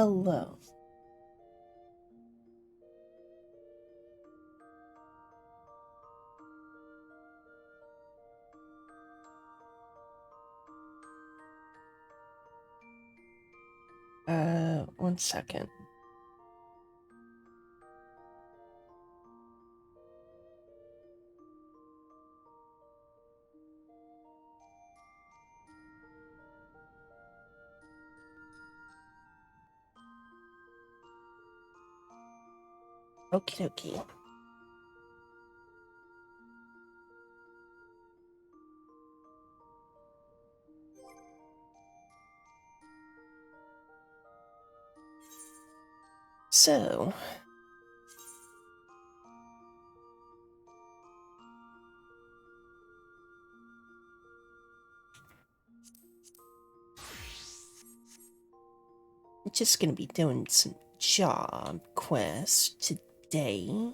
Hello. One second. Okie dokie. So, I'm just gonna be doing some job quests today.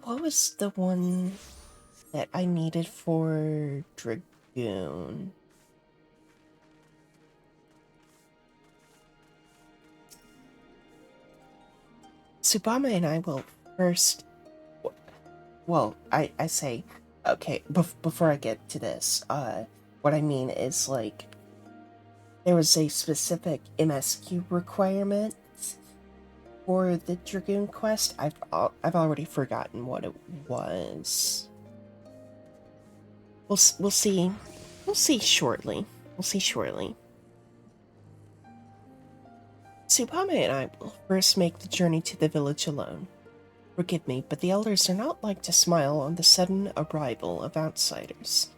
What was the one that I needed for Dragoon? Tsubame and I will first. Well, I say, okay, before I get to this, what I mean is like, there was a specific MSQ requirement for the Dragoon quest. I've already forgotten what it was. We'll see. We'll see shortly. We'll see shortly. Tsubame and I will first make the journey to the village alone. Forgive me, but the elders are not like to smile on the sudden arrival of outsiders.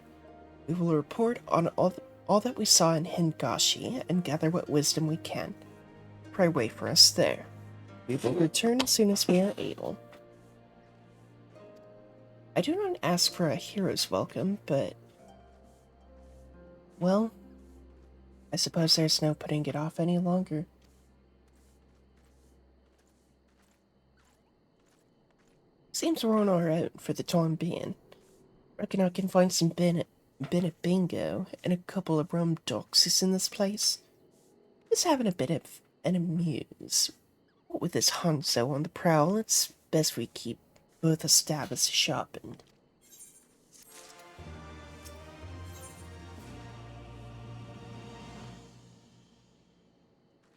We will report on all that we saw in Hingashi and gather what wisdom we can. Pray wait for us there. We will return as soon as we are able. I do not ask for a hero's welcome, but... well, I suppose there's no putting it off any longer. Seems we're on our own for the time being. Reckon I can find some Bennett bingo and a couple of rum doxies in this place. Just having a bit of an amuse. What with this Hanzo on the prowl, it's best we keep both a stab as shopping.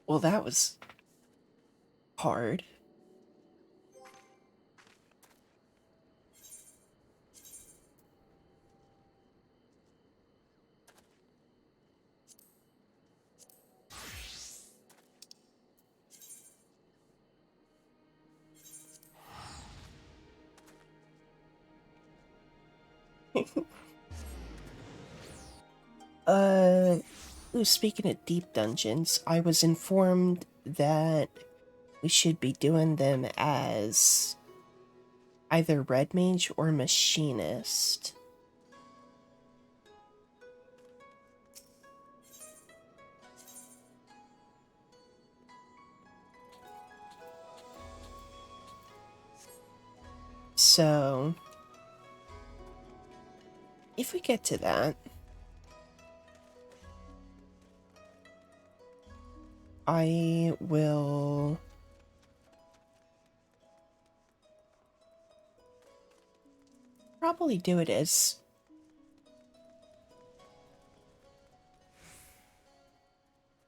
Well, that was hard. uh, Speaking of deep dungeons, I was informed that we should be doing them as either Red Mage or Machinist. So, if we get to that, I will probably do it as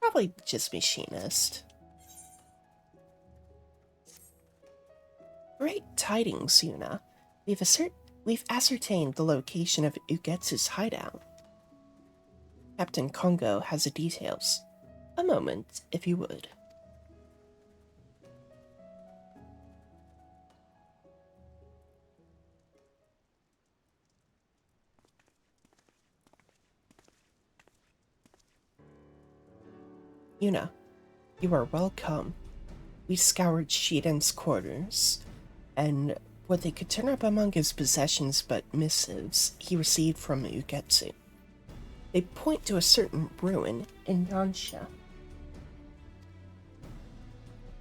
probably just Machinist. Great tidings, Yuna. We've ascertained the location of Ugetsu's hideout. Captain Kongo has the details. A moment, if you would. Yuna, you are welcome. We scoured Shiden's quarters, and what they could turn up among his possessions but missives he received from Ugetsu. They point to a certain ruin in Nansha.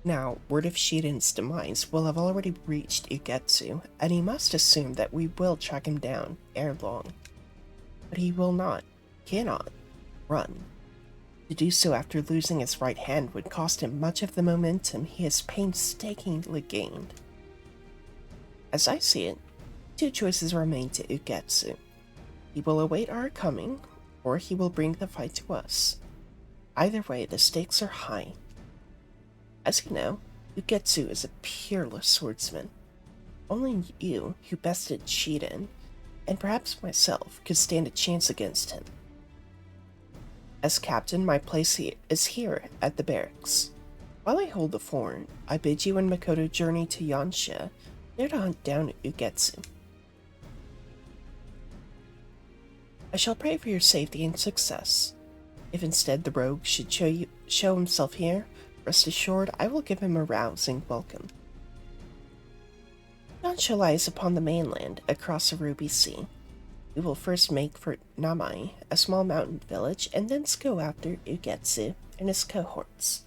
Now, word of Shiden's demise will have already reached Ugetsu, and he must assume that we will track him down ere long. But he will not, cannot, run. To do so after losing his right hand would cost him much of the momentum he has painstakingly gained. As I see it, two choices remain to Ugetsu. He will await our coming, or he will bring the fight to us. Either way, the stakes are high. As you know, Ugetsu is a peerless swordsman. Only you, who bested Shiden, and perhaps myself, could stand a chance against him. As captain, my place is here at the barracks. While I hold the fort, I bid you and Makoto journey to Yansha, there to hunt down Ugetsu. I shall pray for your safety and success. If instead the rogue should show himself here, rest assured I will give him a rousing welcome. Yansha lies upon the mainland, across the Ruby Sea. We will first make for Namai, a small mountain village, and thence go after Ugetsu and his cohorts.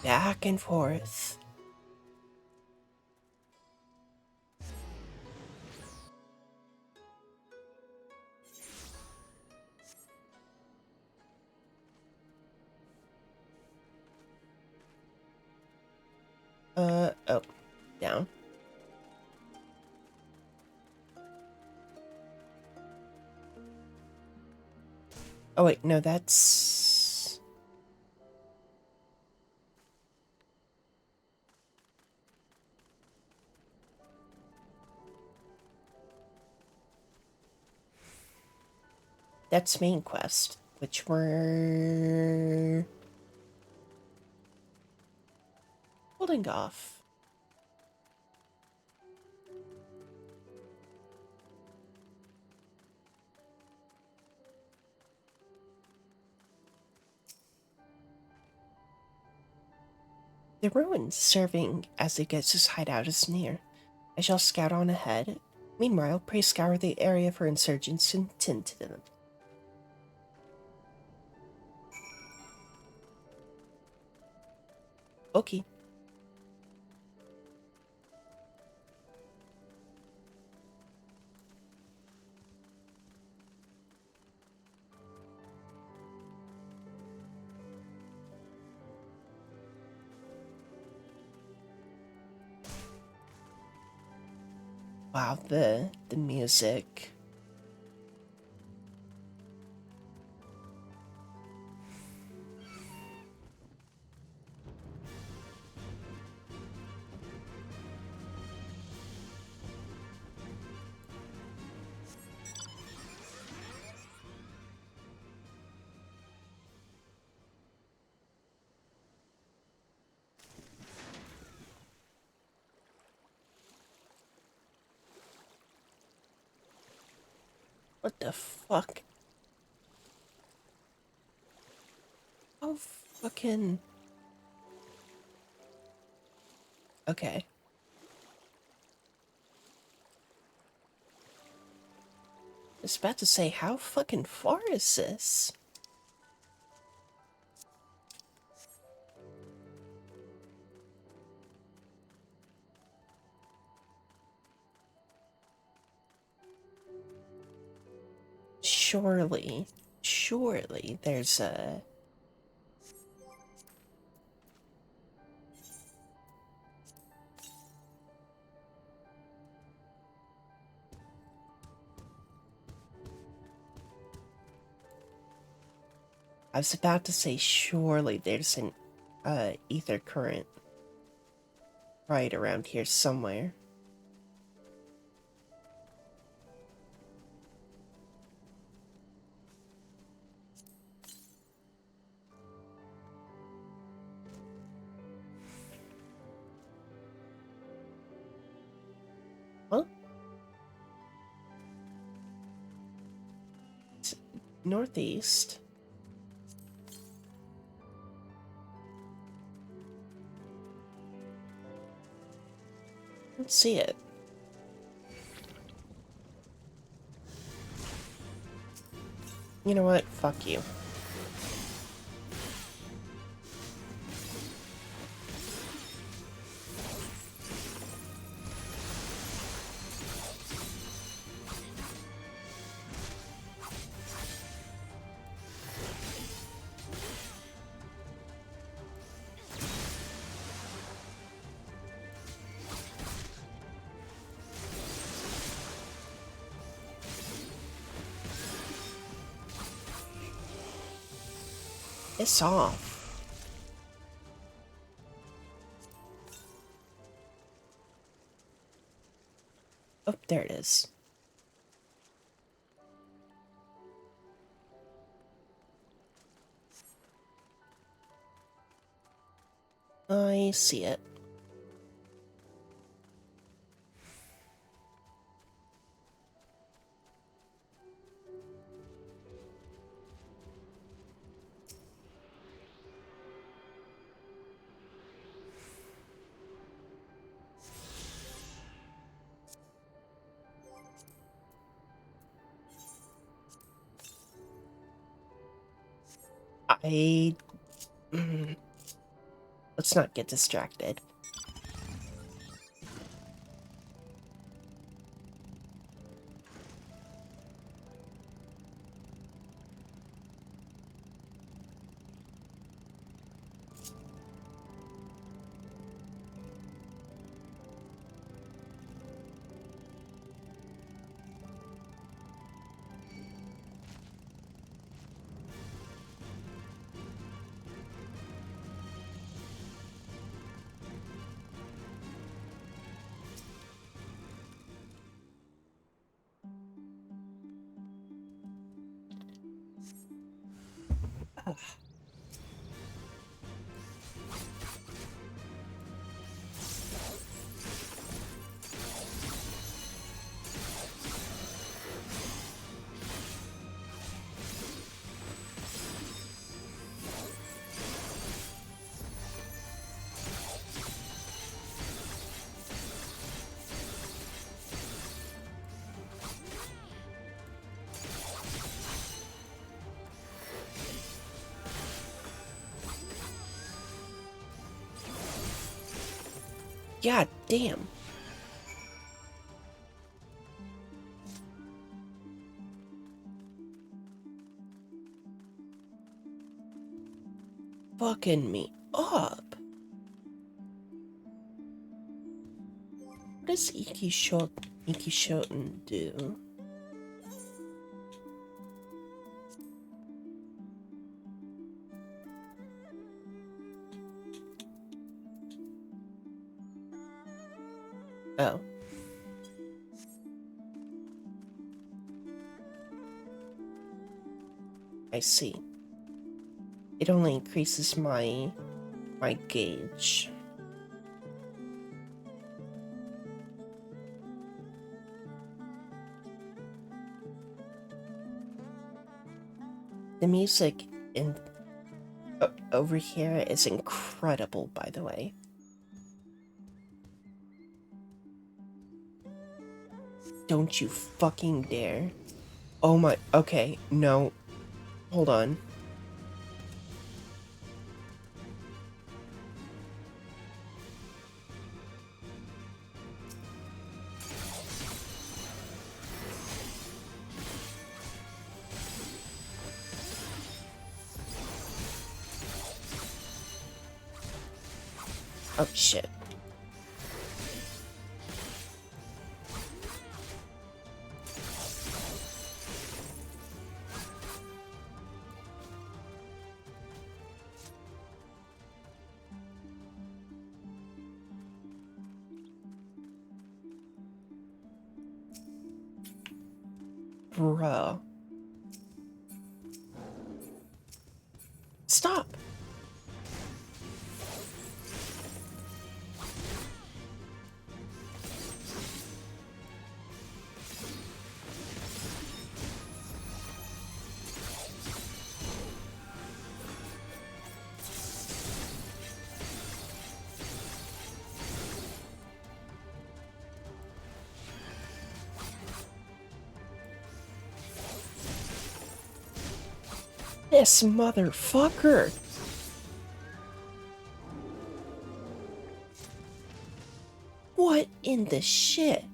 Back and forth. Oh, down. Oh wait, no, that's... That's main quest, which we're... holding off. The ruins serving as Ugetsu's hideout is near. I shall scout on ahead. Meanwhile, pray scour the area for insurgents and tend to them. Okay. Wow, the music. What the fuck? Oh, fucking... Okay. I was about to say, how fucking far is this? Surely there's a... I was about to say, surely there's an, ether current right around here somewhere. Huh? It's northeast. Let's see it. You know what? Fuck you. Piss off. Oh, there it is. I see it. Let's not get distracted. God damn. Fucking me up. What does Ikishoten do? Oh. I see. It only increases my gauge. The music in over here is incredible, by the way. Don't you fucking dare. Oh my, okay, no. Hold on. Oh shit. Bruh. Stop. This motherfucker! What in the shit?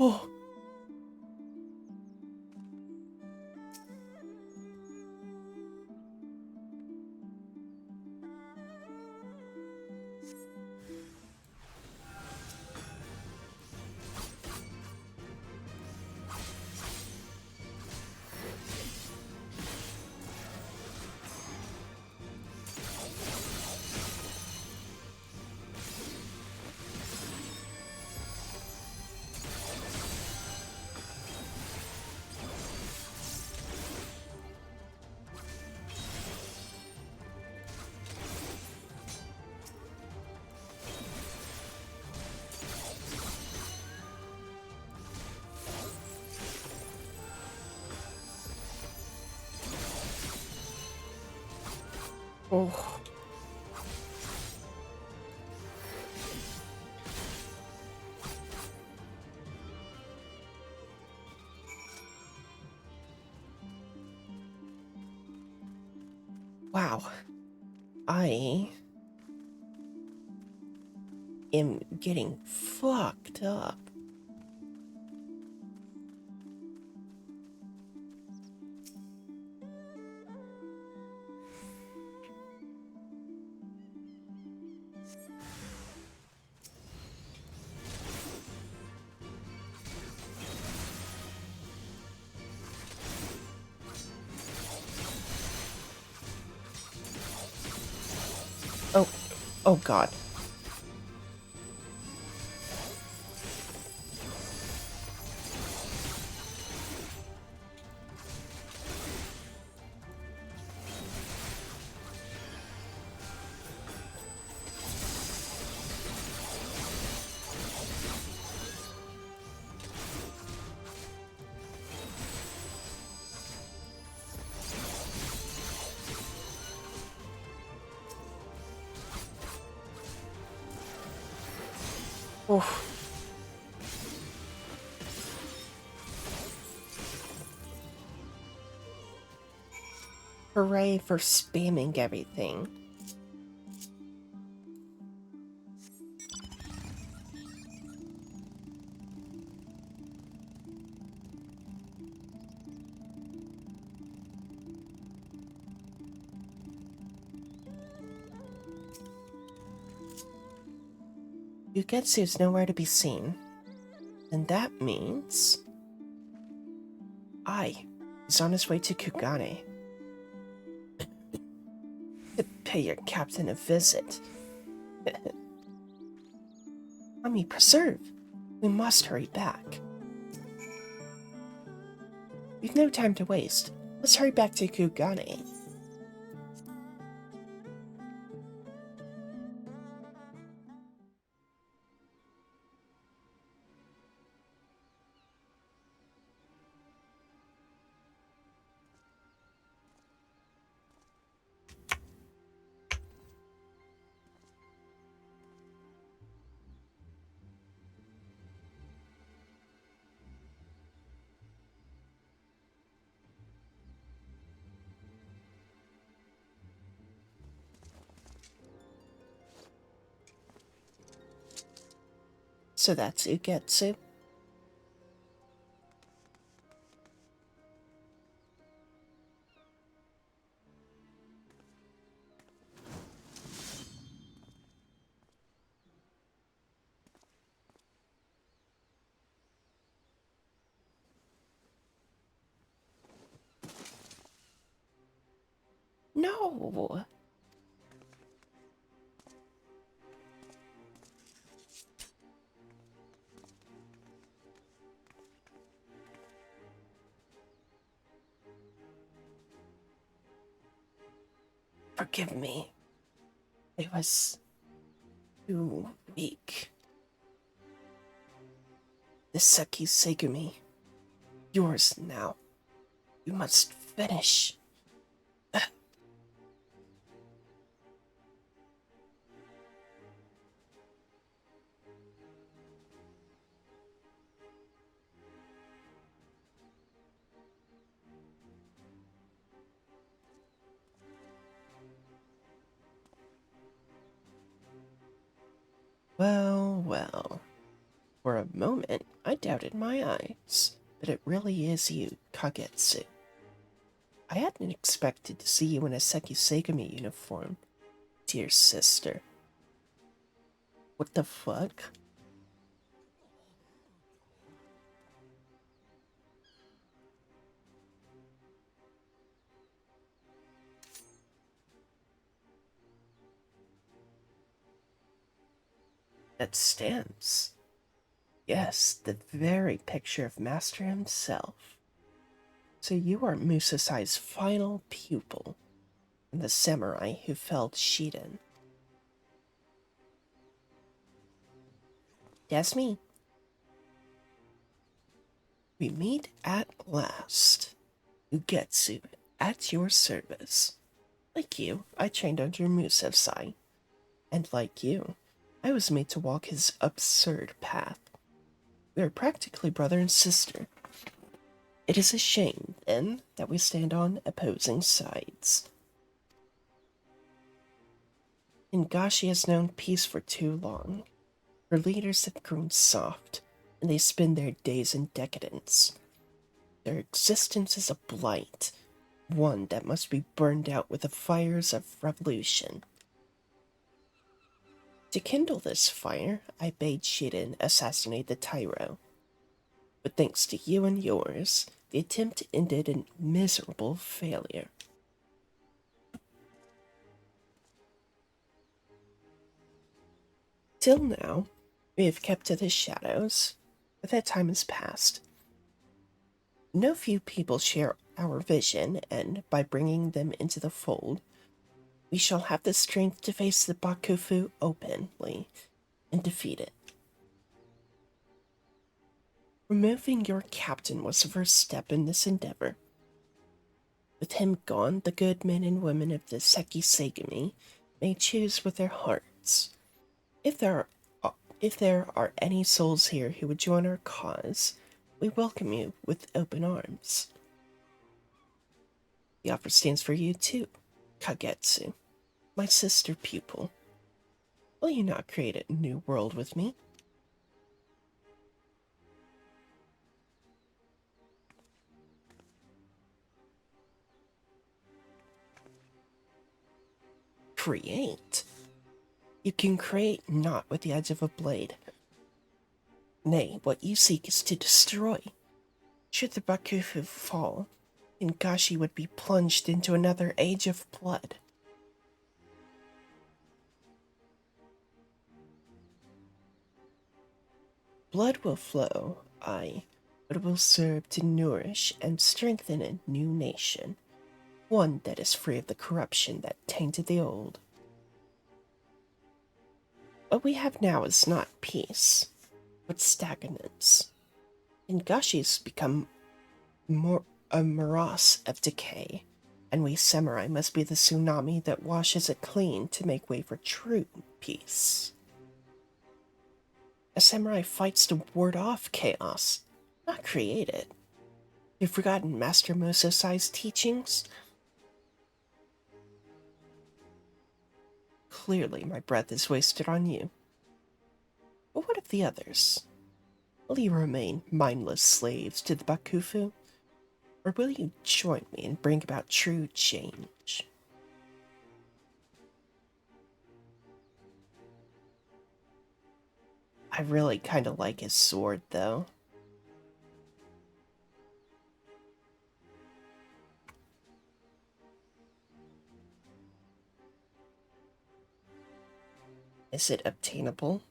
Oh. Oh. Wow. I am getting fucked up. Oh, oh god. Oh. Hooray for spamming everything. Ugetsu is nowhere to be seen. And that means... he's on his way to Kugane. To pay your captain a visit. Kami, preserve! We must hurry back. We've no time to waste. Let's hurry back to Kugane. So that's Ugetsu. No! Forgive me. I was too weak. The Seki Segumi. Yours now. You must finish Well, well. For a moment, I doubted my eyes, but it really is you, Kagetsu. I hadn't expected to see you in a Sekisegami uniform, dear sister. What the fuck? That stamps. Yes, the very picture of Master himself. So you are Musasai's final pupil, and the samurai who felled Shiden. That's me. We meet at last. Ugetsu, at your service. Like you, I trained under Musasai. And like you, I was made to walk his absurd path. We are practically brother and sister. It is a shame, then, that we stand on opposing sides. Ingashi has known peace for too long. Her leaders have grown soft, and they spend their days in decadence. Their existence is a blight, one that must be burned out with the fires of revolution. To kindle this fire, I bade Shiden assassinate the Tyro. But thanks to you and yours, the attempt ended in miserable failure. Till now, we have kept to the shadows, but that time has passed. No few people share our vision, and by bringing them into the fold, we shall have the strength to face the Bakufu openly and defeat it. Removing your captain was the first step in this endeavor. With him gone, the good men and women of the Sekisegami may choose with their hearts. If there if there are any souls here who would join our cause, we welcome you with open arms. The offer stands for you too, Kagetsu, my sister pupil. Will you not create a new world with me? Create? You can create not with the edge of a blade. Nay, what you seek is to destroy. Should the Bakufu fall, Ingashi would be plunged into another age of blood. Blood will flow, aye, but it will serve to nourish and strengthen a new nation, one that is free of the corruption that tainted the old. What we have now is not peace, but stagnance. Ingashi's become more a morass of decay, and we samurai must be the tsunami that washes it clean to make way for true peace. A samurai fights to ward off chaos, not create it. You've forgotten Master Musasai's teachings? Clearly, my breath is wasted on you. But what of the others? Will you remain mindless slaves to the Bakufu? Or will you join me and bring about true change? I really kind of like his sword, though. Is it obtainable?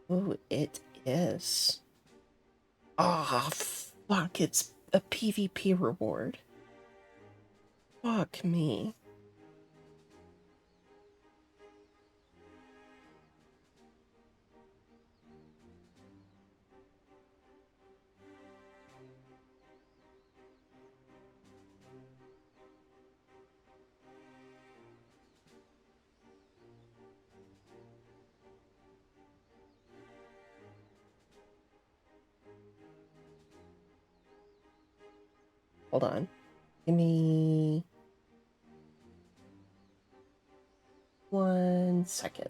Oh, it is. Ah, fuck, it's a PvP reward. Fuck me. Hold on. Give me 1 second.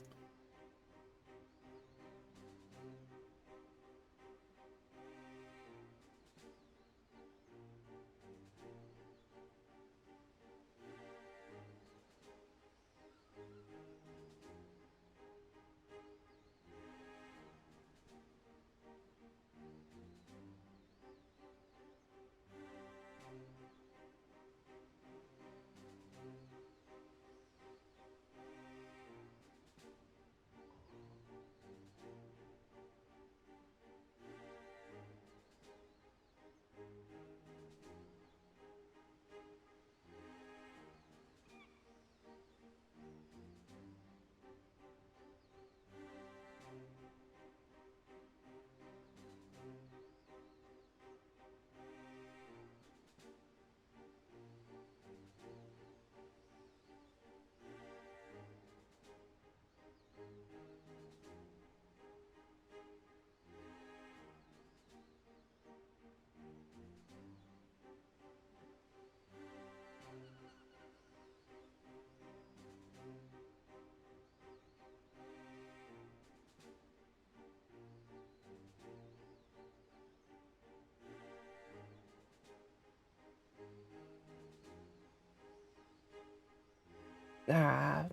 Ah,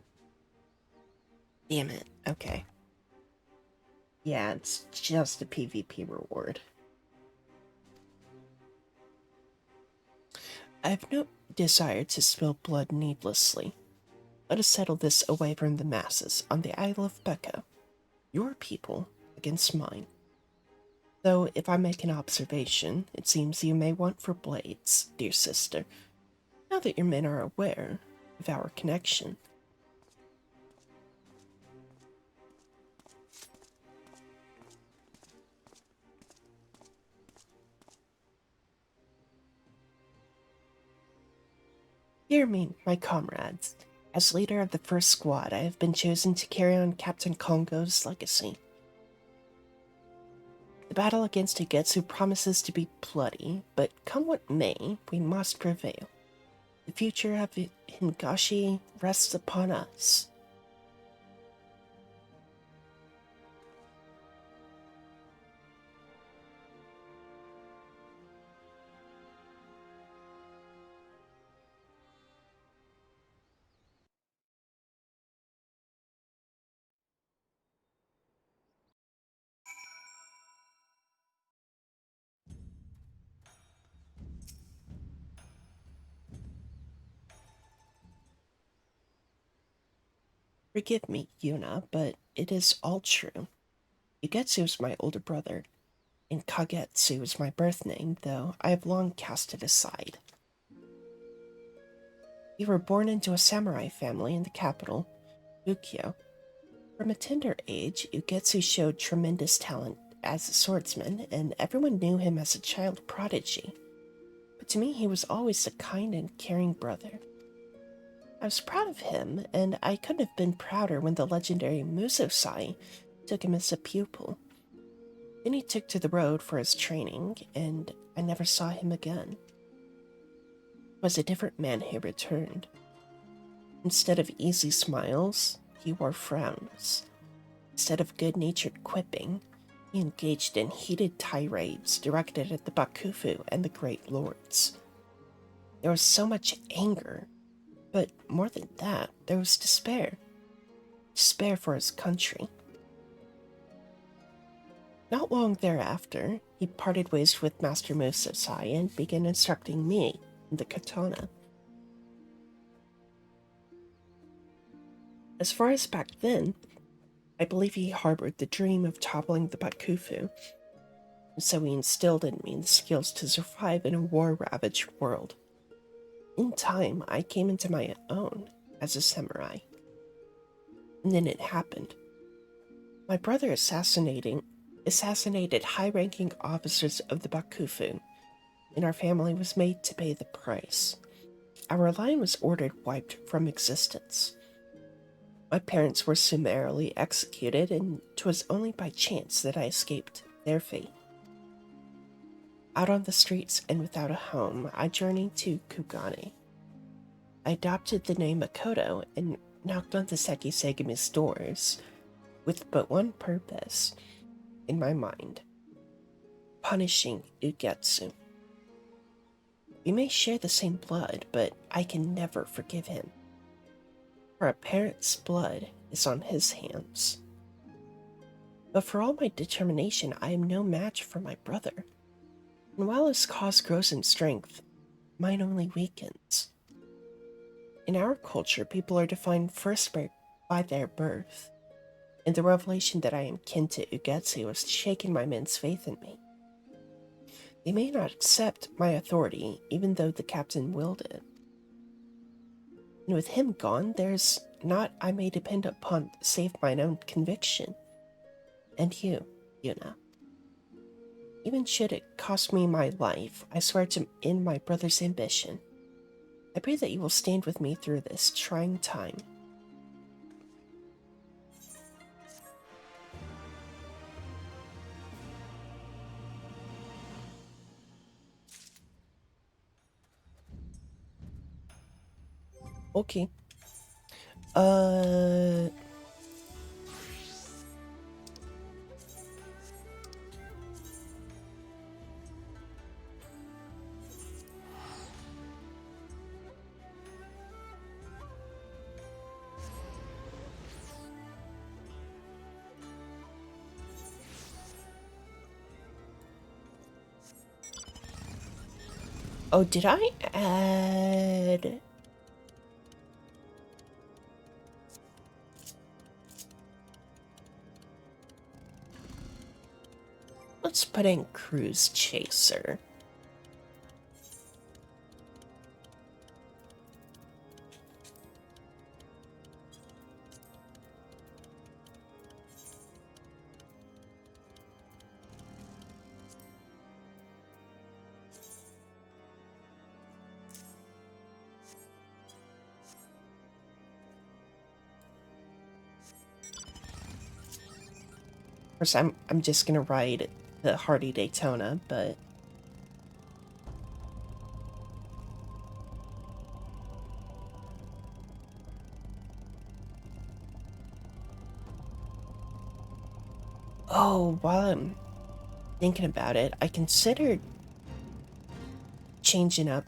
damn it. Okay. Yeah, it's just a PvP reward. I have no desire to spill blood needlessly. Let us settle this away from the masses on the Isle of Becca. Your people against mine. Though, if I make an observation, it seems you may want for blades, dear sister, now that your men are aware of our connection. Hear me, my comrades. As leader of the first squad, I have been chosen to carry on Captain Kongo's legacy. The battle against Ugetsu promises to be bloody, but come what may, we must prevail. The future of Hingashi rests upon us. Forgive me, Yuna, but it is all true. Ugetsu is my older brother, and Kagetsu is my birth name, though I have long cast it aside. We were born into a samurai family in the capital, Ukyo. From a tender age, Ugetsu showed tremendous talent as a swordsman, and everyone knew him as a child prodigy. But to me, he was always a kind and caring brother. I was proud of him, and I couldn't have been prouder when the legendary Musosai took him as a pupil. Then he took to the road for his training, and I never saw him again. It was a different man who returned. Instead of easy smiles, he wore frowns. Instead of good-natured quipping, he engaged in heated tirades directed at the Bakufu and the Great Lords. There was so much anger, but more than that, there was despair. Despair for his country. Not long thereafter, he parted ways with Master Musosai and began instructing me in the katana. As far as back then, I believe he harbored the dream of toppling the Bakufu, and so he instilled in me the skills to survive in a war-ravaged world. In time, I came into my own as a samurai. And then it happened. My brother assassinated high-ranking officers of the Bakufu, and our family was made to pay the price. Our line was ordered wiped from existence. My parents were summarily executed, and 'twas only by chance that I escaped their fate. Out on the streets and without a home, I journeyed to Kugane. I adopted the name Makoto and knocked on the Seki Segame's doors with but one purpose in my mind: punishing Ugetsu. We may share the same blood, but I can never forgive him. For a parent's blood is on his hands. But for all my determination, I am no match for my brother. And while his cause grows in strength, mine only weakens. In our culture, people are defined first by their birth, and the revelation that I am kin to Ugetsu has shaken my men's faith in me. They may not accept my authority, even though the captain willed it. And with him gone, there's naught I may depend upon save mine own conviction. And you, Yuna. Even should it cost me my life, I swear to end my brother's ambition. I pray that you will stand with me through this trying time. Okay. Uh... Oh, did I add... Let's put in Cruise Chaser. Of course, I'm just gonna ride the Hardy Daytona, but... Oh, while I'm thinking about it, I considered changing up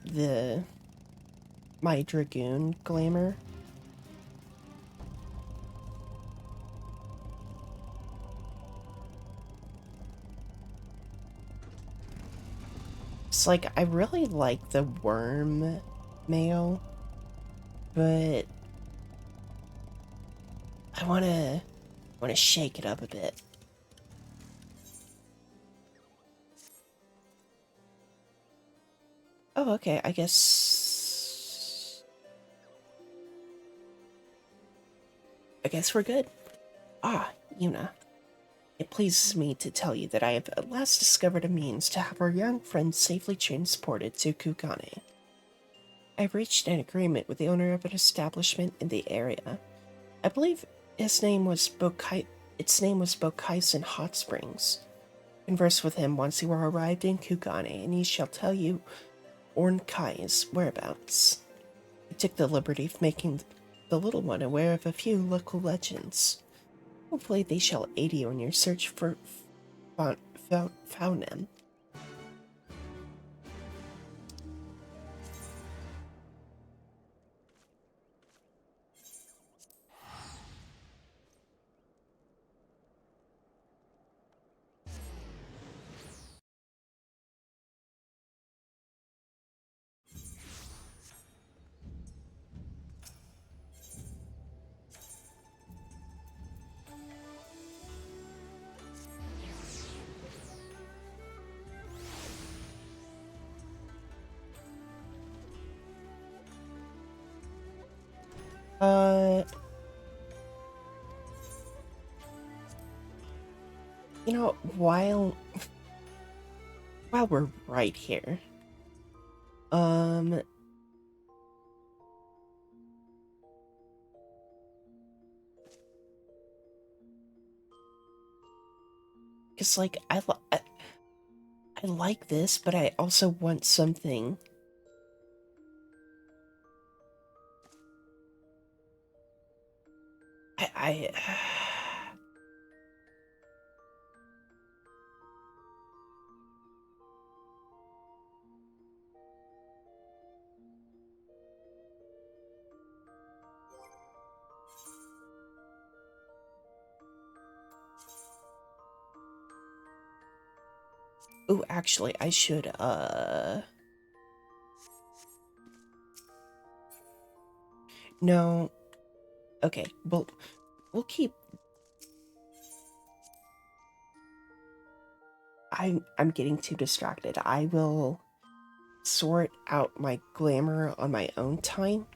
my Dragoon glamour. It's like, I really like the worm mail, but I wanna shake it up a bit. Oh, okay, I guess we're good. Ah, Yuna. It pleases me to tell you that I have at last discovered a means to have our young friend safely transported to Kugane. I've reached an agreement with the owner of an establishment in the area. I believe its name was Bokaisen Hot Springs. Converse with him once you are arrived in Kugane, and he shall tell you Ornkai's whereabouts. I took the liberty of making the little one aware of a few local legends. Hopefully they shall aid you in your search for Faunem. Uh, you know, while we're right here, um, because like I I like this, but I also want something. I oh, actually, I should, no. Okay, well, we'll keep... I'm getting too distracted. I will sort out my glamour on my own time.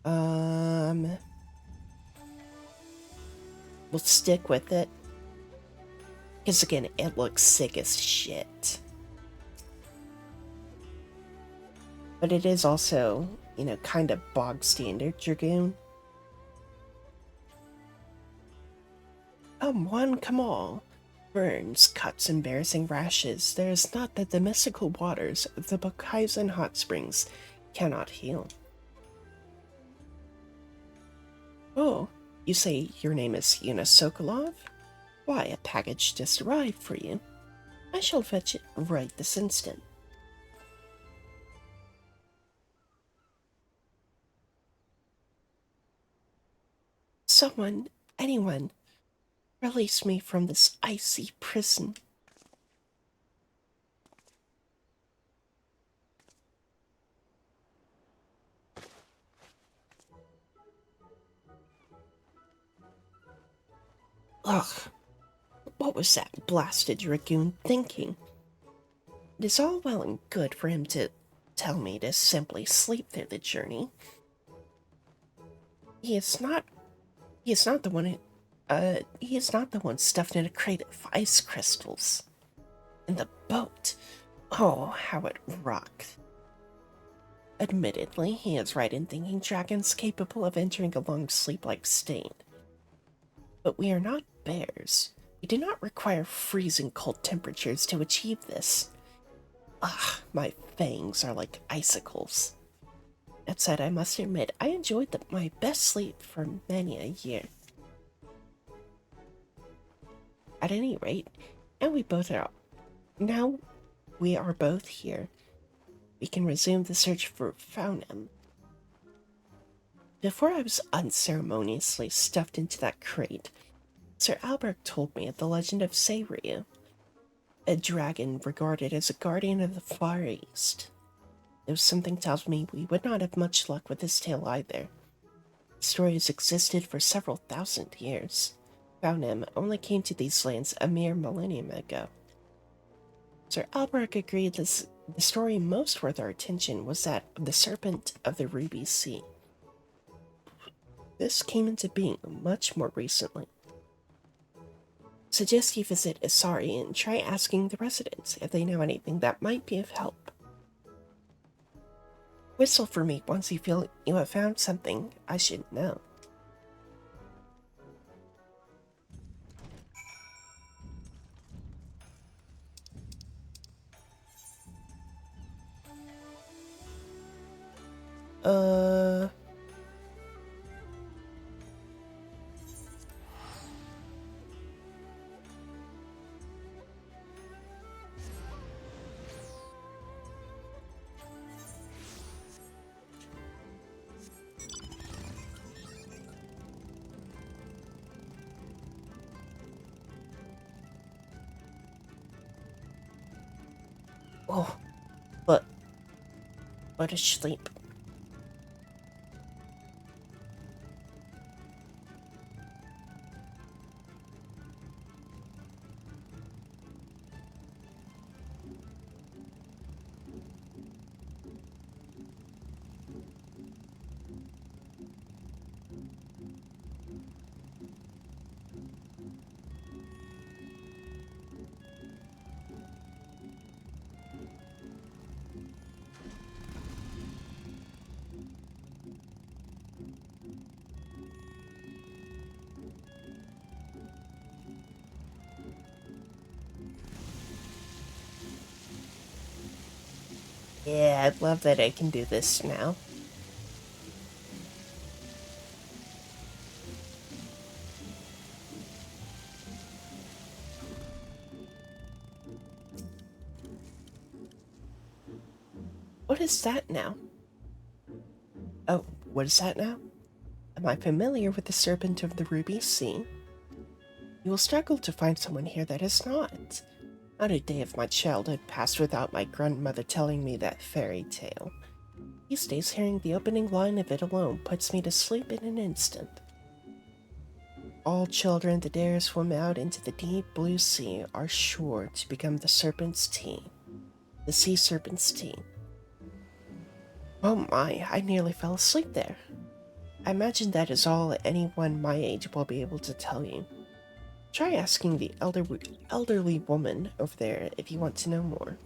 Um, we'll stick with it. Because again, it looks sick as shit. But it is also, you know, kind of bog standard Dragoon. One, come on. Burns, cuts, embarrassing rashes. There is not that the mystical waters of the Bokaizen hot springs cannot heal. Oh, you say your name is Yuna Sokolov? Why, a package just arrived for you. I shall fetch it right this instant. Someone, anyone, release me from this icy prison. Ugh, what was that blasted Dragoon thinking? It is all well and good for him to tell me to simply sleep through the journey. He is not He is not the one he is not the one stuffed in a crate of ice crystals. And the boat, oh, how it rocked. Admittedly, he is right in thinking dragons capable of entering a long sleep-like state. But we are not bears. We do not require freezing cold temperatures to achieve this. Ah, my fangs are like icicles. That said, I must admit, I enjoyed my best sleep for many a year. At any rate, and we both are now we are both here. We can resume the search for Faunem. Before I was unceremoniously stuffed into that crate, Sir Albert told me of the legend of Seiryu, a dragon regarded as a guardian of the Far East. Though something tells me we would not have much luck with this tale either. The story has existed for several thousand years. Faunem only came to these lands a mere millennium ago. Sir Alberic agreed the story most worth our attention was that of the Serpent of the Ruby Sea. This came into being much more recently. Suggest you visit Asari and try asking the residents if they know anything that might be of help. Whistle for me once you feel you have found something I should know. Uh... Oh, but asleep. Yeah, I love that I can do this now. What is that now? Oh, what is that now? Am I familiar with the Serpent of the Ruby Sea? You will struggle to find someone here that is not. Not a day of my childhood passed without my grandmother telling me that fairy tale. These days, hearing the opening line of it alone puts me to sleep in an instant. All children that dare swim out into the deep blue sea are sure to become the serpent's tea. The sea serpent's tea. Oh my, I nearly fell asleep there. I imagine that is all anyone my age will be able to tell you. Try asking the elderly woman over there if you want to know more.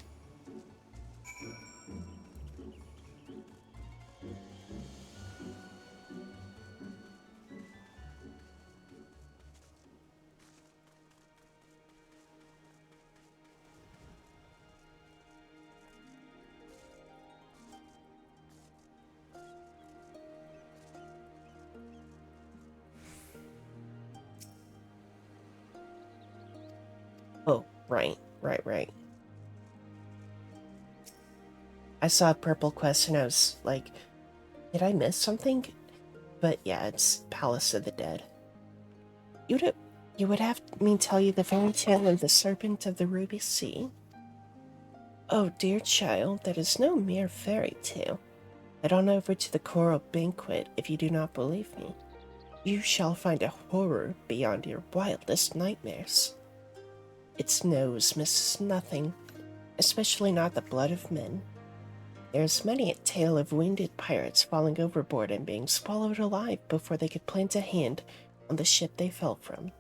Oh, right. I saw a purple quest and I was like, did I miss something? But yeah, it's Palace of the Dead. You'd, you would have me tell you the fairy tale of the Serpent of the Ruby Sea? Oh, dear child, that is no mere fairy tale. Head on over to the Coral Banquet if you do not believe me. You shall find a horror beyond your wildest nightmares. Its nose misses nothing, especially not the blood of men. There's many a tale of wounded pirates falling overboard and being swallowed alive before they could plant a hand on the ship they fell from.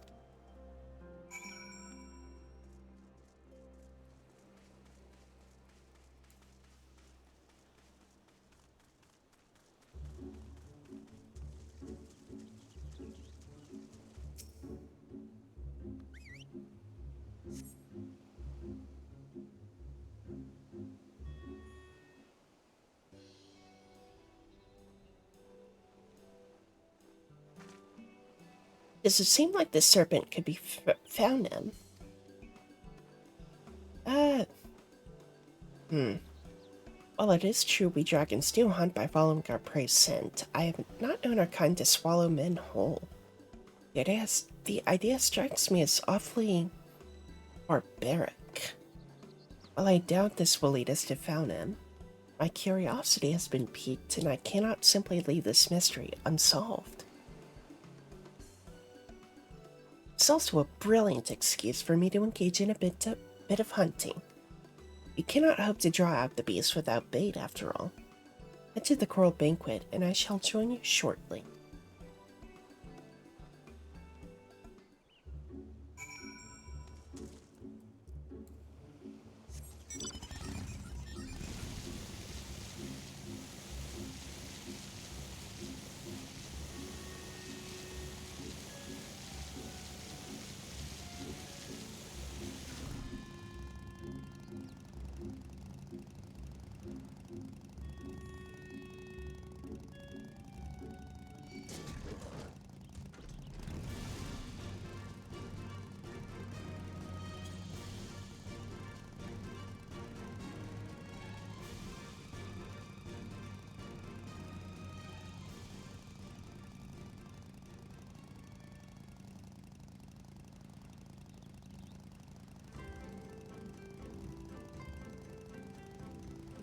Does it seem like the serpent could be found in? Uh, hmm. While it is true we dragons do hunt by following our prey's scent, I have not known our kind to swallow men whole. The idea strikes me as awfully barbaric. While I doubt this will lead us to Faunem, my curiosity has been piqued and I cannot simply leave this mystery unsolved. It's also a brilliant excuse for me to engage in a bit of hunting. You cannot hope to draw out the beast without bait, after all. Head to the Coral Banquet, and I shall join you shortly.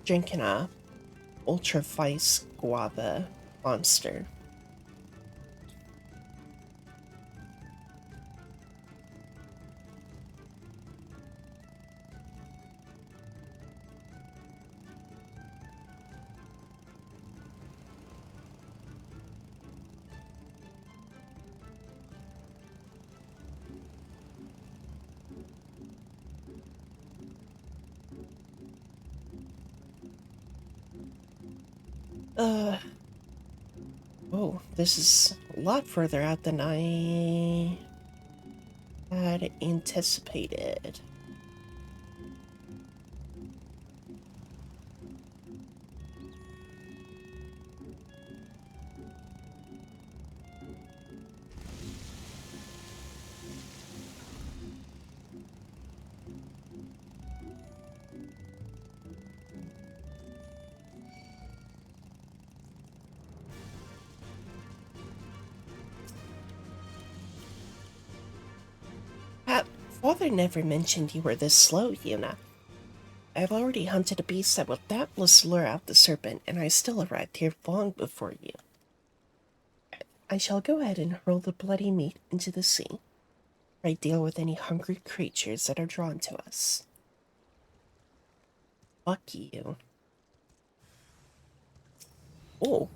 Drinking a Ultra Vice Guava Monster. Uh, oh, this is a lot further out than I had anticipated. Father never mentioned you were this slow, Yuna. I've already hunted a beast that will doubtless lure out the serpent, and I still arrived here long before you. I shall go ahead and hurl the bloody meat into the sea. I deal with any hungry creatures that are drawn to us. Fuck you. Oh.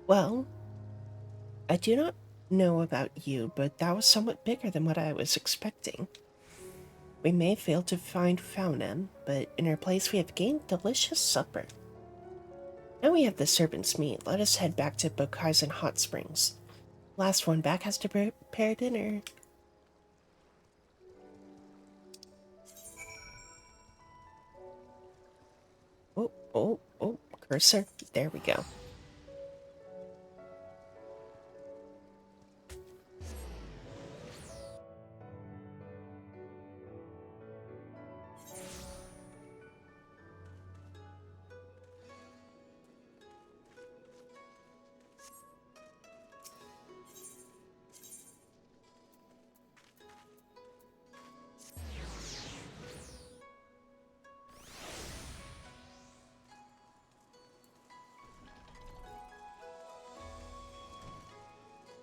Well, I do not know about you, but that was somewhat bigger than what I was expecting. We may fail to find Faunem, but in our place we have gained delicious supper. Now we have the serpent's meat. Let us head back to Bokaisen Hot Springs. Last one back has to prepare dinner. Oh, cursor. There we go.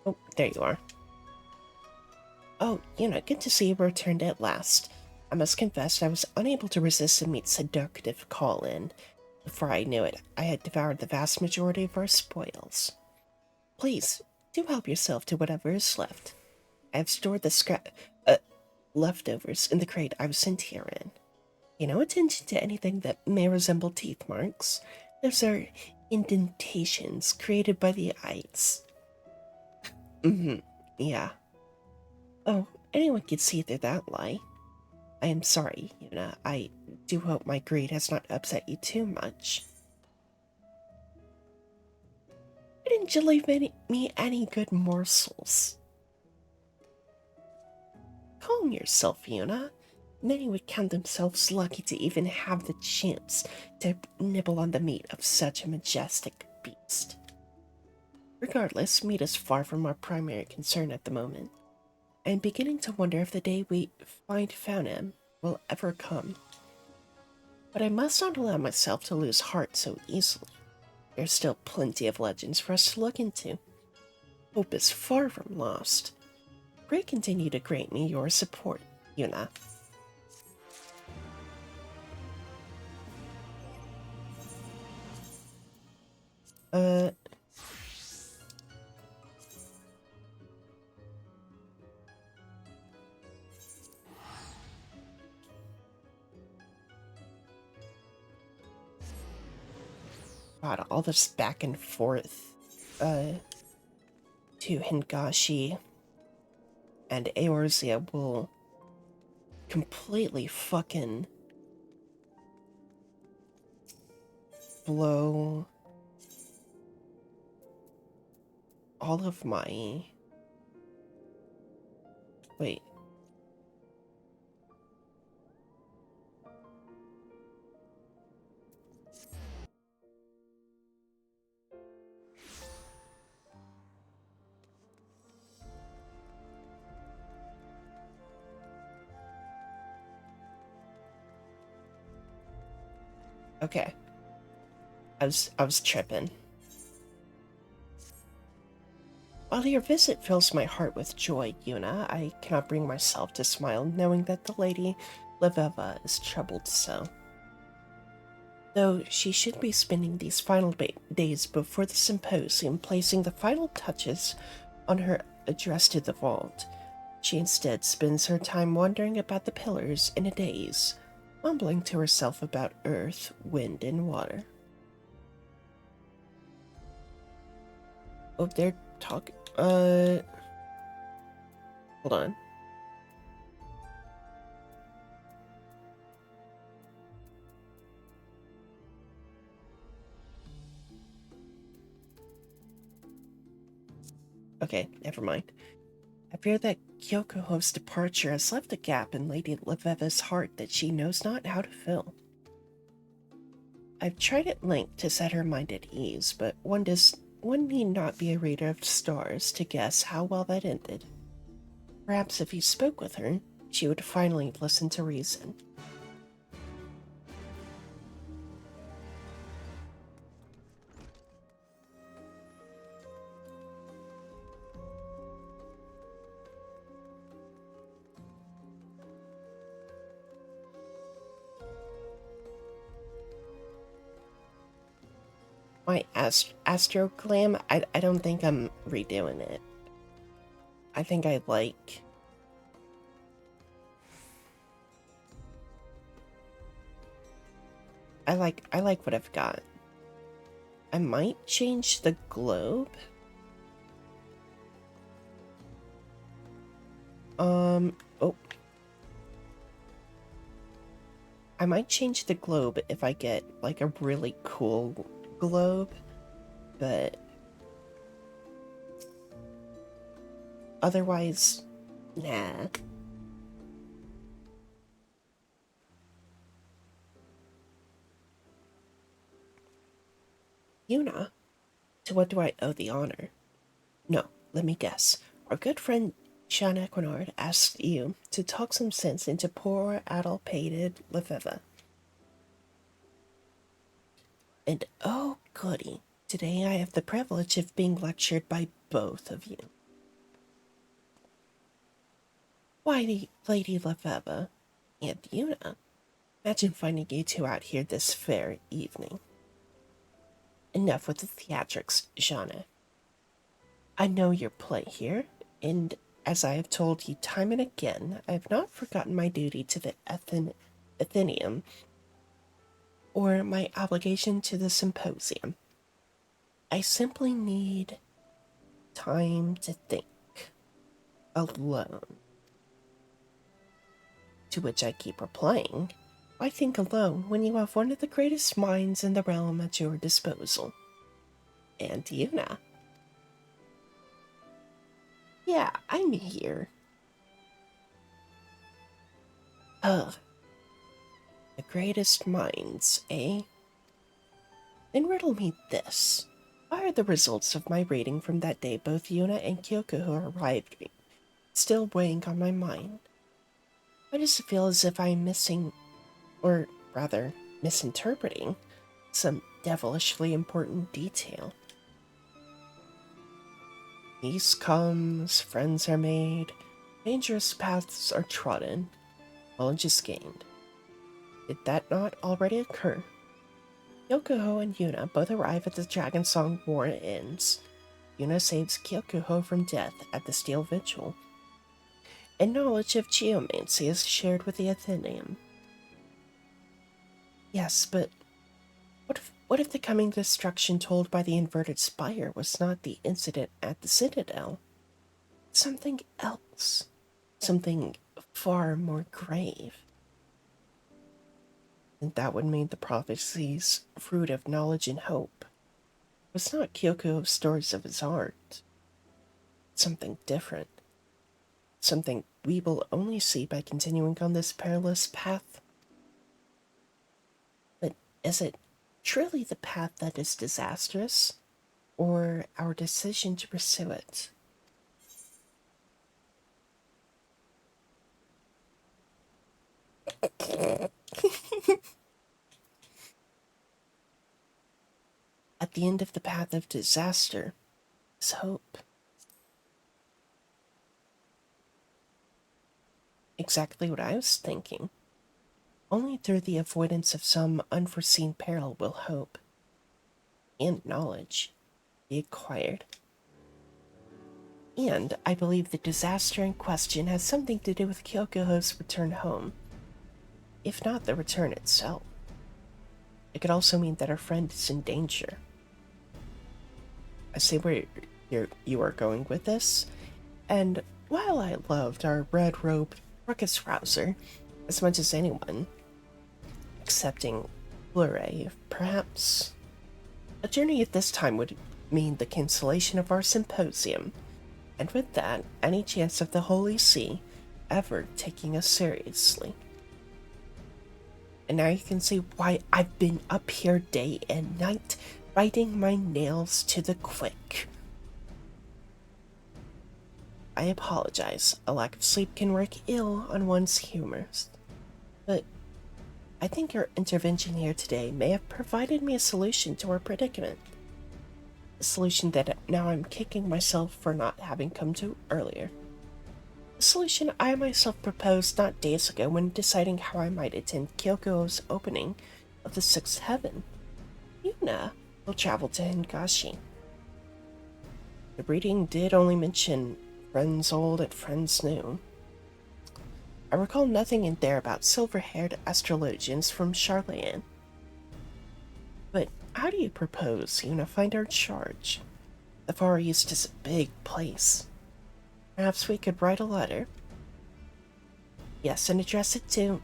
Oh, there you are. Oh, good to see you returned at last. I must confess I was unable to resist the meat's seductive call-in. Before I knew it, I had devoured the vast majority of our spoils. Please, do help yourself to whatever is left. I have stored the leftovers in the crate I was sent here in. Pay no attention to anything that may resemble teeth marks. Those are indentations created by the ice. Yeah. Oh, anyone could see through that lie. I am sorry, Yuna. I do hope my greed has not upset you too much. Why didn't you leave me any good morsels? Calm yourself, Yuna. Many would count themselves lucky to even have the chance to nibble on the meat of such a majestic beast. Regardless, meat is far from our primary concern at the moment. I am beginning to wonder if the day we find Faunem will ever come. But I must not allow myself to lose heart so easily. There's still plenty of legends for us to look into. Hope is far from lost. Pray continue to grant me your support, Yuna. God, all this back and forth, to Hingashi and Eorzea will completely fucking blow all of my... Wait. Okay. I was tripping. While your visit fills my heart with joy, Yuna, I cannot bring myself to smile knowing that the Lady Leveva is troubled so. Though she should be spending these final days before the symposium placing the final touches on her address to the vault, she instead spends her time wandering about the pillars in a daze, mumbling to herself about earth, wind, and water. Oh, they're talking. Hold on. Okay, never mind. I fear that Kyoko's departure has left a gap in Lady Leveva's heart that she knows not how to fill. I've tried at length to set her mind at ease, but one need not be a reader of stars to guess how well that ended. Perhaps if you spoke with her, she would finally listen to reason. My Astroglam, I don't think I'm redoing it. I think I like... I like what I've got. I might change the globe. Oh. I might change the globe if I get, like, a really cool globe, but otherwise, nah. Yuna, to what do I owe the honor? No, let me guess. Our good friend Sean Equinard asked you to talk some sense into poor, addle-pated Lefeva. And oh goody, today I have the privilege of being lectured by both of you. Why, Lady Lefeva and Yuna, imagine finding you two out here this fair evening. Enough with the theatrics, Jana. I know your play here, and as I have told you time and again, I have not forgotten my duty to the Athenaeum or my obligation to the symposium. I simply need time to think. Alone. To which I keep replying, why think alone when you have one of the greatest minds in the realm at your disposal? And Yuna. Yeah, I'm here. Ugh. The greatest minds, eh? Then riddle me this. Why are the results of my reading from that day both Yuna and Kyoko arrived still weighing on my mind? Why does it feel as if I'm missing, or rather, misinterpreting, some devilishly important detail? Peace comes, friends are made, dangerous paths are trodden, knowledge is gained. Did that not already occur? Kyokuho and Yuna both arrive at the Dragon Song War ends. Yuna saves Kyokuho from death at the Steel Vigil, and knowledge of geomancy is shared with the Athenaeum. Yes, but what if the coming destruction told by the inverted spire was not the incident at the Citadel? Something else. Something far more grave. And that would mean the prophecy's fruit of knowledge and hope was not Kyoku's stories of his art. Something different. Something we will only see by continuing on this perilous path. But is it truly the path that is disastrous, or our decision to pursue it? At the end of the path of disaster is hope. exactly what I was thinking. Only through the avoidance of some unforeseen peril will hope and knowledge be acquired. And I believe the disaster in question has something to do with Kyoko's return home, if not the return itself. It could also mean that our friend is in danger. I see where you are going with this, and while I loved our red-robed ruckus rouser as much as anyone, excepting Blure, perhaps a journey at this time would mean the cancellation of our symposium, and with that, any chance of the Holy See ever taking us seriously. And now you can see why I've been up here day and night, biting my nails to the quick. I apologize. A lack of sleep can work ill on one's humors. But I think your intervention here today may have provided me a solution to our predicament. A solution that now I'm kicking myself for not having come to earlier. A solution I myself proposed not days ago when deciding how I might attend Kyoko's opening of the Sixth Heaven. Yuna will travel to Hingashi. The reading did only mention friends old and friends new. I recall nothing in there about silver-haired astrologians from Charlayan. But how do you propose Yuna find our charge? The Far East is a big place. Perhaps we could write a letter. Yes, and address it to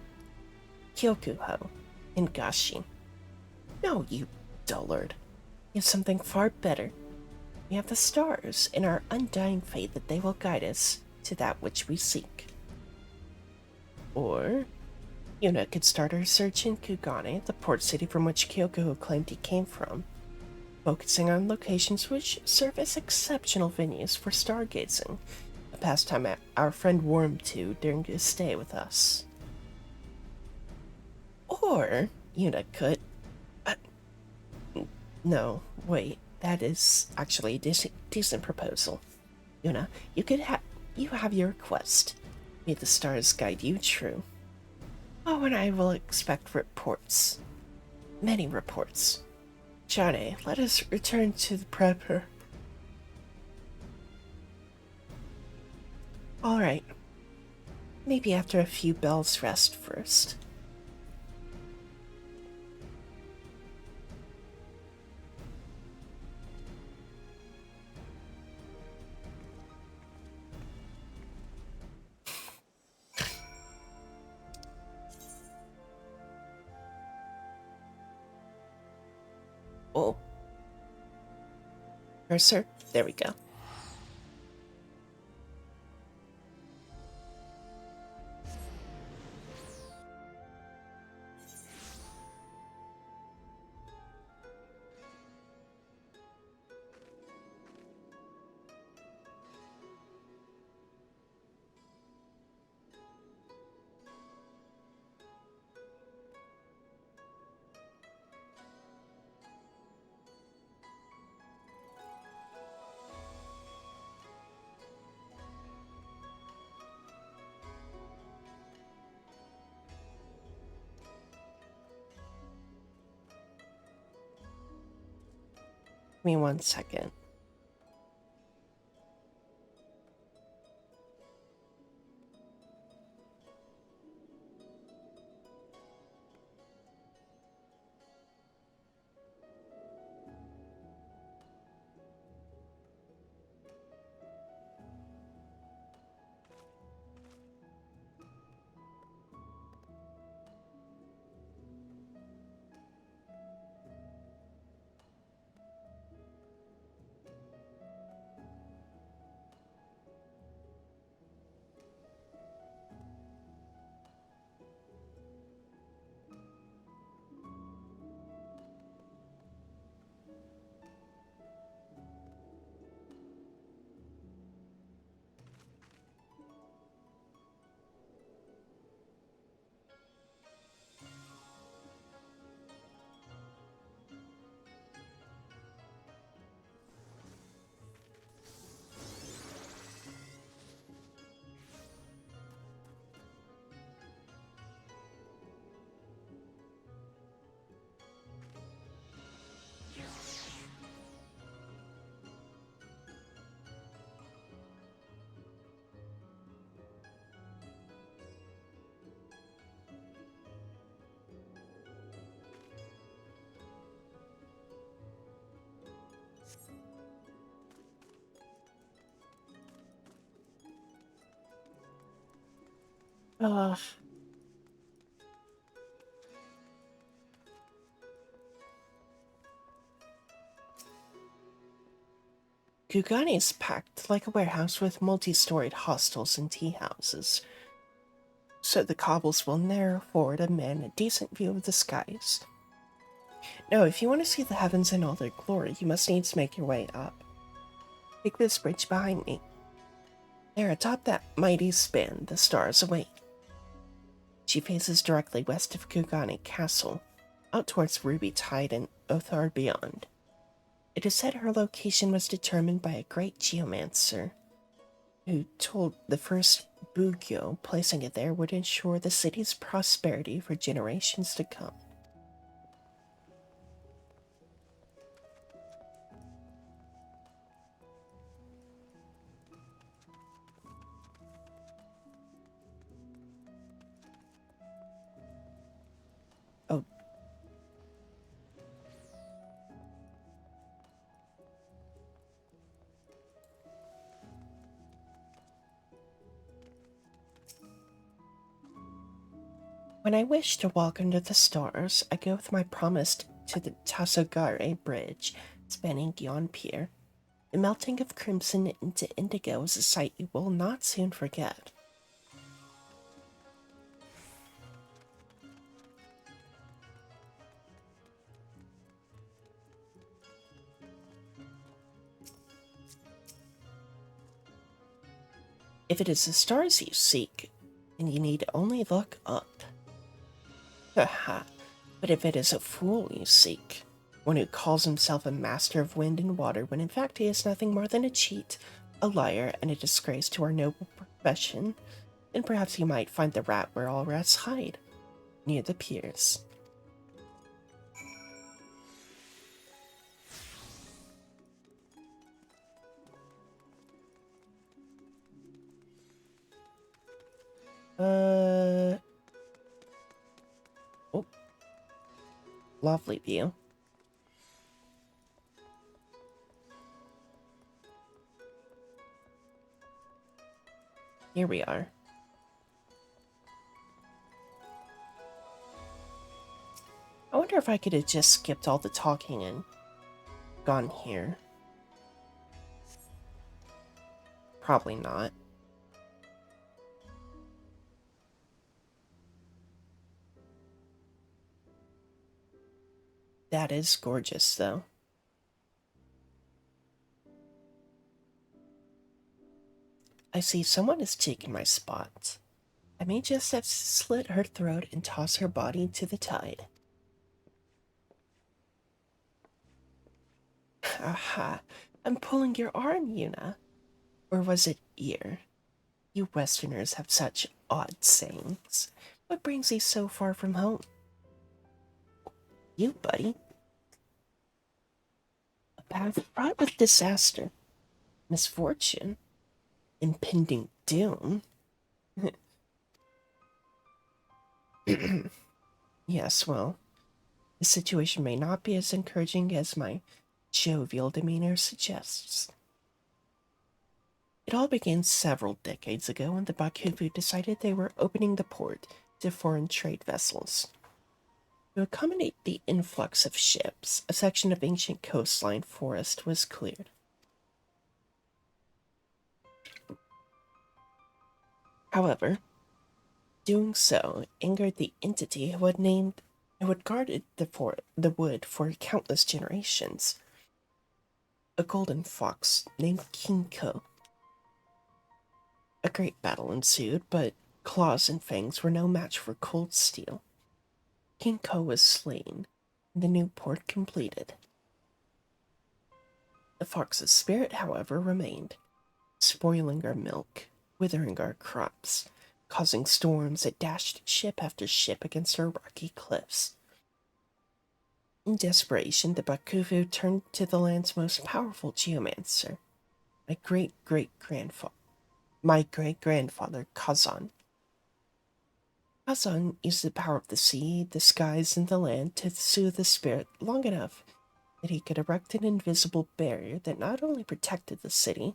Kyokuho in Gashi. No, you dullard. You have something far better. We have the stars in our undying faith that they will guide us to that which we seek. Or Yuna could start her search in Kugane, the port city from which Kyokuho claimed he came from, focusing on locations which serve as exceptional venues for stargazing, a pastime our friend warmed to during his stay with us. Or Yuna could... no, wait, that is actually a decent proposal. Yuna, you have your request. May the stars guide you true. Oh, and I will expect reports. Many reports. Johnny, let us return to the prepper. Alright. Maybe after a few bells rest first. Oh. Cursor, there we go. Give me 1 second. Uh, Kugani is packed like a warehouse with multi-storied hostels and tea houses, so the cobbles will narrow afford a man a decent view of the skies. No, if you want to see the heavens in all their glory, you must needs make your way up. Take this bridge behind me. There, atop that mighty span, the stars await. She faces directly west of Kugani Castle, out towards Ruby Tide and Othar beyond. It is said her location was determined by a great geomancer, who told the first Bugyo placing it there would ensure the city's prosperity for generations to come. Oh, when I wish to walk under the stars, I go with my promise to the Tasogare Bridge, spanning Gion Pier. The melting of crimson into indigo is a sight you will not soon forget. If it is the stars you seek, then you need only look up. Haha, but if it is a fool you seek, one who calls himself a master of wind and water when in fact he is nothing more than a cheat, a liar, and a disgrace to our noble profession, then perhaps you might find the rat where all rats hide, near the piers. Uh, oh, lovely view. Here we are. I wonder if I could have just skipped all the talking and gone here. Probably not. That is gorgeous, though. I see someone has taken my spot. I may just have slit her throat and toss her body to the tide. Aha, I'm pulling your arm, Yuna. Or was it ear? You Westerners have such odd sayings. What brings you so far from home? You, buddy. A path fraught with disaster, misfortune, impending doom. Yes, well, the situation may not be as encouraging as my jovial demeanor suggests. It all began several decades ago when the Bakufu decided they were opening the port to foreign trade vessels. To accommodate the influx of ships, a section of ancient coastline forest was cleared. However, doing so angered the entity who had guarded the wood for countless generations. A golden fox named Kinko. A great battle ensued, but claws and fangs were no match for cold steel. Kinko was slain, and the new port completed. The fox's spirit, however, remained, spoiling our milk, withering our crops, causing storms that dashed ship after ship against our rocky cliffs. In desperation, the Bakufu turned to the land's most powerful geomancer, my great-great-grandfather, Kazan. Kazan used the power of the sea, the skies, and the land to soothe the spirit long enough that he could erect an invisible barrier that not only protected the city,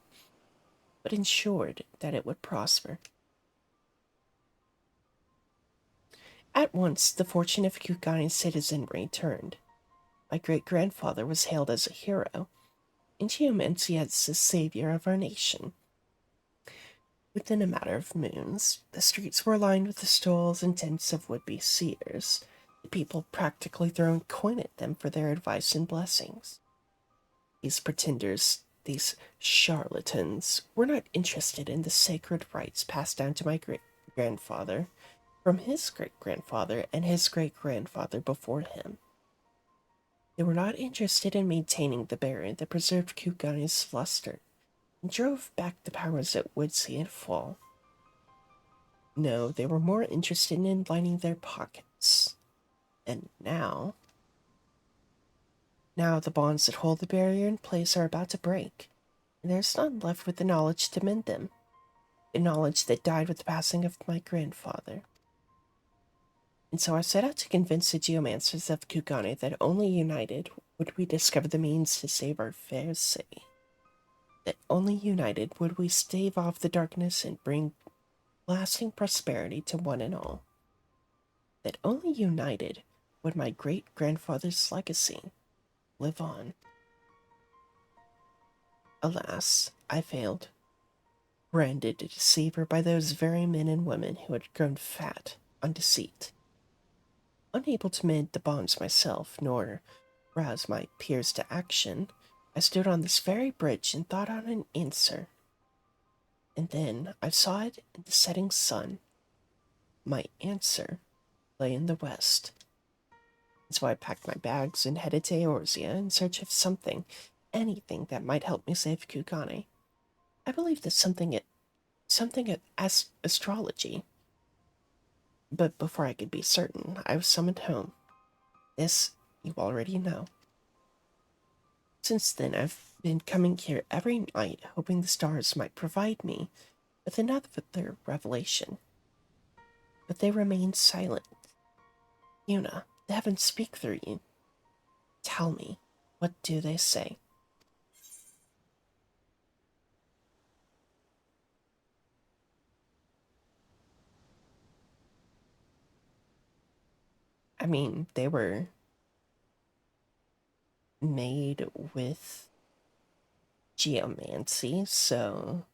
but ensured that it would prosper. At once, the fortune of Kugani's citizenry turned. My great-grandfather was hailed as a hero, and Geomancy as the savior of our nation. Within a matter of moons, the streets were lined with the stalls and tents of would-be seers, the people practically throwing coin at them for their advice and blessings. These pretenders, these charlatans, were not interested in the sacred rites passed down to my great-grandfather from his great-grandfather and his great-grandfather before him. They were not interested in maintaining the barrier that preserved Kugani's luster and drove back the powers that would see it fall. No, they were more interested in lining their pockets. And now the bonds that hold the barrier in place are about to break, and there's none left with the knowledge to mend them, the knowledge that died with the passing of my grandfather. And so I set out to convince the geomancers of Kugane that only united would we discover the means to save our fair city. That only united would we stave off the darkness and bring lasting prosperity to one and all. That only united would my great-grandfather's legacy live on. Alas, I failed, branded a deceiver by those very men and women who had grown fat on deceit. Unable to mend the bonds myself, nor rouse my peers to action, I stood on this very bridge and thought on an answer. And then I saw it in the setting sun. My answer lay in the west. And so I packed my bags and headed to Eorzea in search of anything that might help me save Kugane. I believe that something as astrology. But before I could be certain, I was summoned home. This you already know. Since then, I've been coming here every night, hoping the stars might provide me with another revelation. But they remain silent. Yuna, the heavens speak through you. Tell me, what do they say? I mean, they were made with geomancy, so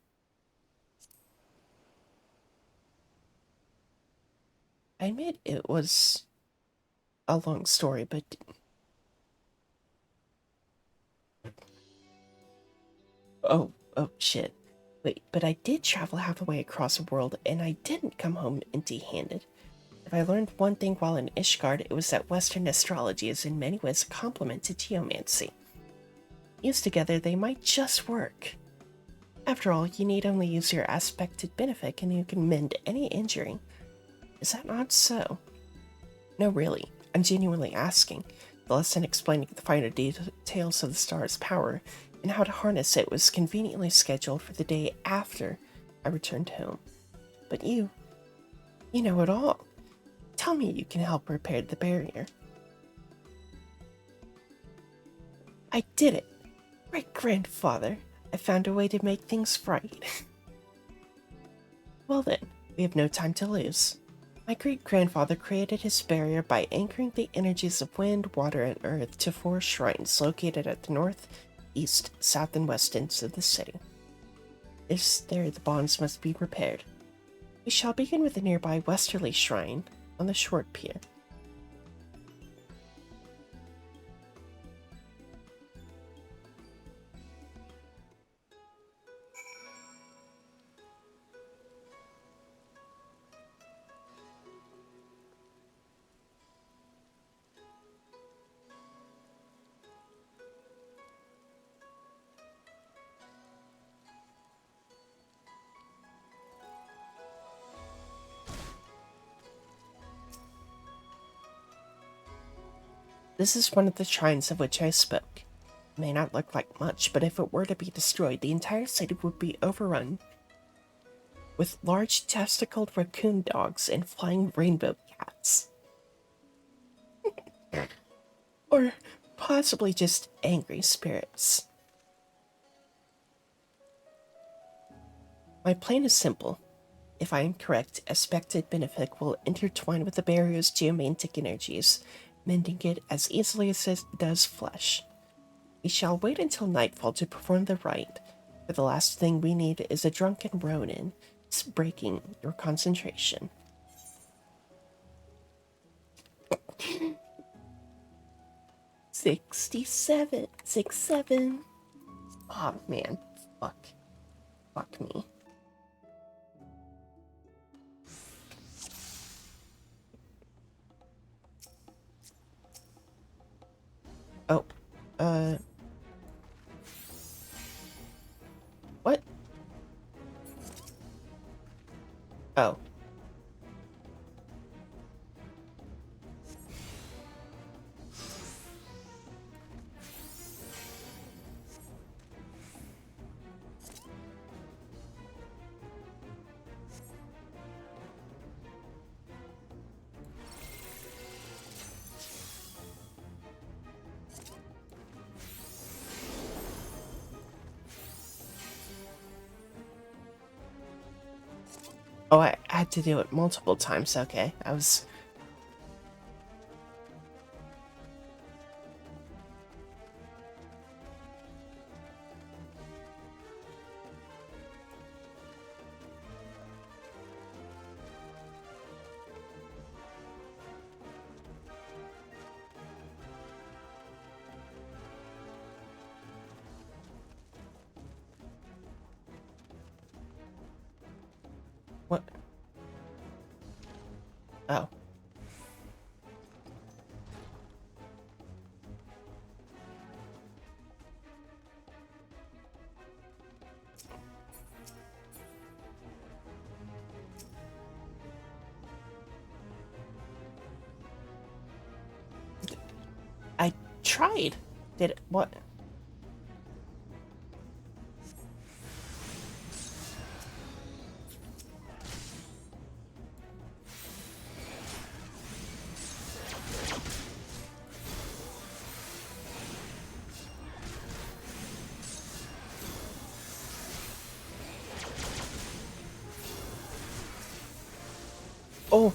I admit it was a long story, but oh shit. Wait, but I did travel half the way across the world, and I didn't come home empty-handed. If I learned one thing while in Ishgard, it was that Western astrology is in many ways a complement to geomancy. Used together, they might just work. After all, you need only use your aspected benefic and you can mend any injury. Is that not so? No, really. I'm genuinely asking. The lesson explaining the finer details of the star's power and how to harness it was conveniently scheduled for the day after I returned home. But you know it all. Tell me you can help repair the barrier. I did it! Right, grandfather. I found a way to make things right. Well then, we have no time to lose. My great-grandfather created his barrier by anchoring the energies of wind, water, and earth to 4 shrines located at the north, east, south, and west ends of the city. It's there the bonds must be repaired. We shall begin with the nearby westerly shrine on the short pier. This is one of the shrines of which I spoke. It may not look like much, but if it were to be destroyed, the entire city would be overrun with large testicled raccoon dogs and flying rainbow cats. Or possibly just angry spirits. My plan is simple. If I am correct, expected benefic will intertwine with the barrier's geomantic energies, mending it as easily as it does flesh. We shall wait until nightfall to perform the rite, for the last thing we need is a drunken Ronin breaking your concentration. 67. 67. Oh man. Fuck. Fuck me. Oh. What? Oh. Oh, I had to do it multiple times. Okay. I was... What? Oh. I tried. Did it... What? Oh.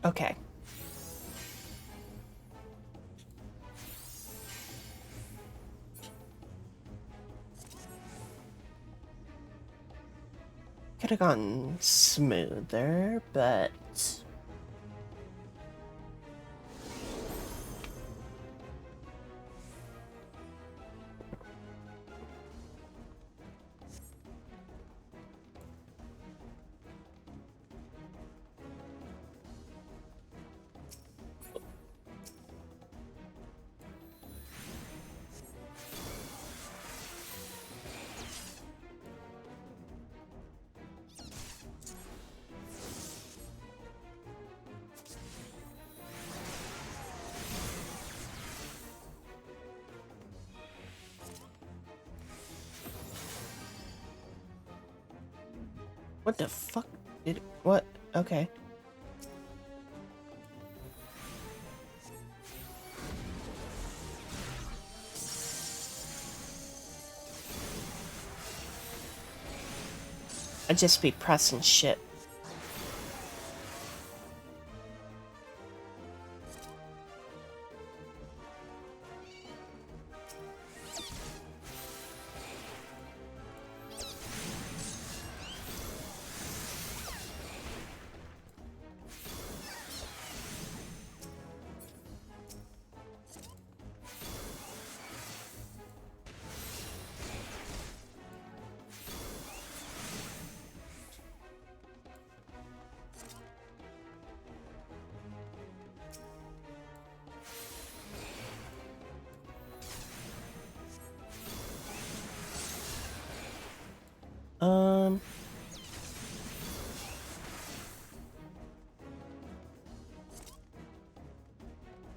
Okay. Could have gone smoother, but... What the fuck did... What? Okay. I'd just be pressing shit.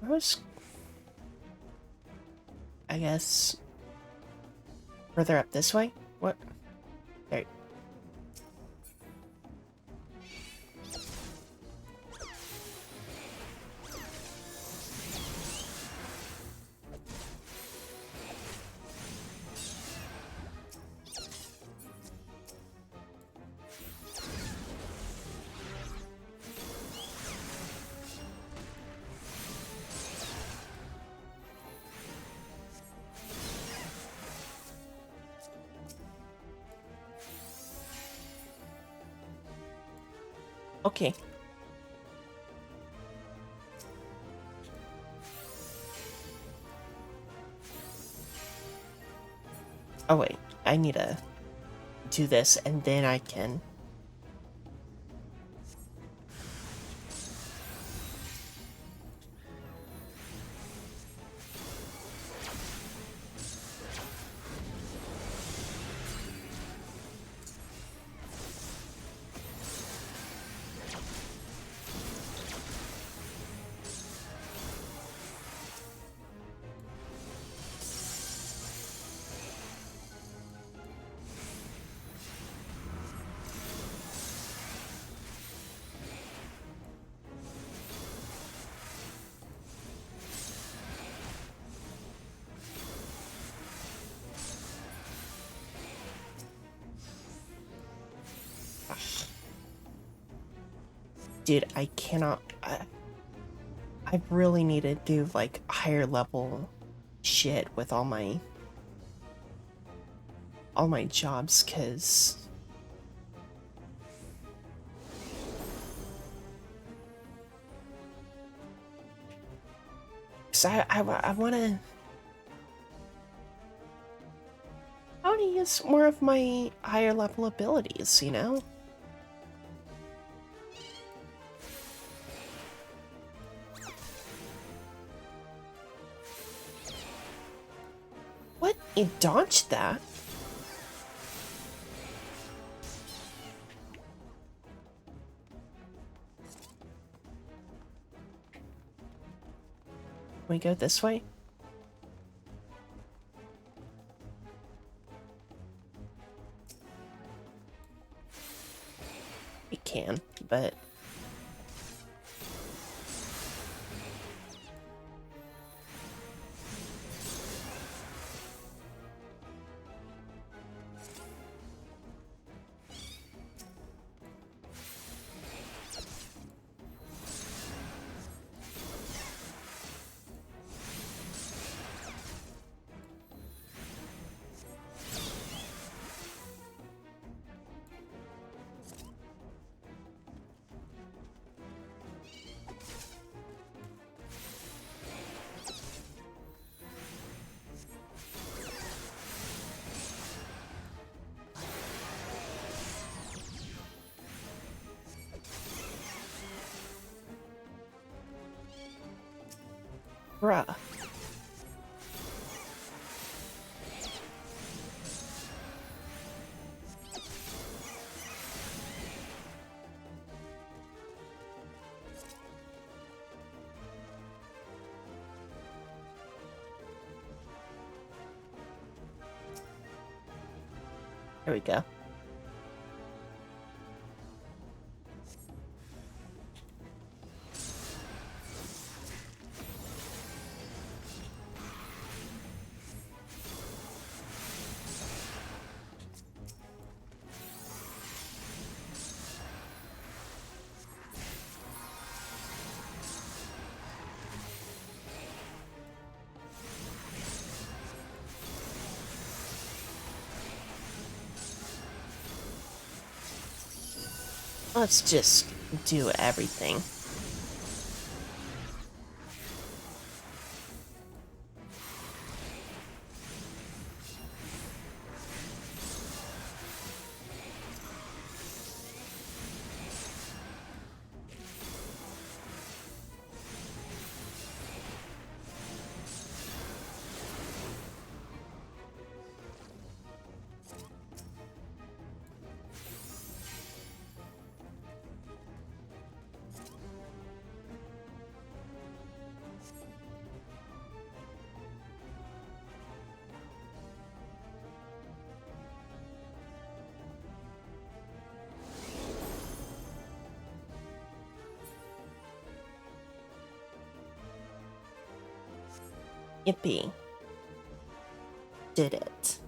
I was, I guess, further up this way? What? There. Okay. Oh wait, I need to do this and then I can... Dude, I cannot... I really need to do, like, higher level shit with all my jobs, because... I want to... I want to use more of my higher level abilities, you know? What? You dodged that? Can we go this way? We can, but... Bruh. There we go. Let's just do everything. Yippee. Did it.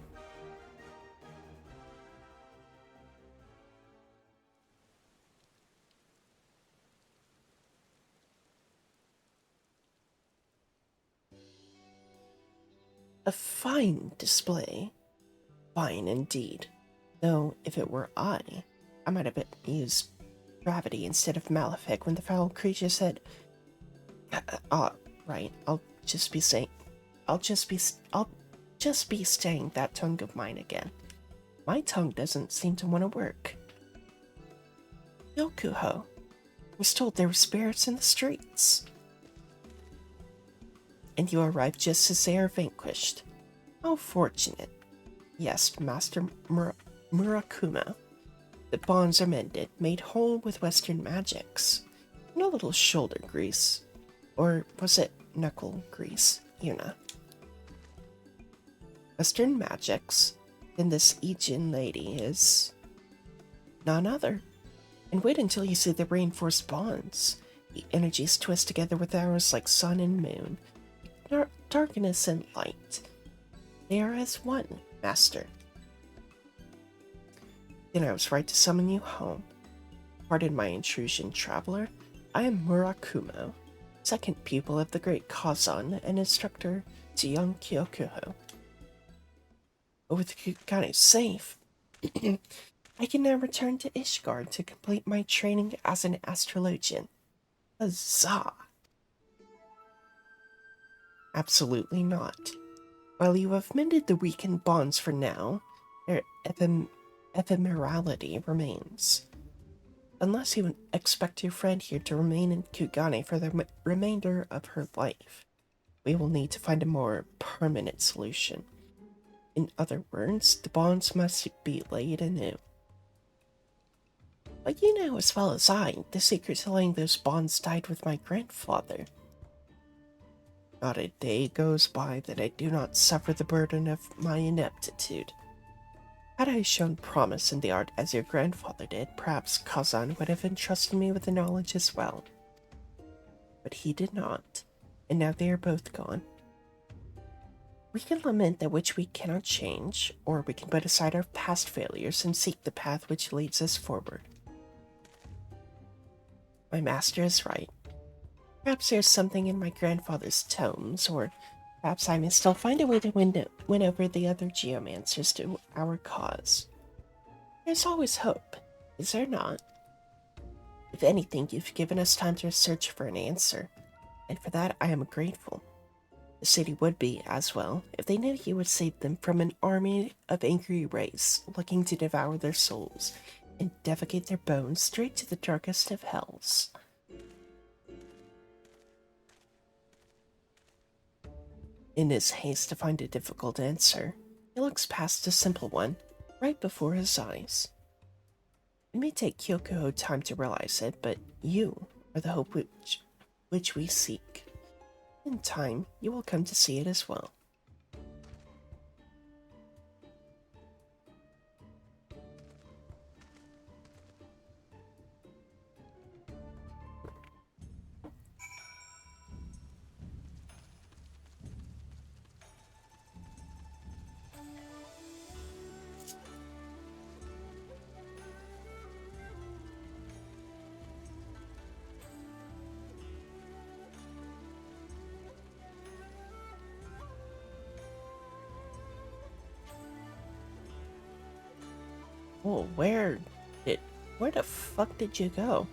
A fine display. Fine indeed. Though, if it were I might have used gravity instead of malefic when the foul creature said, right, I'll just be saying that tongue of mine again. My tongue doesn't seem to want to work. Yokuho was told there were spirits in the streets. And you arrived just as they are vanquished. How fortunate. Yes, Master Murakuma. The bonds are mended, made whole with Western magics. And a little shoulder grease. Or was it knuckle grease, Yuna? Western magics? Then this Ijin lady is none other. And wait until you see the reinforced bonds. The energies twist together with ours like sun and moon. Darkness and light. They are as one, Master. Then I was right to summon you home. Pardon my intrusion, traveler. I am Murakumo, second pupil of the great Kazan and instructor to young Kyokuho. But with Kugane safe, I can now return to Ishgard to complete my training as an astrologian. Huzzah! Absolutely not. While you have mended the weakened bonds for now, their ephemerality remains. Unless you expect your friend here to remain in Kugane for the remainder of her life, we will need to find a more permanent solution. In other words, the bonds must be laid anew. But you know as well as I, the secret to laying those bonds died with my grandfather. Not a day goes by that I do not suffer the burden of my ineptitude. Had I shown promise in the art as your grandfather did, perhaps Kazan would have entrusted me with the knowledge as well. But he did not, and now they are both gone. We can lament that which we cannot change, or we can put aside our past failures and seek the path which leads us forward. My master is right. Perhaps there's something in my grandfather's tomes, or perhaps I may still find a way to win over the other geomancers to our cause. There's always hope, is there not? If anything, you've given us time to search for an answer, and for that I am grateful. The city would be, as well, if they knew you would save them from an army of angry rays looking to devour their souls and defecate their bones straight to the darkest of hells. In his haste to find a difficult answer, he looks past a simple one, right before his eyes. It may take Kyokuho time to realize it, but you are the hope which we seek. In time, you will come to see it as well. Oh, where the fuck did you go?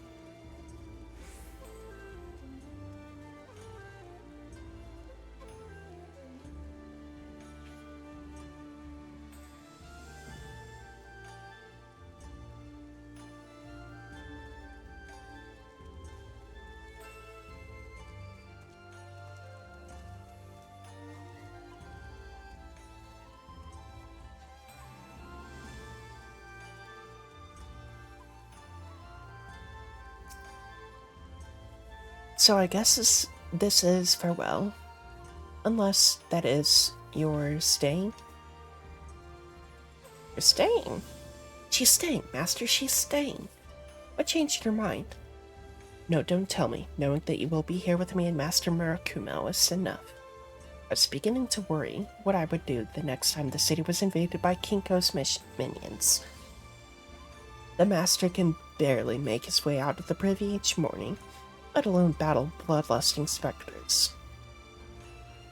So I guess this is farewell. Unless, that is, you're staying? You're staying? She's staying, Master, she's staying. What changed your mind? No, don't tell me. Knowing that you will be here with me and Master Murakumo is enough. I was beginning to worry what I would do the next time the city was invaded by Kinko's minions. The master can barely make his way out of the privy each morning, let alone battle bloodlusting specters.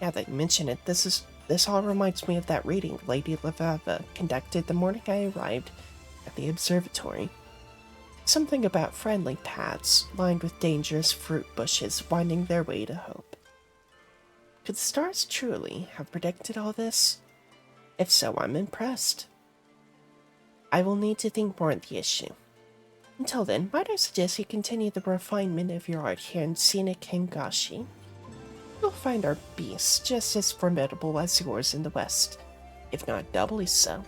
Now that you mention it, this all reminds me of that reading Lady Levava conducted the morning I arrived at the observatory. Something about friendly paths lined with dangerous fruit bushes winding their way to hope. Could the stars truly have predicted all this? If so, I'm impressed. I will need to think more on the issue. Until then, might I suggest you continue the refinement of your art here in scenic Hingashi? You'll find our beasts just as formidable as yours in the West, if not doubly so.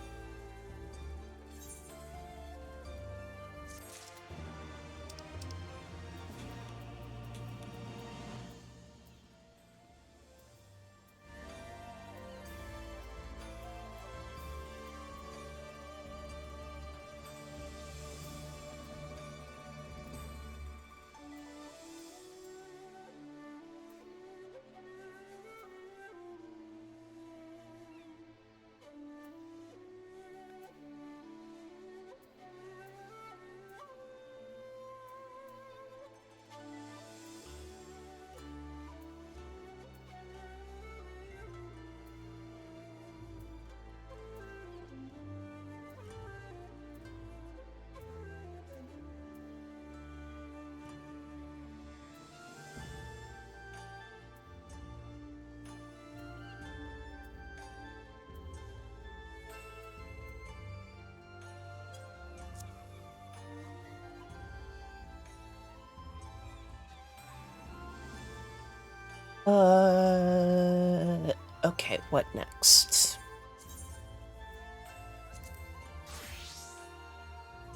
Okay, what next?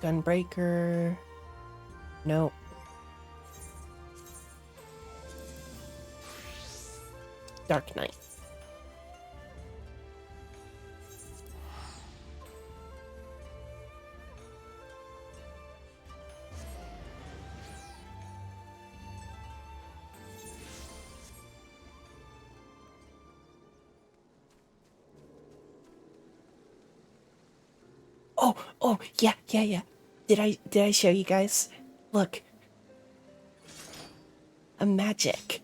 Gunbreaker. Nope. Dark Knight. Oh, yeah. Did I show you guys? Look. A magic.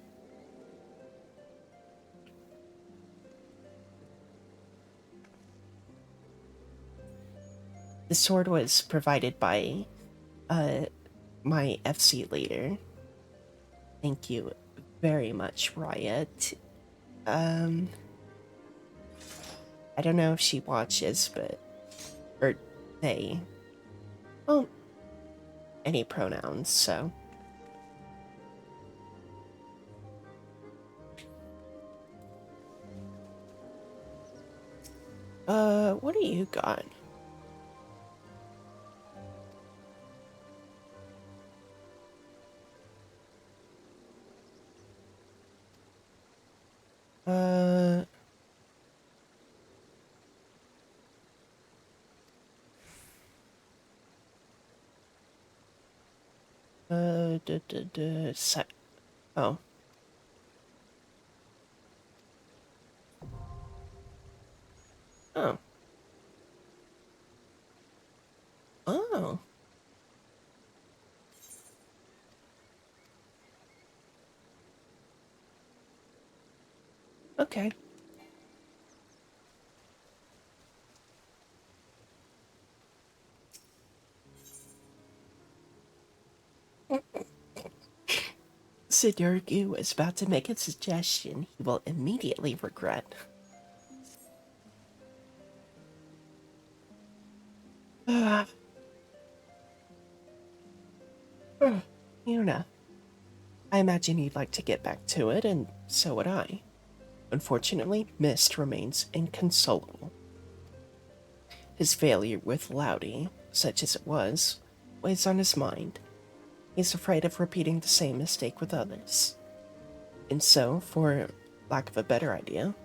The sword was provided by my FC leader. Thank you very much, Riot. I don't know if she watches, but or they. Well, any pronouns, so. What do you got? Uh, oh. Oh. Oh. Okay. Sidurgu is about to make a suggestion he will immediately regret. Yuna, I imagine you'd like to get back to it, and so would I. Unfortunately, Mist remains inconsolable. His failure with Laudy, such as it was, weighs on his mind. He's afraid of repeating the same mistake with others. And so, for lack of a better idea,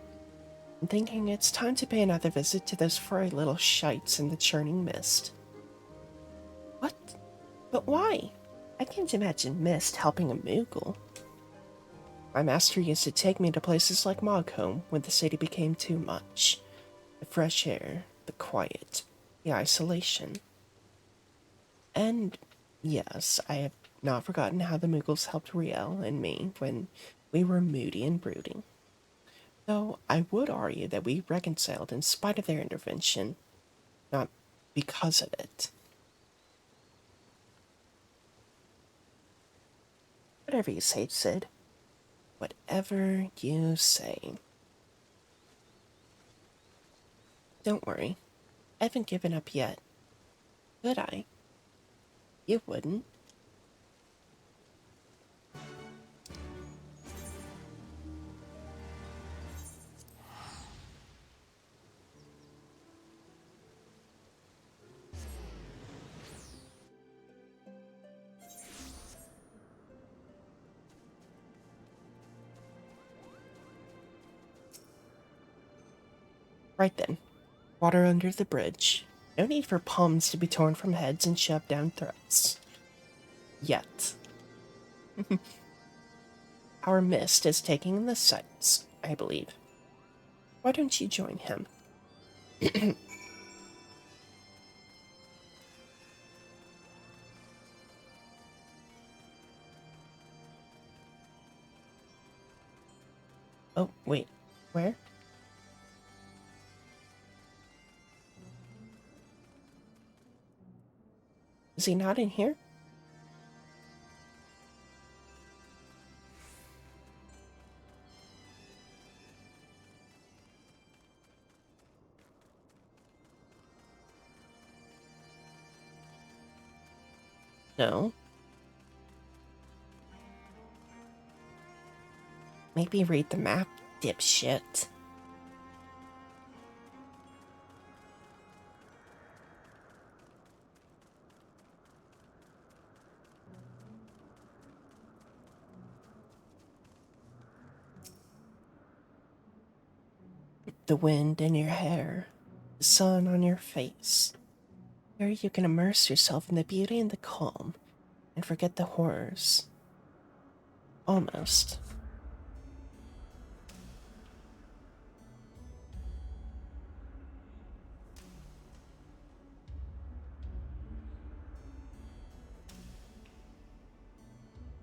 I'm thinking it's time to pay another visit to those furry little shites in the churning mist. What? But why? I can't imagine Mist helping a Moogle. My master used to take me to places like Mogholm when the city became too much. The fresh air, the quiet, the isolation. And yes, I have not forgotten how the Mughals helped Riel and me when we were moody and brooding. Though I would argue that we reconciled in spite of their intervention, not because of it. Whatever you say, Sid. Whatever you say. Don't worry. I haven't given up yet. Could I? You wouldn't. Right then. Water under the bridge. No need for palms to be torn from heads and shoved down throats. Yet. Our mist is taking in the sights, I believe. Why don't you join him? Oh, wait. Where? Is he not in here? No. Maybe read the map, dipshit. The wind in your hair, the sun on your face. Here you can immerse yourself in the beauty and the calm and forget the horrors. Almost.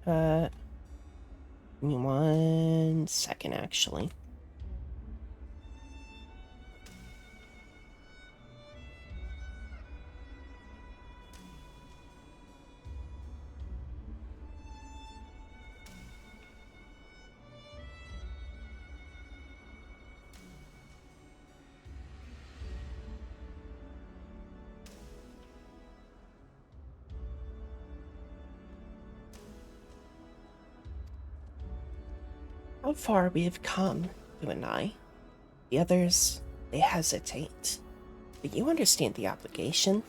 Give me 1 second, actually. How far we have come, you and I. The others, they hesitate. But you understand the obligation,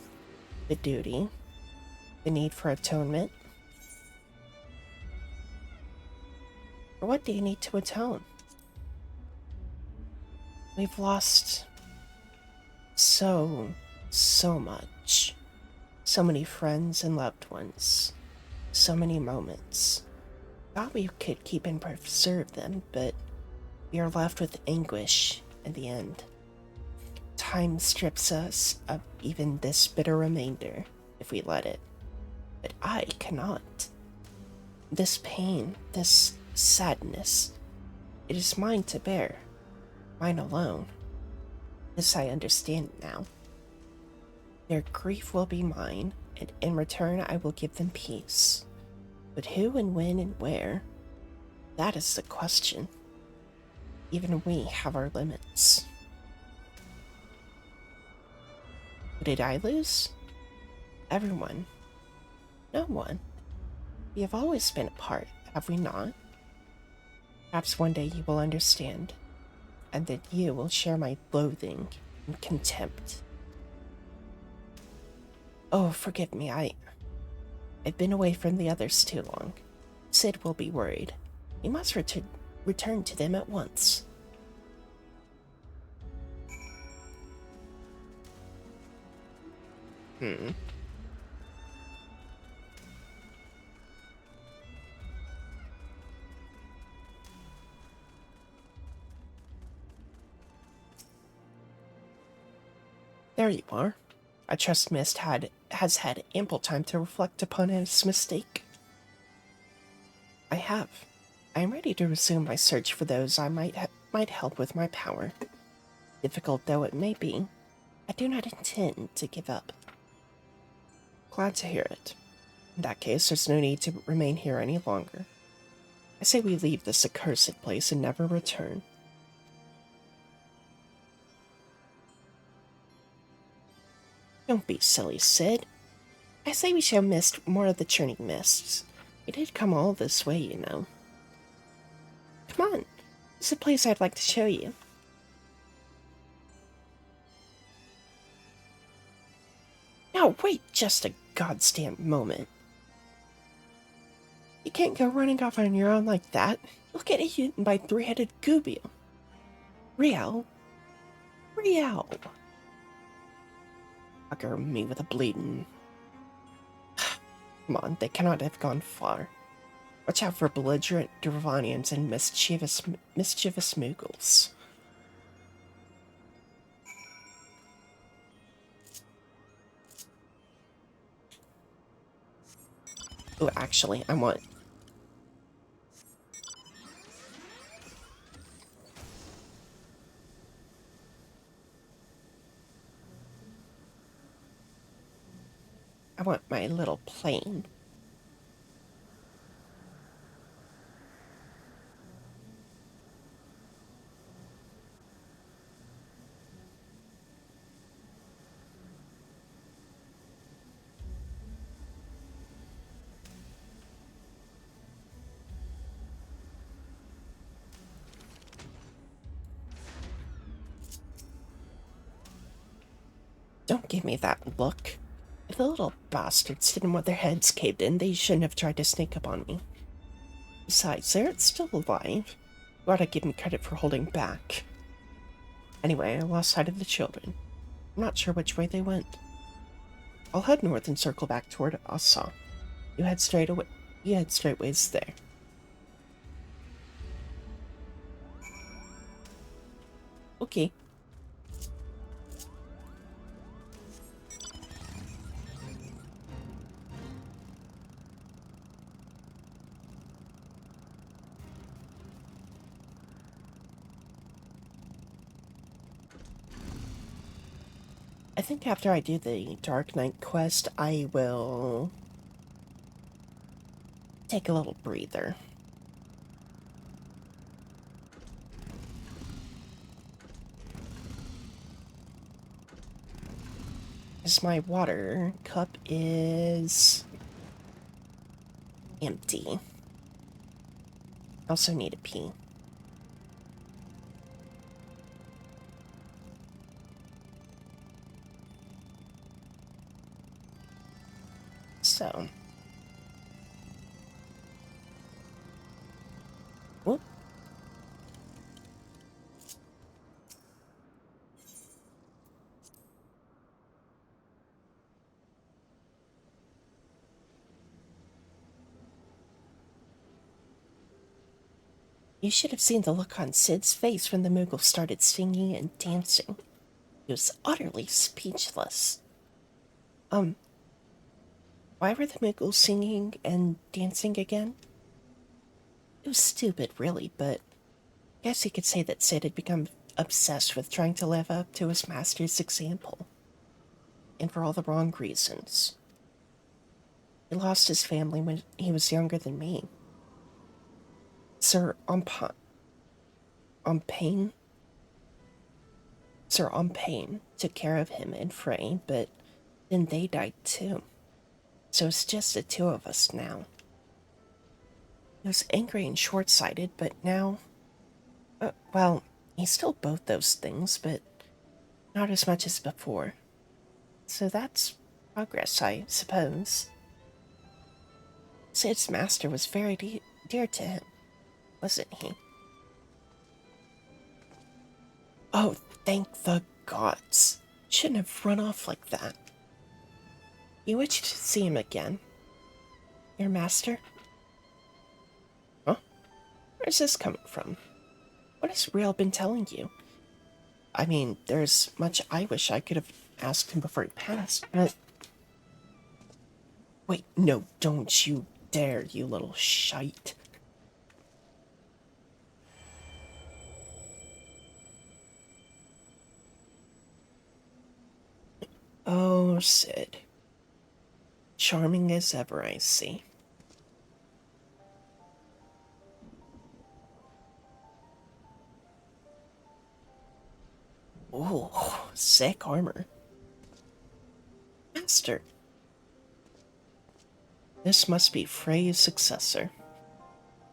the duty, the need for atonement. For what do you need to atone? We've lost so much. So many friends and loved ones. So many moments. Thought we could keep and preserve them, but we are left with anguish in the end. Time strips us of even this bitter remainder if we let it. But I cannot. This pain, this sadness, it is mine to bear. Mine alone. This I understand now. Their grief will be mine, and in return I will give them peace. But who and when and where? That is the question. Even we have our limits. Who did I lose? Everyone. No one. We have always been apart, have we not? Perhaps one day you will understand, and that you will share my loathing and contempt. Oh, forgive me, I've been away from the others too long. Sid will be worried. We must return to them at once. Hmm. There you are. I trust Mist has had ample time to reflect upon his mistake. I have. I am ready to resume my search for those I might help with my power. Difficult though it may be, I do not intend to give up. Glad to hear it. In that case, there's no need to remain here any longer. I say we leave this accursed place and never return. Don't be silly, Sid. I say we show Mist more of the churning mists. We did come all this way, you know. Come on. It's a place I'd like to show you. Now wait just a goddamn moment. You can't go running off on your own like that. You'll get eaten by three-headed Gubbio. Riel. Bugger me with a bleeding. Come on, they cannot have gone far. Watch out for belligerent Durvanians and mischievous Moogles. Oh, actually, I want my little plane. Don't give me that look. If the little bastards didn't want their heads caved in, they shouldn't have tried to sneak up on me. Besides, they're still alive. You ought to give me credit for holding back. Anyway, I lost sight of the children. I'm not sure which way they went. I'll head north and circle back toward Asa. You head straightways there. Okay. I think after I do the Dark Knight quest, I will take a little breather. Because my water cup is empty. I also need a pee. So. Whoop. You should have seen the look on Sid's face when the Moogle started singing and dancing. He was utterly speechless. Why were the Moogles singing and dancing again? It was stupid, really, but I guess you could say that Sid had become obsessed with trying to live up to his master's example. And for all the wrong reasons. He lost his family when he was younger than me. Sir Umpain took care of him and Frey, but then they died too. So it's just the two of us now. He was angry and short-sighted, but now... well, he's still both those things, but not as much as before. So that's progress, I suppose. Sid's master was very dear to him, wasn't he? Oh, thank the gods. Shouldn't have run off like that. You wish to see him again? Your master? Huh? Where's this coming from? What has Riel been telling you? I mean, there's much I wish I could have asked him before he passed, but... Wait, no, don't you dare, you little shite. Oh, Sid. Charming as ever, I see. Ooh, sick armor. Master, this must be Frey's successor.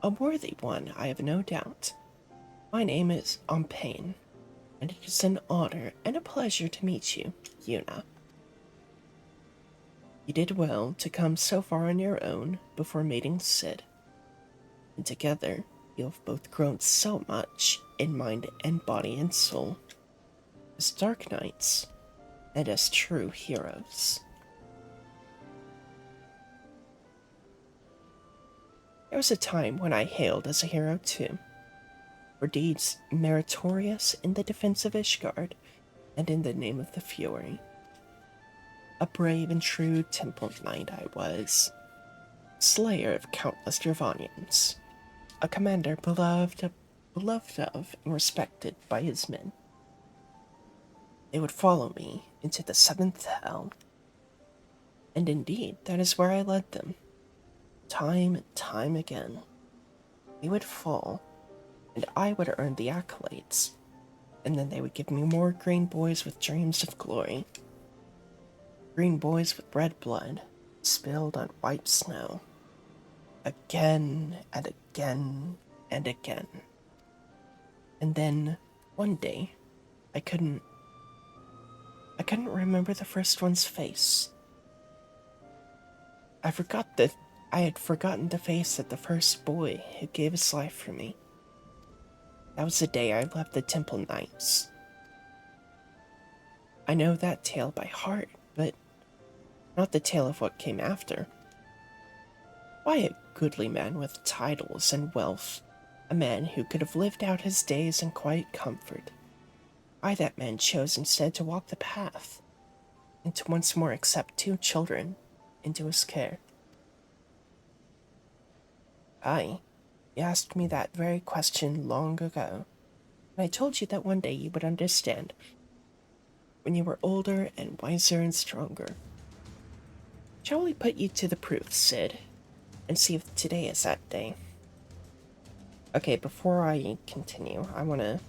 A worthy one, I have no doubt. My name is Ompain, and it is an honor and a pleasure to meet you, Yuna. You did well to come so far on your own before meeting Sid, and together you have both grown so much in mind and body and soul, as Dark Knights and as true heroes. There was a time when I hailed as a hero too, for deeds meritorious in the defense of Ishgard and in the name of the Fury. A brave and true temple knight I was, slayer of countless Dravanians, a commander beloved of and respected by his men. They would follow me into the seventh hell, and indeed that is where I led them. Time and time again, they would fall, and I would earn the accolades, and then they would give me more green boys with dreams of glory. Green boys with red blood, spilled on white snow. Again and again and again. And then, one day, I couldn't remember the first one's face. I had forgotten the face of the first boy who gave his life for me. That was the day I left the Temple Knights. I know that tale by heart, but not the tale of what came after. Why a goodly man with titles and wealth, a man who could have lived out his days in quiet comfort. Why that man chose instead to walk the path, and to once more accept 2 children into his care. Aye, you asked me that very question long ago, and I told you that one day you would understand, when you were older and wiser and stronger. Shall we put you to the proof, Sid, and see if today is that day? Okay, before I continue, I wanna...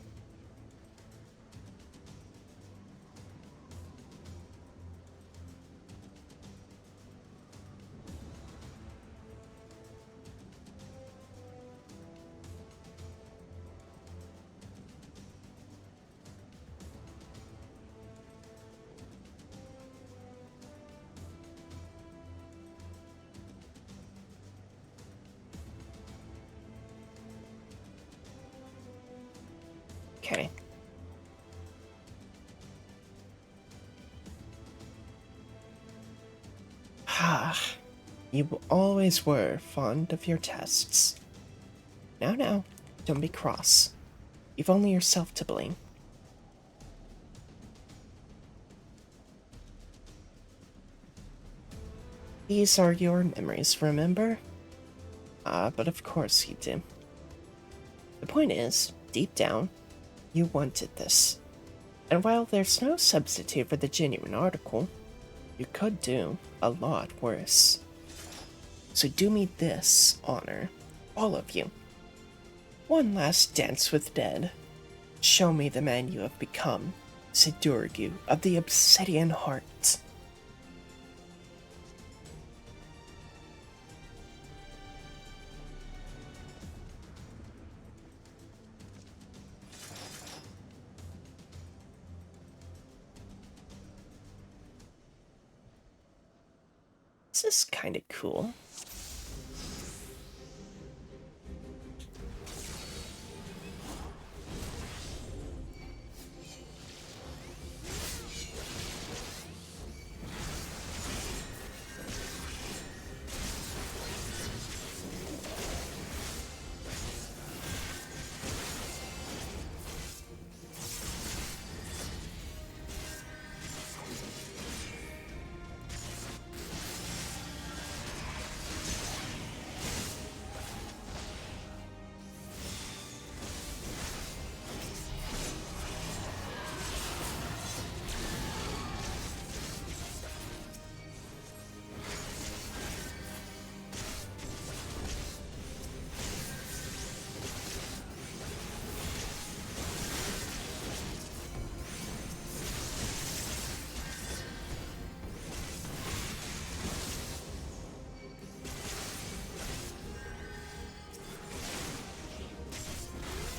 Okay. Ah, you always were fond of your tests. Now, don't be cross. You've only yourself to blame. These are your memories, remember? But of course you do. The point is, deep down, you wanted this. And while there's no substitute for the genuine article, you could do a lot worse. So do me this honor, all of you. One last dance with dead. Show me the man you have become, Sidurgu of the Obsidian Heart. This is kinda cool.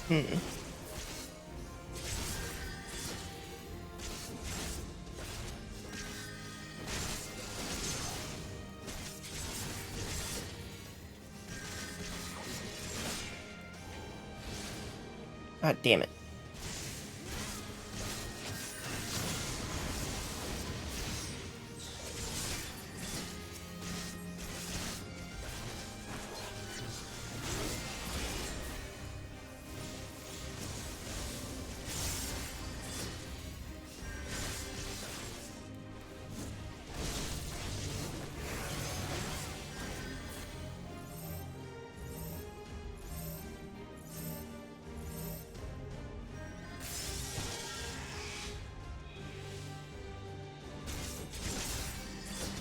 Hmm. God damn it.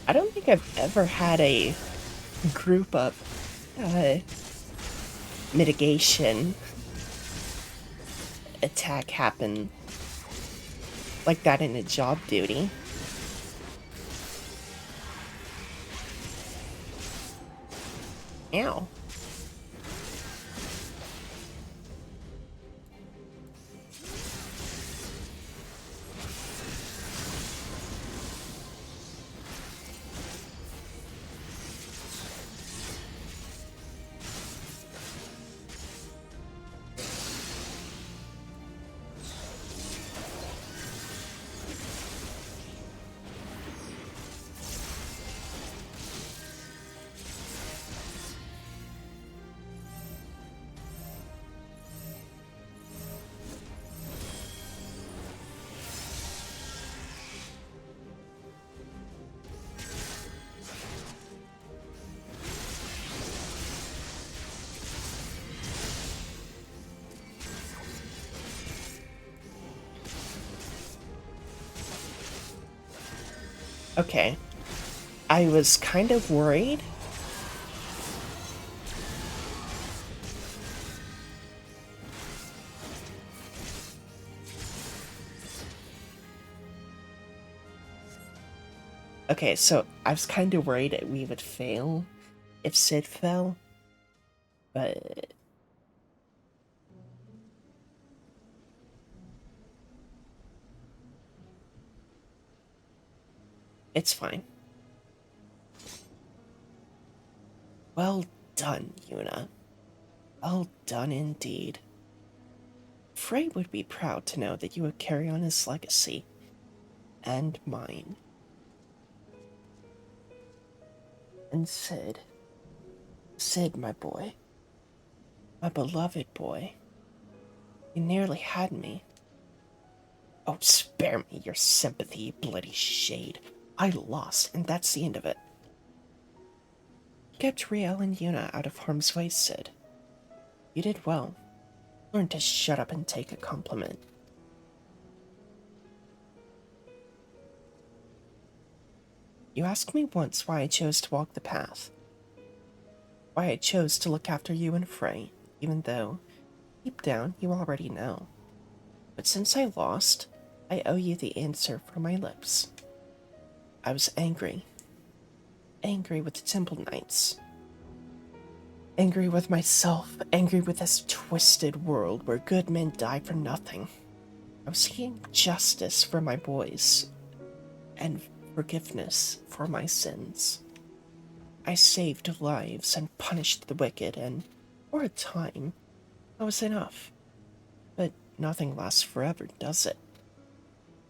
I don't think I've ever had a group up uh, mitigation attack happen like that in a job duty. Ow. Okay. I was kind of worried. Okay, so I was kind of worried that we would fail if Sid fell, but it's fine. Well done, Yuna. Well done indeed. Frey would be proud to know that you would carry on his legacy. And mine. And Sid, my boy. My beloved boy. You nearly had me. Oh, spare me your sympathy, you bloody shade. I lost, and that's the end of it. Kept Riel and Yuna out of harm's way, Sid. You did well. Learn to shut up and take a compliment. You asked me once why I chose to walk the path. Why I chose to look after you and Frey, even though, deep down, you already know. But since I lost, I owe you the answer from my lips. I was angry. Angry with the Temple Knights. Angry with myself. Angry with this twisted world where good men die for nothing. I was seeking justice for my boys and forgiveness for my sins. I saved lives and punished the wicked, and for a time, that was enough. But nothing lasts forever, does it?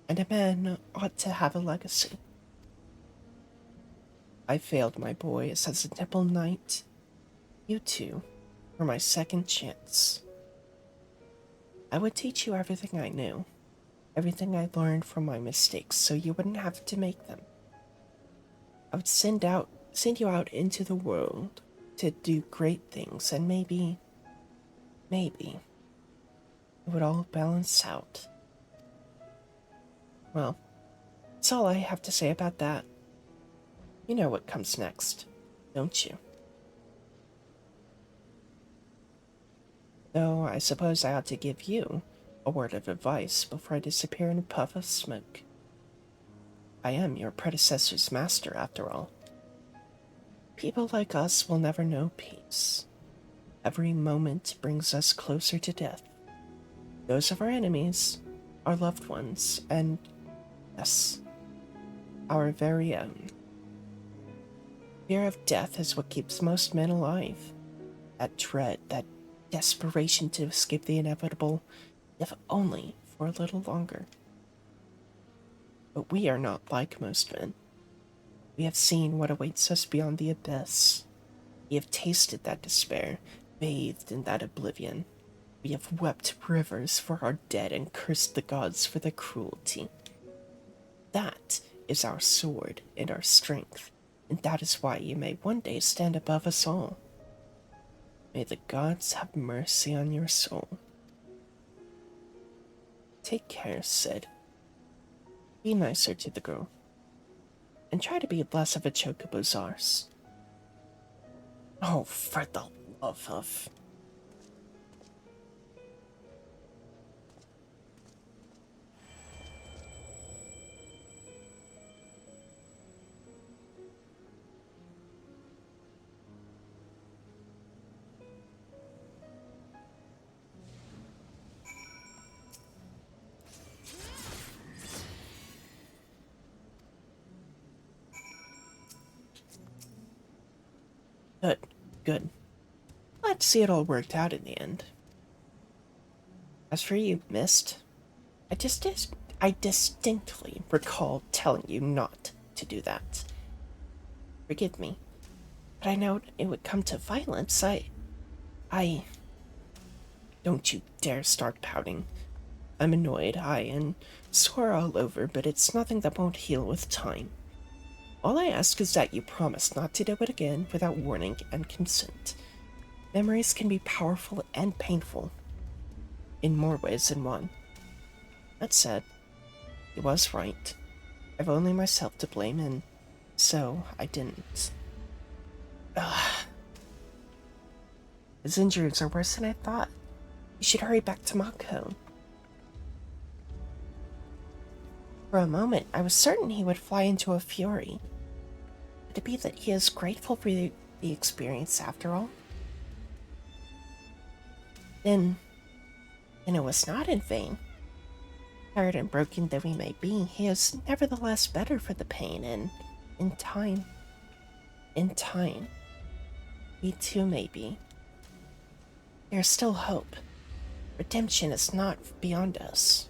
And a man ought to have a legacy. I failed my boys as a Temple Knight. You two were my second chance. I would teach you everything I knew, everything I learned from my mistakes, so you wouldn't have to make them. I would send you out into the world to do great things, and maybe it would all balance out. Well, that's all I have to say about that. You know what comes next, don't you? Though I suppose I ought to give you a word of advice before I disappear in a puff of smoke. I am your predecessor's master, after all. People like us will never know peace. Every moment brings us closer to death. those of our enemies, our loved ones, and yes, our very own. Fear of death is what keeps most men alive. That dread, that desperation to escape the inevitable, if only for a little longer. But we are not like most men. We have seen what awaits us beyond the abyss. We have tasted that despair, bathed in that oblivion. We have wept rivers for our dead and cursed the gods for their cruelty. That is our sword and our strength, and that is why you may one day stand above us all. May the gods have mercy on your soul. Take care, Sid. Be nicer to the girl. And try to be less of a chocobo's arse. Oh, for the love of... Good, good. Glad to see it all worked out in the end. As for you, Mist, I distinctly recall telling you not to do that. Forgive me, but I know it would come to violence. I... Don't you dare start pouting. I'm annoyed, and sore all over, but it's nothing that won't heal with time. All I ask is that you promise not to do it again without warning and consent. Memories can be powerful and painful, in more ways than one. That said, he was right. I've only myself to blame, and so I didn't. Ugh. His injuries are worse than I thought. You should hurry back to Mako. For a moment, I was certain he would fly into a fury. Could it be that he is grateful for the experience after all? Then it was not in vain. Tired and broken though he may be, he is nevertheless better for the pain, and in time, we too may be. There is still hope. Redemption is not beyond us.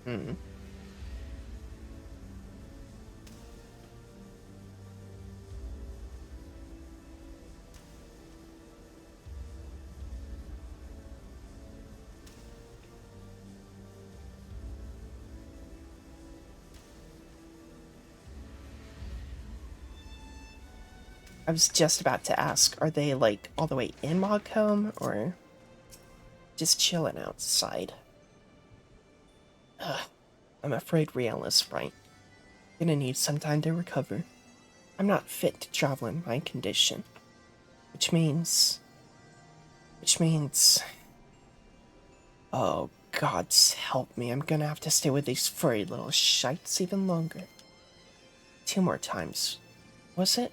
Hmm. I was just about to ask, are they like all the way in Mogcomb or just chilling outside? Ugh, I'm afraid Riel is right. Gonna need some time to recover. I'm not fit to travel in my condition. Which means... Oh, gods help me, I'm gonna have to stay with these furry little shites even longer. 2 more times. Was it?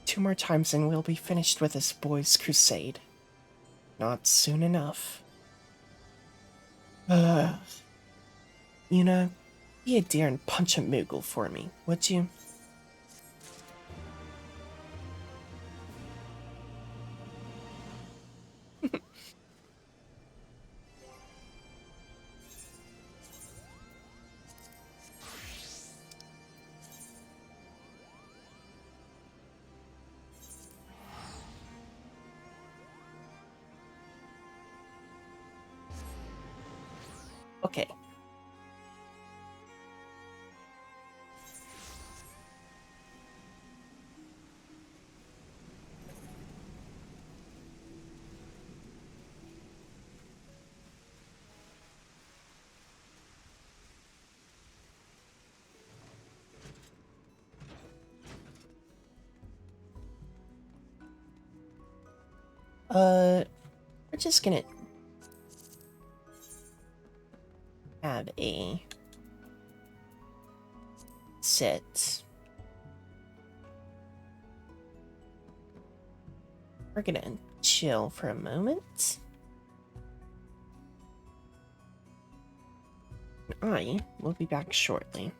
2 more times and we'll be finished with this boys' crusade. Not soon enough. You know, be a dear and punch a Moogle for me, would you? Okay. We're just gonna... have a sit. We're gonna chill for a moment. I will be back shortly.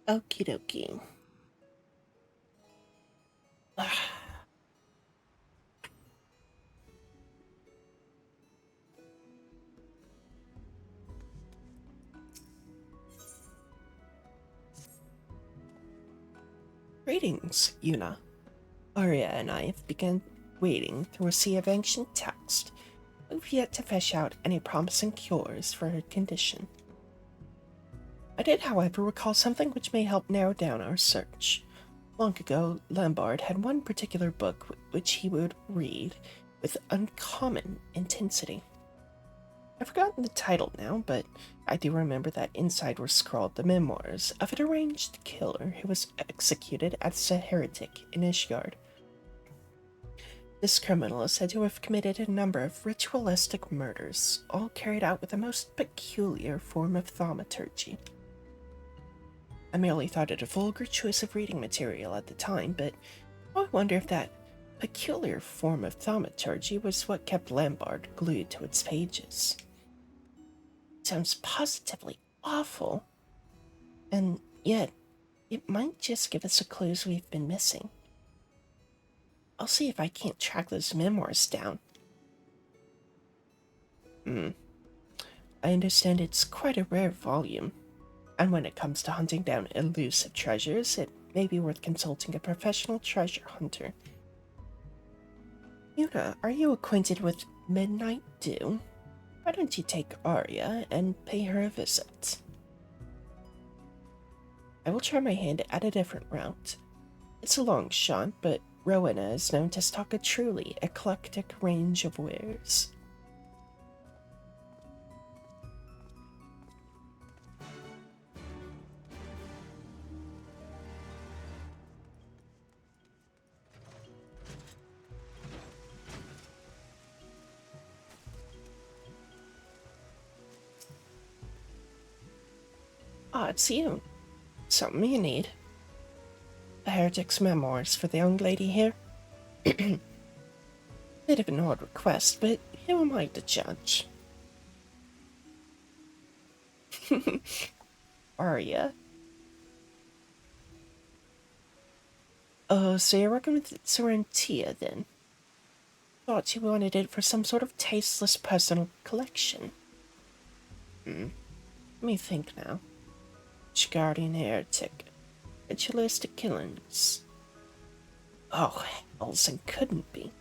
Okie dokie. Greetings, Yuna. Arya and I have begun wading through a sea of ancient text. We've yet to fish out any promising cures for her condition. I did, however, recall something which may help narrow down our search. Long ago, Lambard had one particular book which he would read with uncommon intensity. I've forgotten the title now, but I do remember that inside were scrawled the memoirs of a deranged killer who was executed as a heretic in Ishgard. This criminal is said to have committed a number of ritualistic murders, all carried out with a most peculiar form of thaumaturgy. I merely thought it a vulgar choice of reading material at the time, but I wonder if that peculiar form of thaumaturgy was what kept Lambard glued to its pages. It sounds positively awful, and yet it might just give us the clues we've been missing. I'll see if I can't track those memoirs down. I understand it's quite a rare volume, and when it comes to hunting down elusive treasures, it may be worth consulting a professional treasure hunter. Yuna, are you acquainted with Midnight Dew? Why don't you take Arya and pay her a visit? I will try my hand at a different route. It's a long shot, but Rowena is known to stock a truly eclectic range of wares. Ah, it's you. Something you need. The heretic's memoirs for the young lady here? Bit of an odd request, but who am I to judge? Arya? Oh, so you're working with Sorrentia then? Thought you wanted it for some sort of tasteless personal collection. Let me think now. Guardian heretic. Ritualistic killings. Oh, hells, and couldn't be.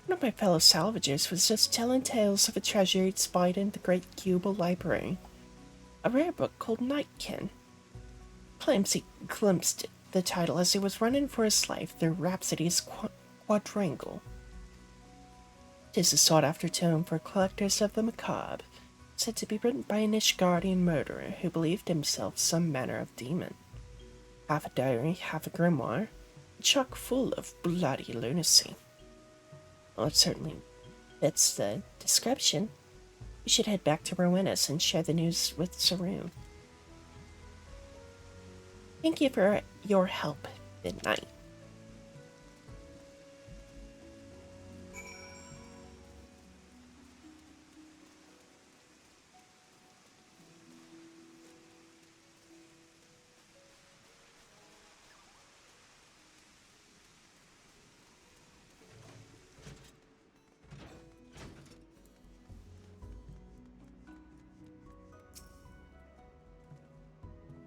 One of my fellow salvagers was just telling tales of a treasure he'd spied in the great Cubal library. A rare book called Nightkin. Claims he glimpsed the title as he was running for his life through Rhapsody's quadrangle. It is a sought-after tome for collectors of the macabre, said to be written by an Ishgardian murderer who believed himself some manner of demon. Half a diary, half a grimoire, chock full of bloody lunacy. Well, it certainly fits the description. We should head back to Rowena's and share the news with Saru. Thank you for your help, Midnight.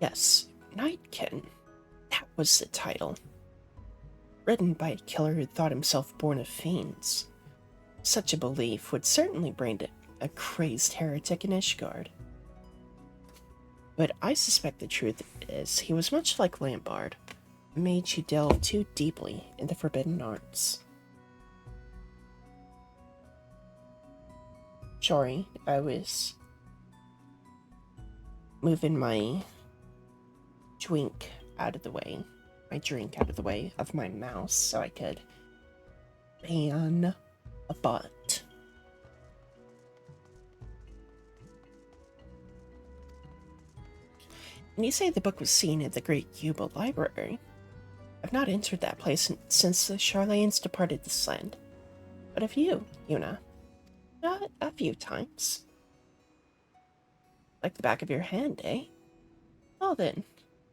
Yes, Nightkin. That was the title. Written by a killer who thought himself born of fiends. Such a belief would certainly bring a crazed heretic in Ishgard. But I suspect the truth is he was much like Lambard, a mage who delved too deeply in the forbidden arts. Sorry, I was moving my drink out of the way of my mouse so I could ban a bot. And you say the book was seen at the Great Cubal Library. I've not entered that place since the Charlanes departed this land. But have you, Yuna? Not a few times. Like the back of your hand, eh? Well then,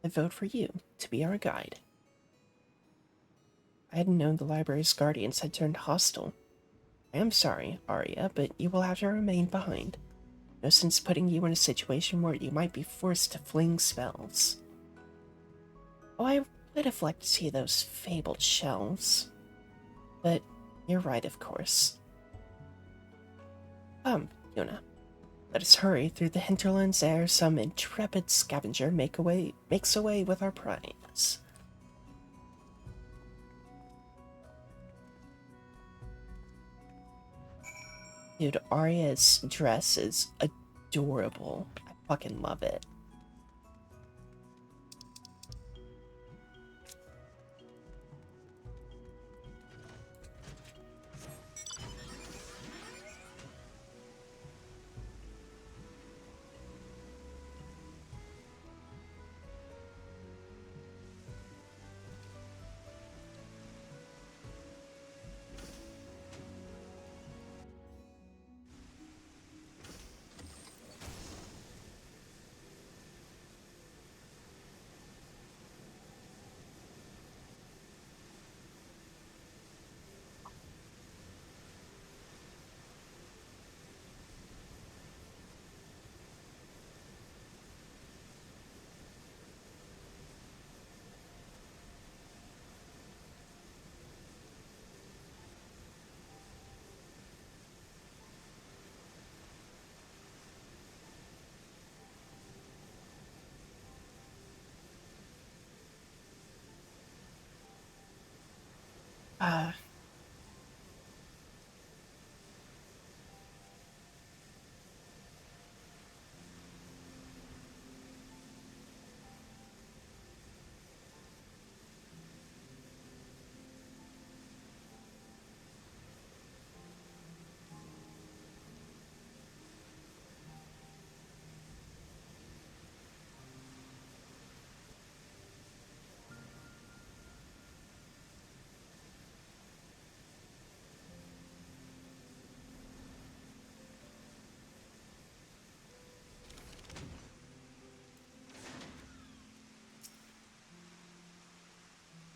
I vote for you to be our guide. I hadn't known the library's guardians had turned hostile. I am sorry, Arya, but you will have to remain behind. No sense putting you in a situation where you might be forced to fling spells. Oh, I would have liked to see those fabled shells. But you're right, of course. Come, Yuna. Let us hurry through the hinterlands ere some intrepid scavenger makes away with our prize. Dude, Arya's dress is adorable. I fucking love it. Uh,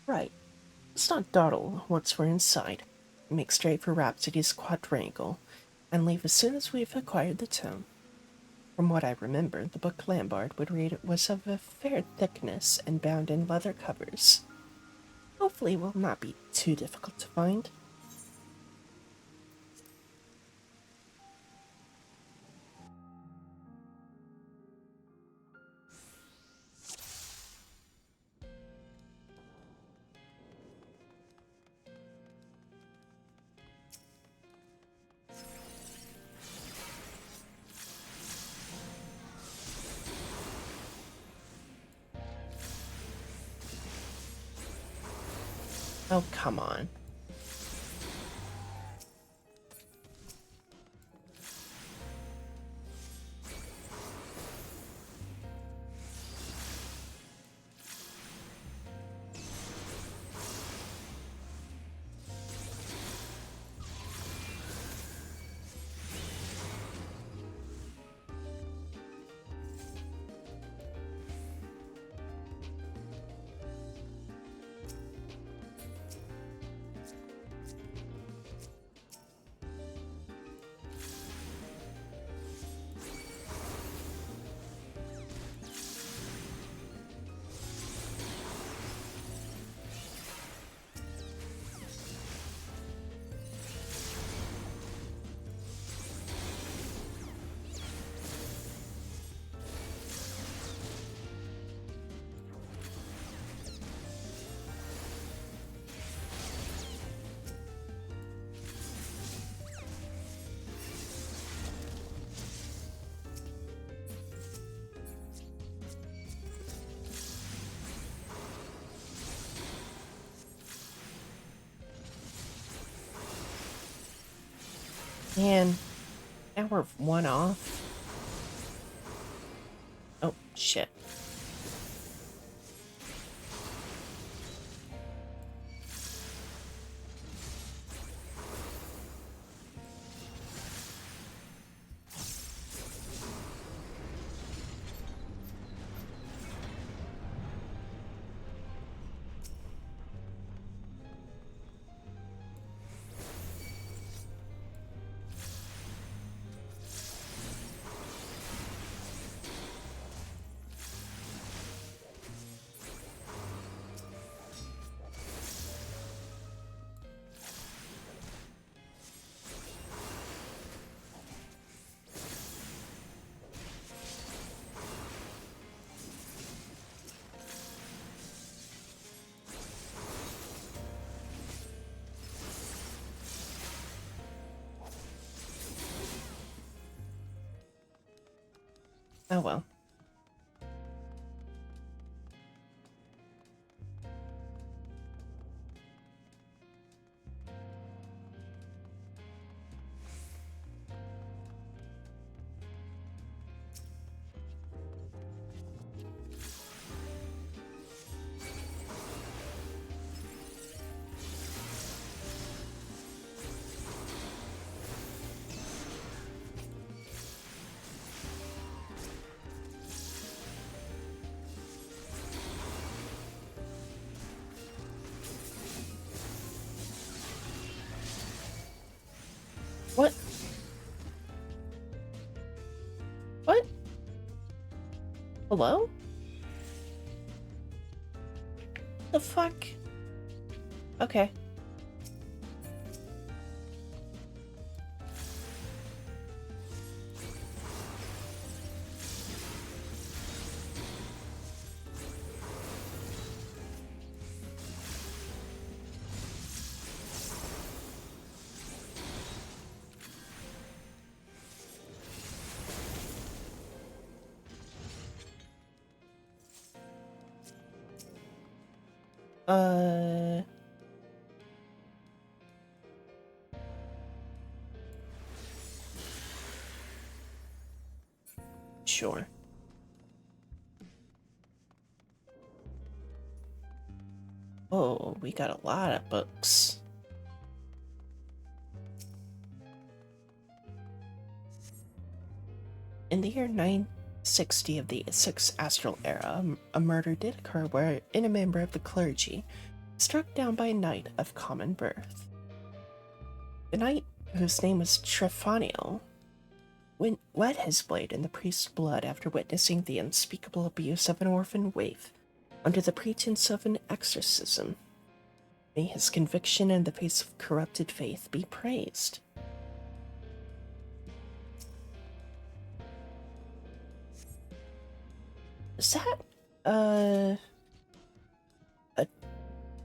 right. Let's not dawdle once we're inside. Make straight for Rhapsody's quadrangle, and leave as soon as we've acquired the tome. From what I remember, the book Lambard would read was of a fair thickness and bound in leather covers. Hopefully it will not be too difficult to find. Oh, come on. Man, now we're one off. Oh, shit. Oh well. What? What? Hello? The fuck? Okay. Uh... Sure. Oh, we got a lot of books. In the year 960 of the Sixth Astral Era, a murder did occur wherein a member of the clergy was struck down by a knight of common birth. The knight, whose name was Trefanio, wet his blade in the priest's blood after witnessing the unspeakable abuse of an orphan waif under the pretense of an exorcism. May his conviction in the face of corrupted faith be praised. Is that, uh...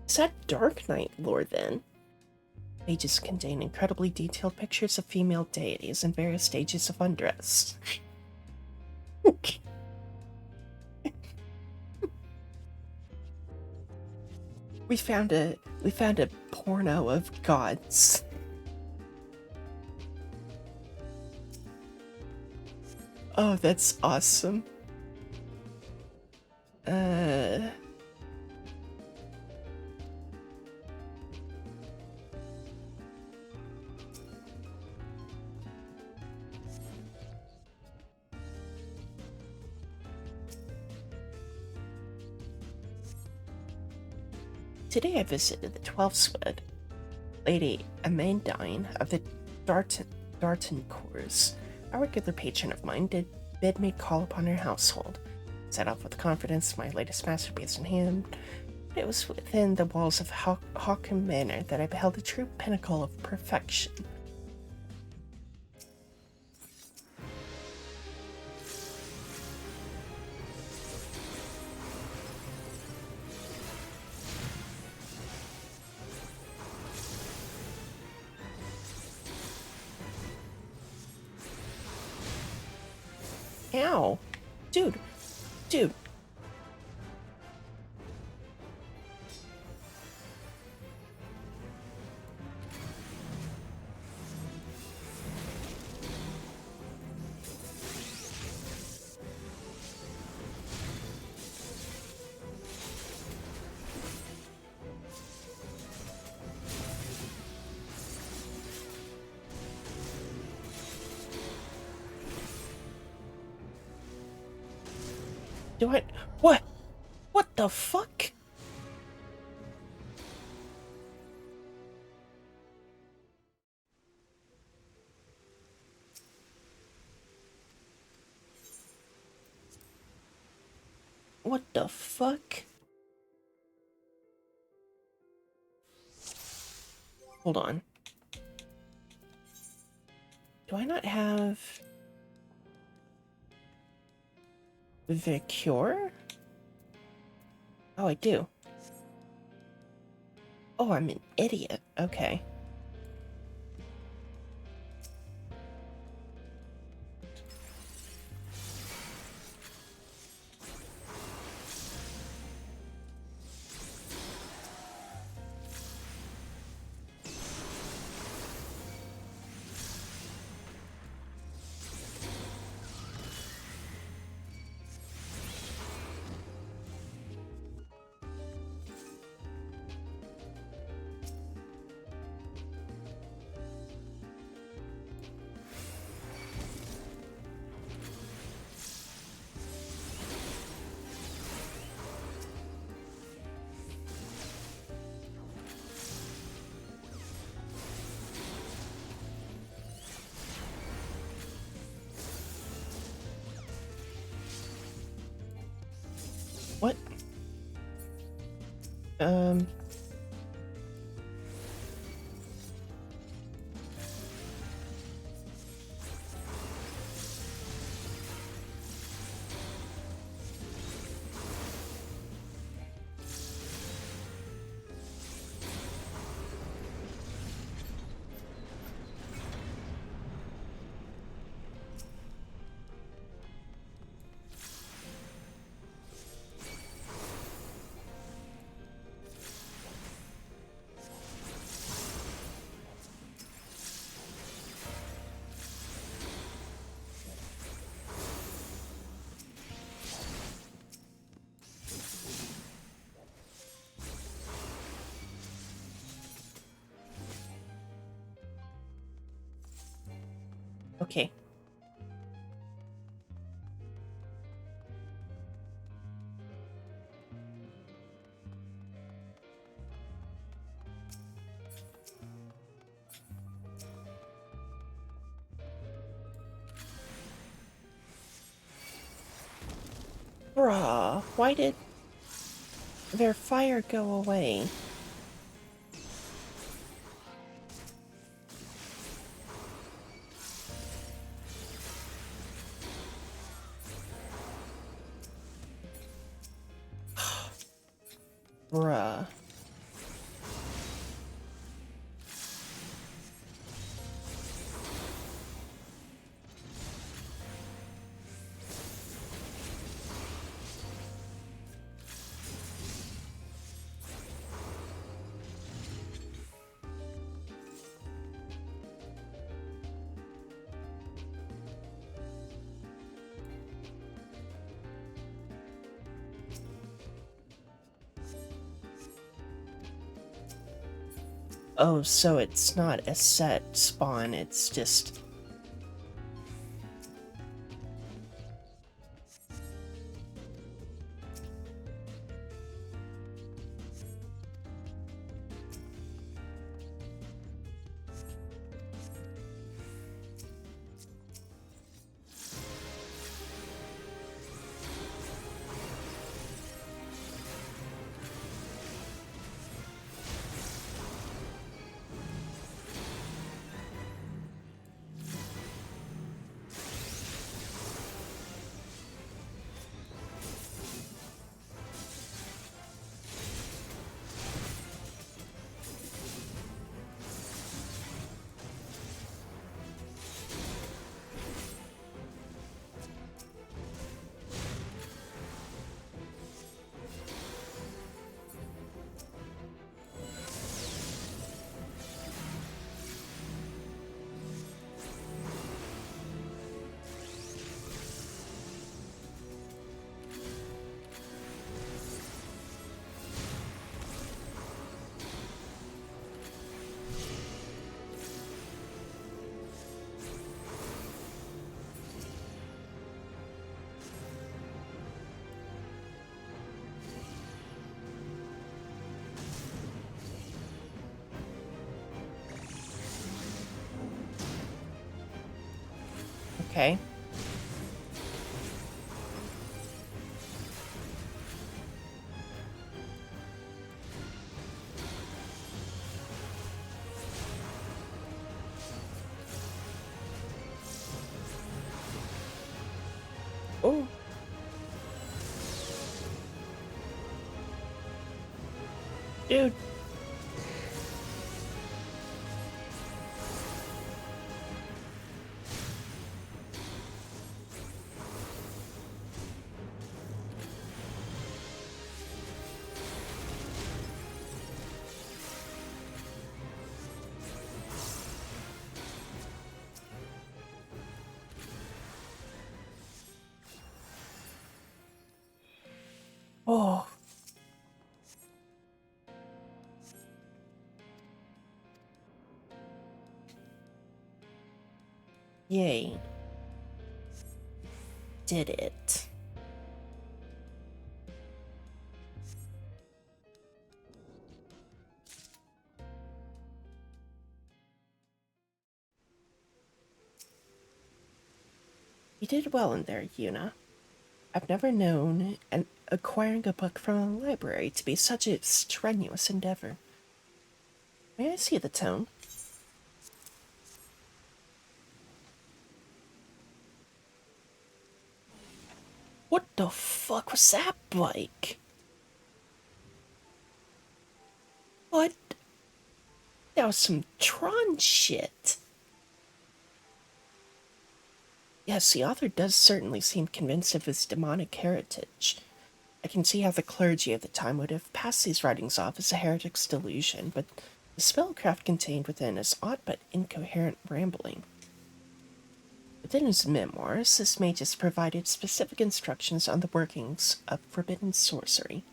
is that Dark Knight lore, then? Pages contain incredibly detailed pictures of female deities in various stages of undress. We found a porno of gods. Oh, that's awesome. Today I visited the Twelfthwood. Lady Amandine of the Dartoncours, a regular patron of mine, bid me call upon her household. Set off with confidence, my latest masterpiece in hand. But it was within the walls of Hawkham Manor that I beheld the true pinnacle of perfection. Ow. Dude. What? What the fuck? What the fuck? Hold on. Do I not have the cure? Oh, I do. Oh, I'm an idiot. Okay. Um, okay. Bruh, why did their fire go away? Bruh. Oh, so it's not a set spawn, it's just... Okay. Oh. Dude. Oh. Yay. Did it. You did well in there, Yuna. I've never known acquiring a book from a library to be such a strenuous endeavor. May I see the tome? What the fuck was that bike? What? That was some Tron shit. Yes, the author does certainly seem convinced of his demonic heritage. I can see how the clergy of the time would have passed these writings off as a heretic's delusion, but the spellcraft contained within is odd but incoherent rambling. Within his memoirs, this mage has provided specific instructions on the workings of forbidden sorcery.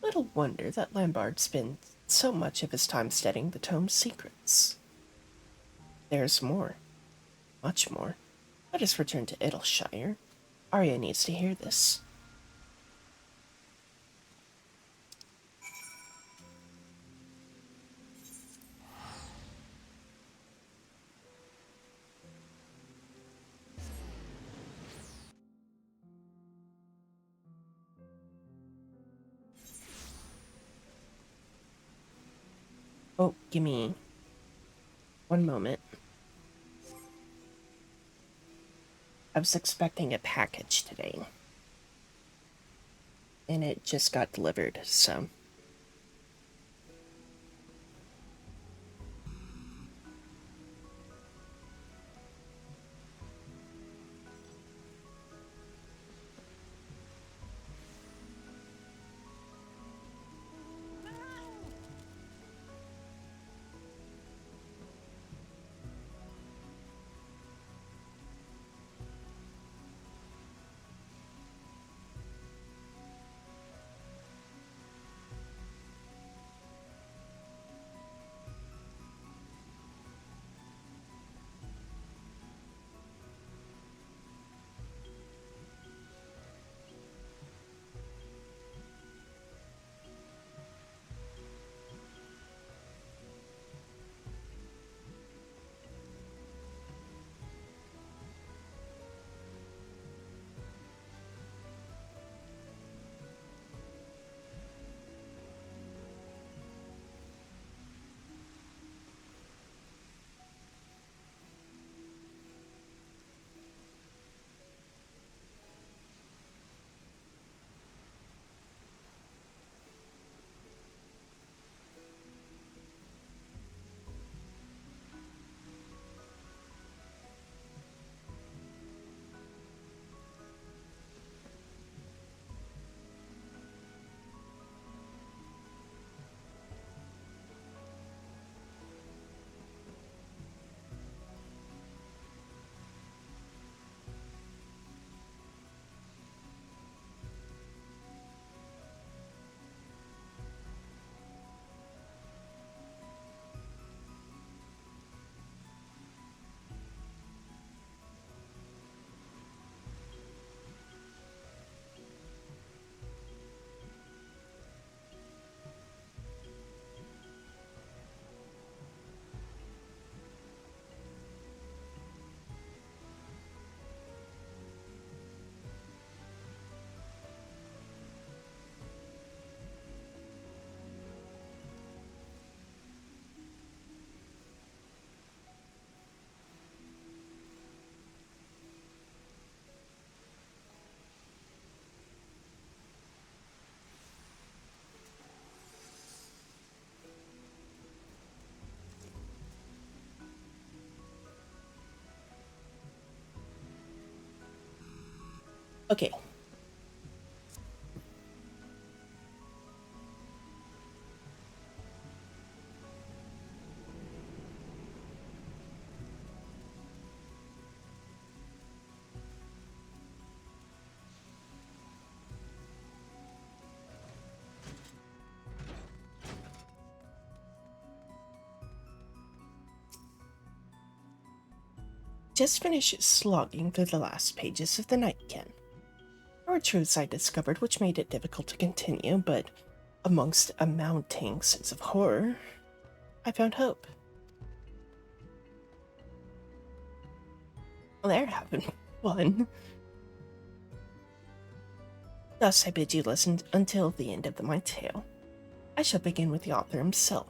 Little wonder that Lambard spent so much of his time studying the tome's secrets. There's more. Much more. Let us return to Idleshire. Arya needs to hear this. Oh, give me one moment. I was expecting a package today, and it just got delivered, so... Okay. Just finished slogging through the last pages of the Nightkin. There were truths I discovered which made it difficult to continue, but amongst a mounting sense of horror, I found hope. Well, there happened one. Thus I bid you listen until the end of my tale. I shall begin with the author himself.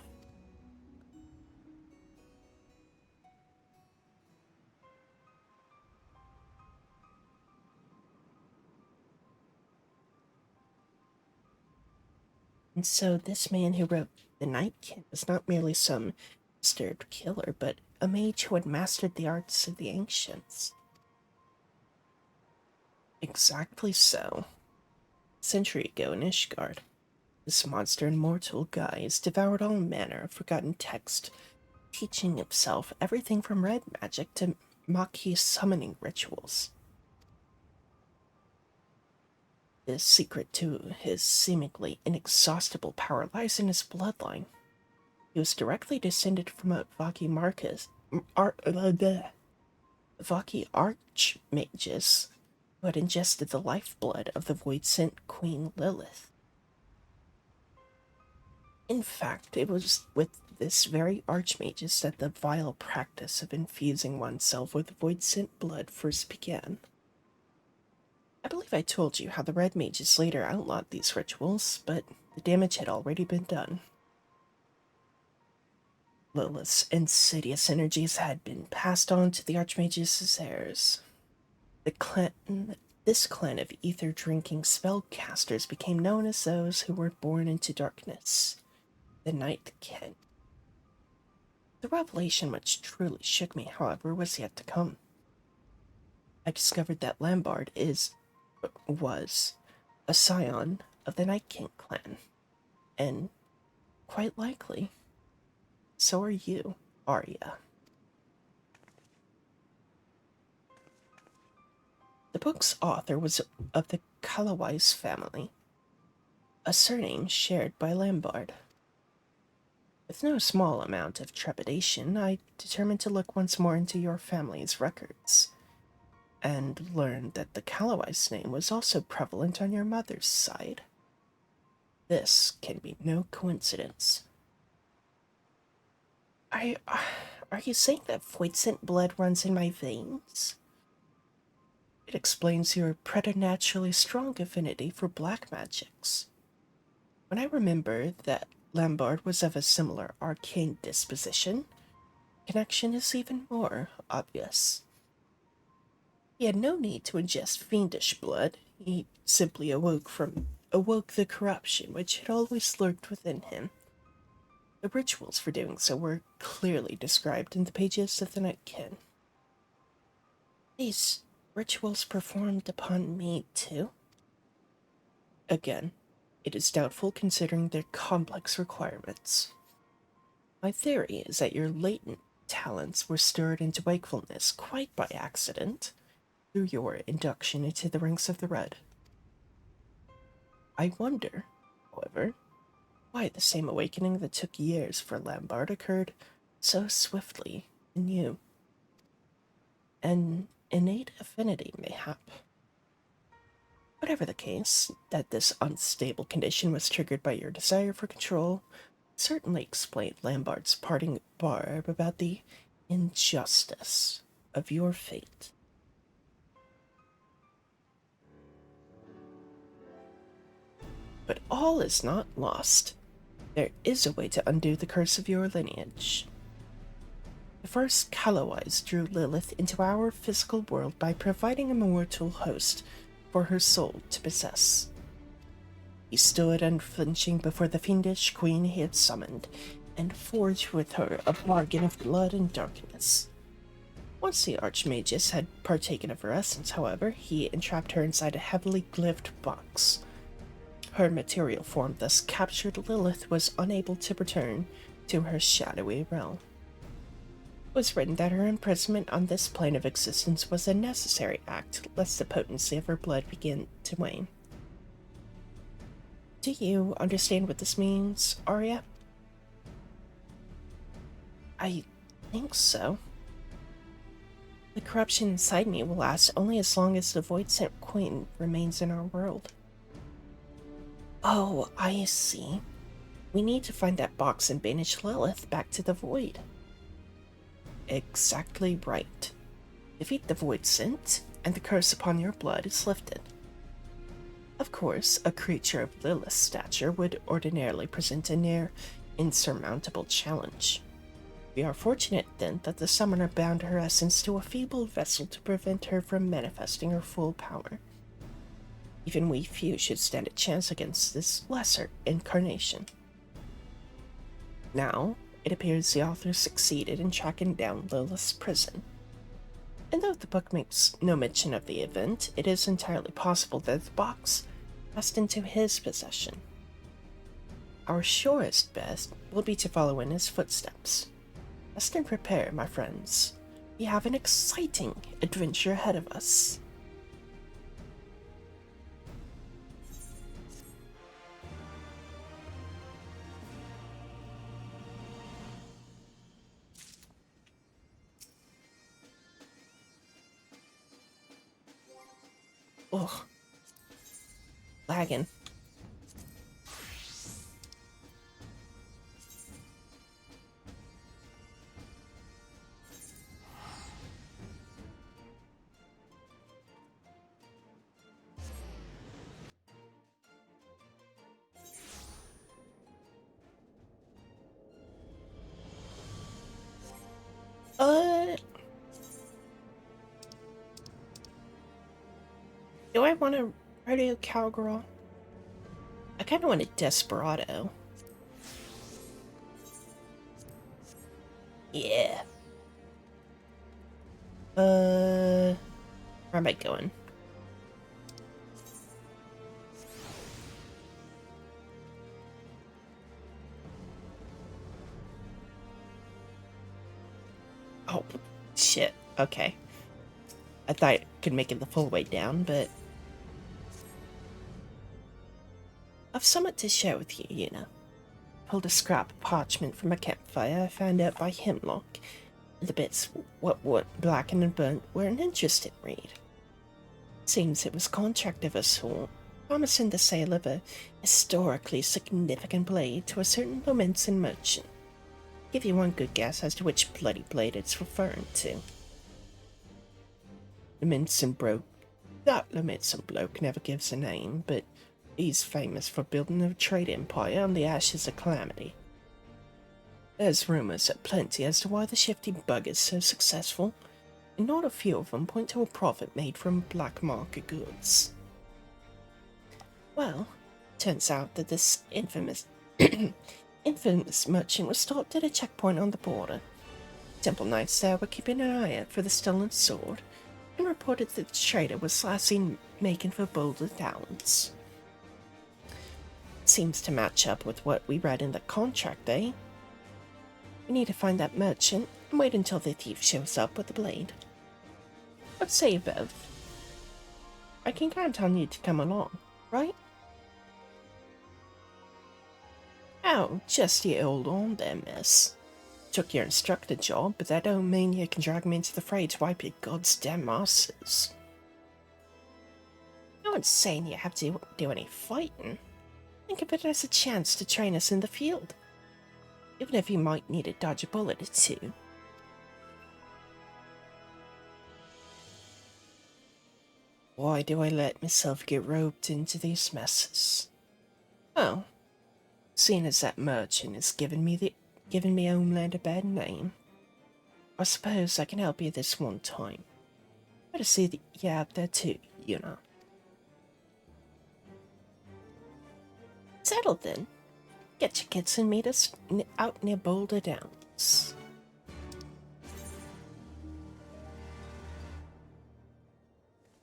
And so this man who wrote The Nightkin was not merely some disturbed killer, but a mage who had mastered the arts of the ancients. Exactly so. A century ago in Ishgard, this monster in mortal guise devoured all manner of forgotten text, teaching himself everything from red magic to Maquis summoning rituals. The secret to his seemingly inexhaustible power lies in his bloodline. He was directly descended from a Vaki archmages who had ingested the lifeblood of the void-sent Queen Lilith. In fact, it was with this very archmages that the vile practice of infusing oneself with void-sent blood first began. I believe I told you how the red mages later outlawed these rituals, but the damage had already been done. Lilith's insidious energies had been passed on to the archmages' heirs. This clan of ether-drinking spellcasters became known as those who were born into darkness, the Nightkin. The revelation which truly shook me, however, was yet to come. I discovered that Lambard was a scion of the Night King clan, and quite likely, so are you, Arya. The book's author was of the Kalawais family, a surname shared by Lambard. With no small amount of trepidation, I determined to look once more into your family's records, and learned that the Kalawais name was also prevalent on your mother's side. This can be no coincidence. Are you saying that void-sent blood runs in my veins? It explains your preternaturally strong affinity for black magics. When I remember that Lambard was of a similar arcane disposition, connection is even more obvious. He had no need to ingest fiendish blood. He simply awoke the corruption which had always lurked within him. The rituals for doing so were clearly described in the pages of the Nightkin. These rituals performed upon me, too? Again, it is doubtful considering their complex requirements. My theory is that your latent talents were stirred into wakefulness quite by accident through your induction into the ranks of the Red. I wonder, however, why the same awakening that took years for Lambard occurred so swiftly in you. An innate affinity, mayhap. Whatever the case, that this unstable condition was triggered by your desire for control certainly explained Lambard's parting barb about the injustice of your fate. But all is not lost. There is a way to undo the curse of your lineage. The first Kalawais drew Lilith into our physical world by providing a mortal host for her soul to possess. He stood unflinching before the fiendish queen he had summoned, and forged with her a bargain of blood and darkness. Once the Archmagus had partaken of her essence, however, he entrapped her inside a heavily glyphed box. Her material form thus captured, Lilith was unable to return to her shadowy realm. It was written that her imprisonment on this plane of existence was a necessary act, lest the potency of her blood begin to wane. Do you understand what this means, Arya? I think so. The corruption inside me will last only as long as the Void-sent Queen remains in our world. Oh, I see. We need to find that box and banish Lilith back to the Void. Exactly right. Defeat the Void-sent, and the curse upon your blood is lifted. Of course, a creature of Lilith's stature would ordinarily present a near insurmountable challenge. We are fortunate, then, that the summoner bound her essence to a feeble vessel to prevent her from manifesting her full power. Even we few should stand a chance against this lesser incarnation. Now, it appears the author succeeded in tracking down Lilith's prison. And though the book makes no mention of the event, it is entirely possible that the box passed into his possession. Our surest bet will be to follow in his footsteps. Rest and prepare, my friends. We have an exciting adventure ahead of us. Ugh. Lagging. Do I want a radio cowgirl? I kind of want a desperado. Yeah. Where am I going? Oh, shit. Okay. I thought I could make it the full way down, but I've somewhat to share with you, Yuna. Pulled a scrap of parchment from a campfire I found out by hemlock, and the bits what were blackened and burnt were an interesting read. Seems it was a contract of a sort, promising the sale of a historically significant blade to a certain Lomensan merchant. Give you one good guess as to which bloody blade it's referring to. Lomensan broke. That Lomensan bloke never gives a name, but he's famous for building a trade empire on the ashes of Calamity. There's rumors aplenty as to why the shifty bug is so successful, and not a few of them point to a profit made from black market goods. Well, turns out that this infamous merchant was stopped at a checkpoint on the border. Temple Knights there were keeping an eye out for the stolen sword, and reported that the trader was last seen making for Boulder Downs. Seems to match up with what we read in the contract, eh? We need to find that merchant and wait until the thief shows up with the blade. What say you both? I can count on you to come along, right? Oh, just you hold on there, miss. Took your instructor job, but that don't mean you can drag me into the fray to wipe your goddamn asses. No one's saying you have to do any fighting. Think of it as a chance to train us in the field. Even if you might need to dodge a bullet or two. Why do I let myself get roped into these messes? Well, seeing as that merchant has given me Homeland a bad name, I suppose I can help you this one time. Better see that you're out there too, you know. Settled then. Get your kids and meet us out near Boulder Downs.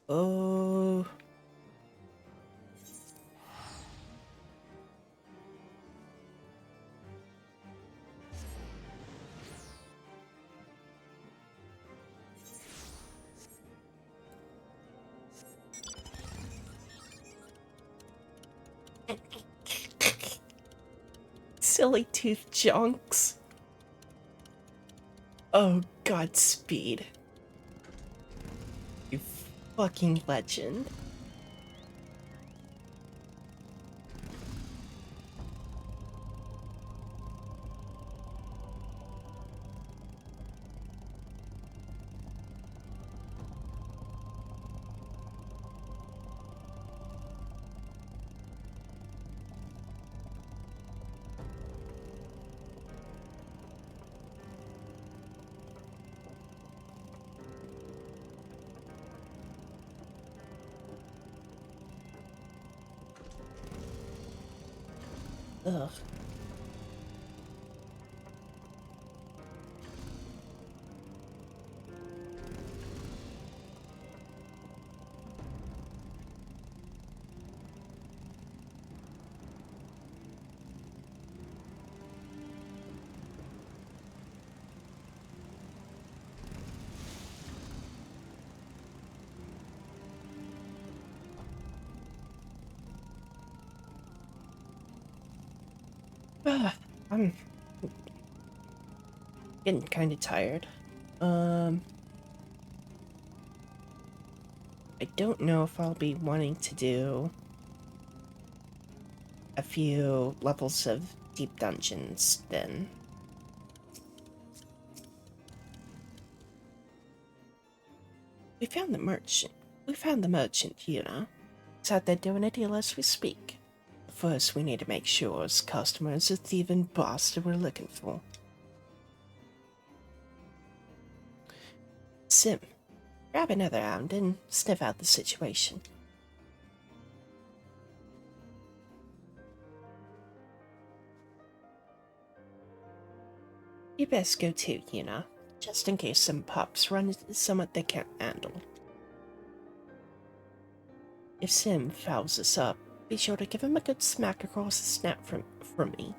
Oh. Silly tooth junks. Oh, Godspeed. You fucking legend. Ugh. I'm getting kind of tired. Um, I don't know if I'll be wanting to do a few levels of deep dungeons then. We found the merchant. We found the merchant, you know. He's out there doing a deal as we speak. First, we need to make sure his customer is the thieving bastard we're looking for. Sim, grab another hound and sniff out the situation. You best go too, you know, just in case some pups run into someone they can't handle. If Sim fouls us up, be sure to give him a good smack across the snap from me.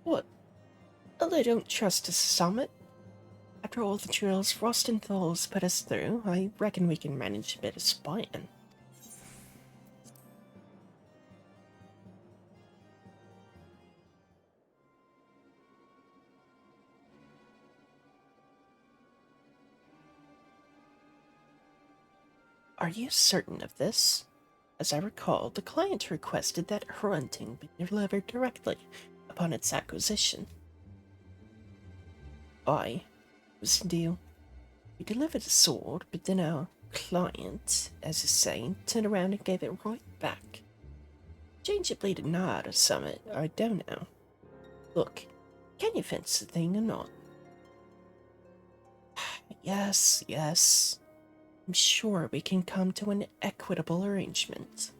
What? Well, I don't trust us, Summit. After all the drills Frost and Thal's put us through, I reckon we can manage a bit of spying. Are you certain of this? As I recall, the client requested that her hunting be delivered directly upon its acquisition. I was the deal. We delivered the sword, but then our client, as you say, turned around and gave it right back. Change it bleeding nod or something, I don't know. Look, can you fence the thing or not? Yes. I'm sure we can come to an equitable arrangement.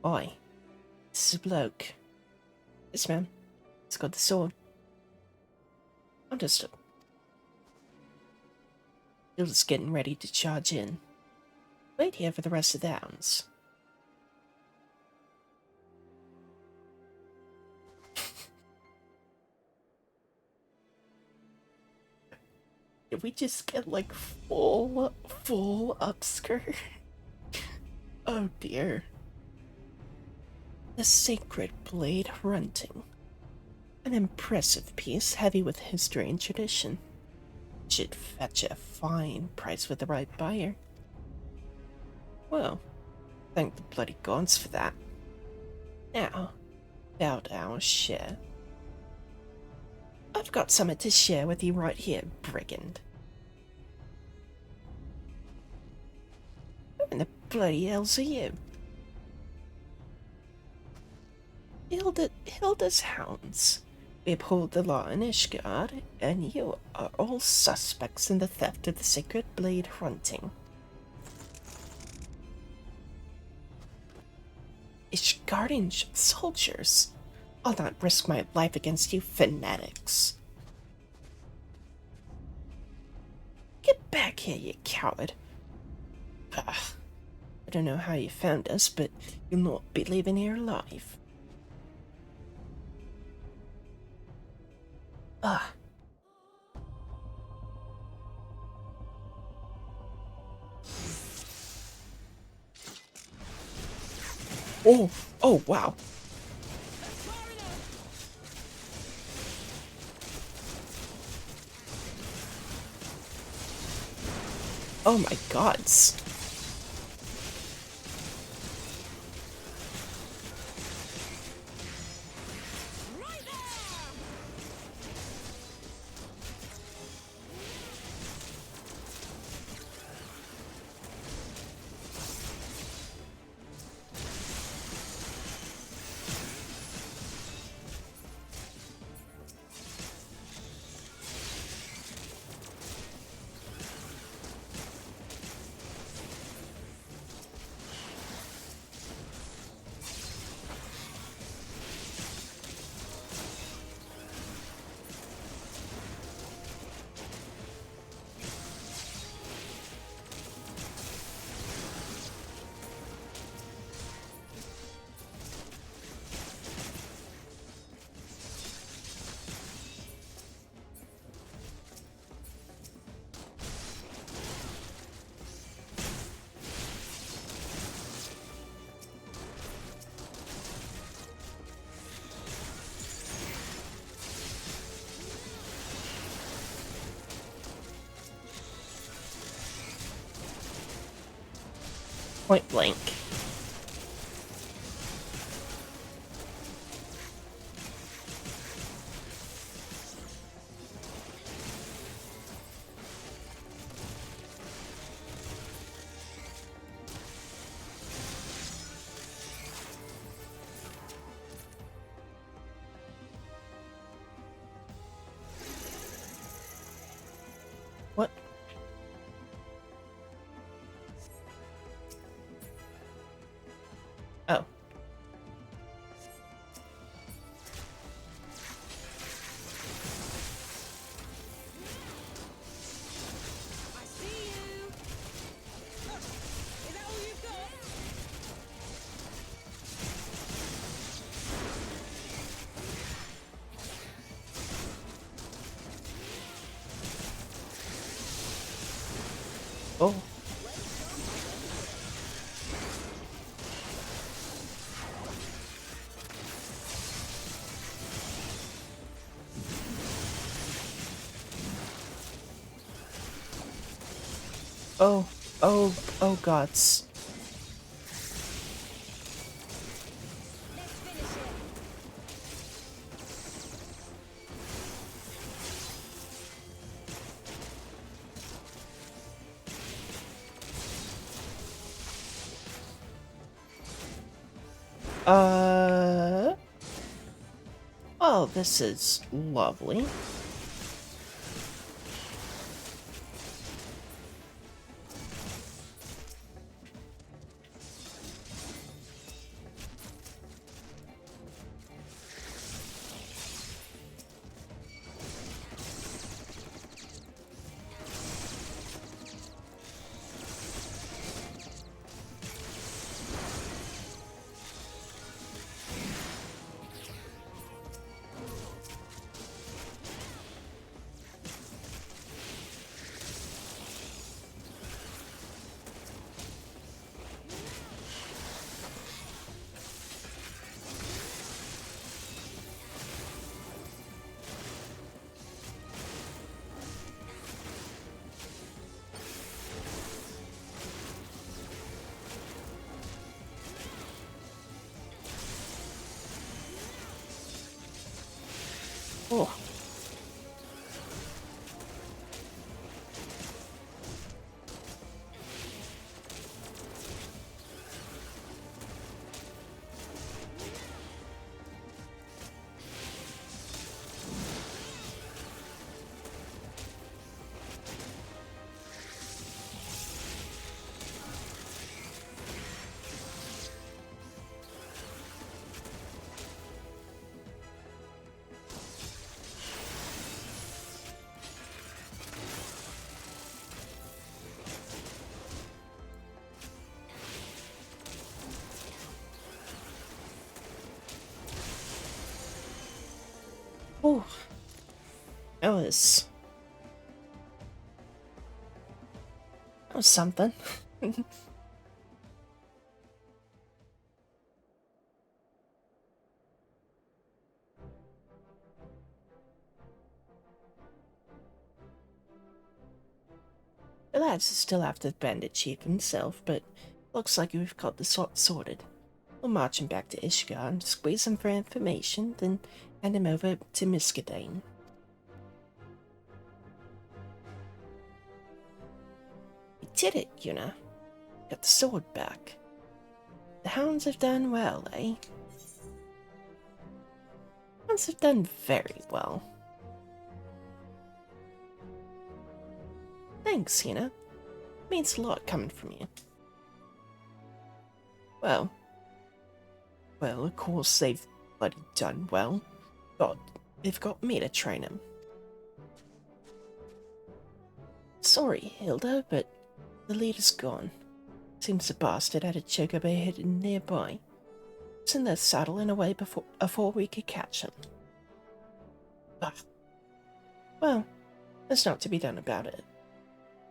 Oi, this is a bloke. Yes, ma'am. He's got the sword. Understood. You're just getting ready to charge in. Wait here for the rest of the hounds. Did we just get like full upskirt? Oh dear. The Sacred Blade Hunting. An impressive piece heavy with history and tradition. Should fetch a fine price with the right buyer. Well, thank the bloody gods for that. Now, about our share. I've got something to share with you right here, brigand. Who in the bloody hell's are you? Hilda's hounds. We uphold the law in Ishgard, and you are all suspects in the theft of the Sacred Blade Hunting. Ishgardian soldiers? I'll not risk my life against you fanatics. Get back here, you coward. I don't know how you found us, but you'll not be leaving here alive. Oh, wow. Oh my gods. Point blank. What? Oh. I see you. Is that all you've got? Oh. Oh. Oh. Oh, gods. Let's finish it. Oh, this is lovely. Oh. Oh. That was something. The lads are still after the bandit chief himself, but looks like we've got the sort sorted. We'll march him back to Ishgar and squeeze him for information, then hand him over to Miskadane. We did it, Yuna. Got the sword back. The hounds have done well, eh? Hounds have done very well. Thanks, Yuna. Means a lot coming from you. Well, of course they've bloody done well. God, they've got me to train him. Sorry, Hilda, but the leader's gone. Seems the bastard had a chocobo hidden nearby. It's in the saddle and away before we could catch him. Ugh. Well, there's not to be done about it.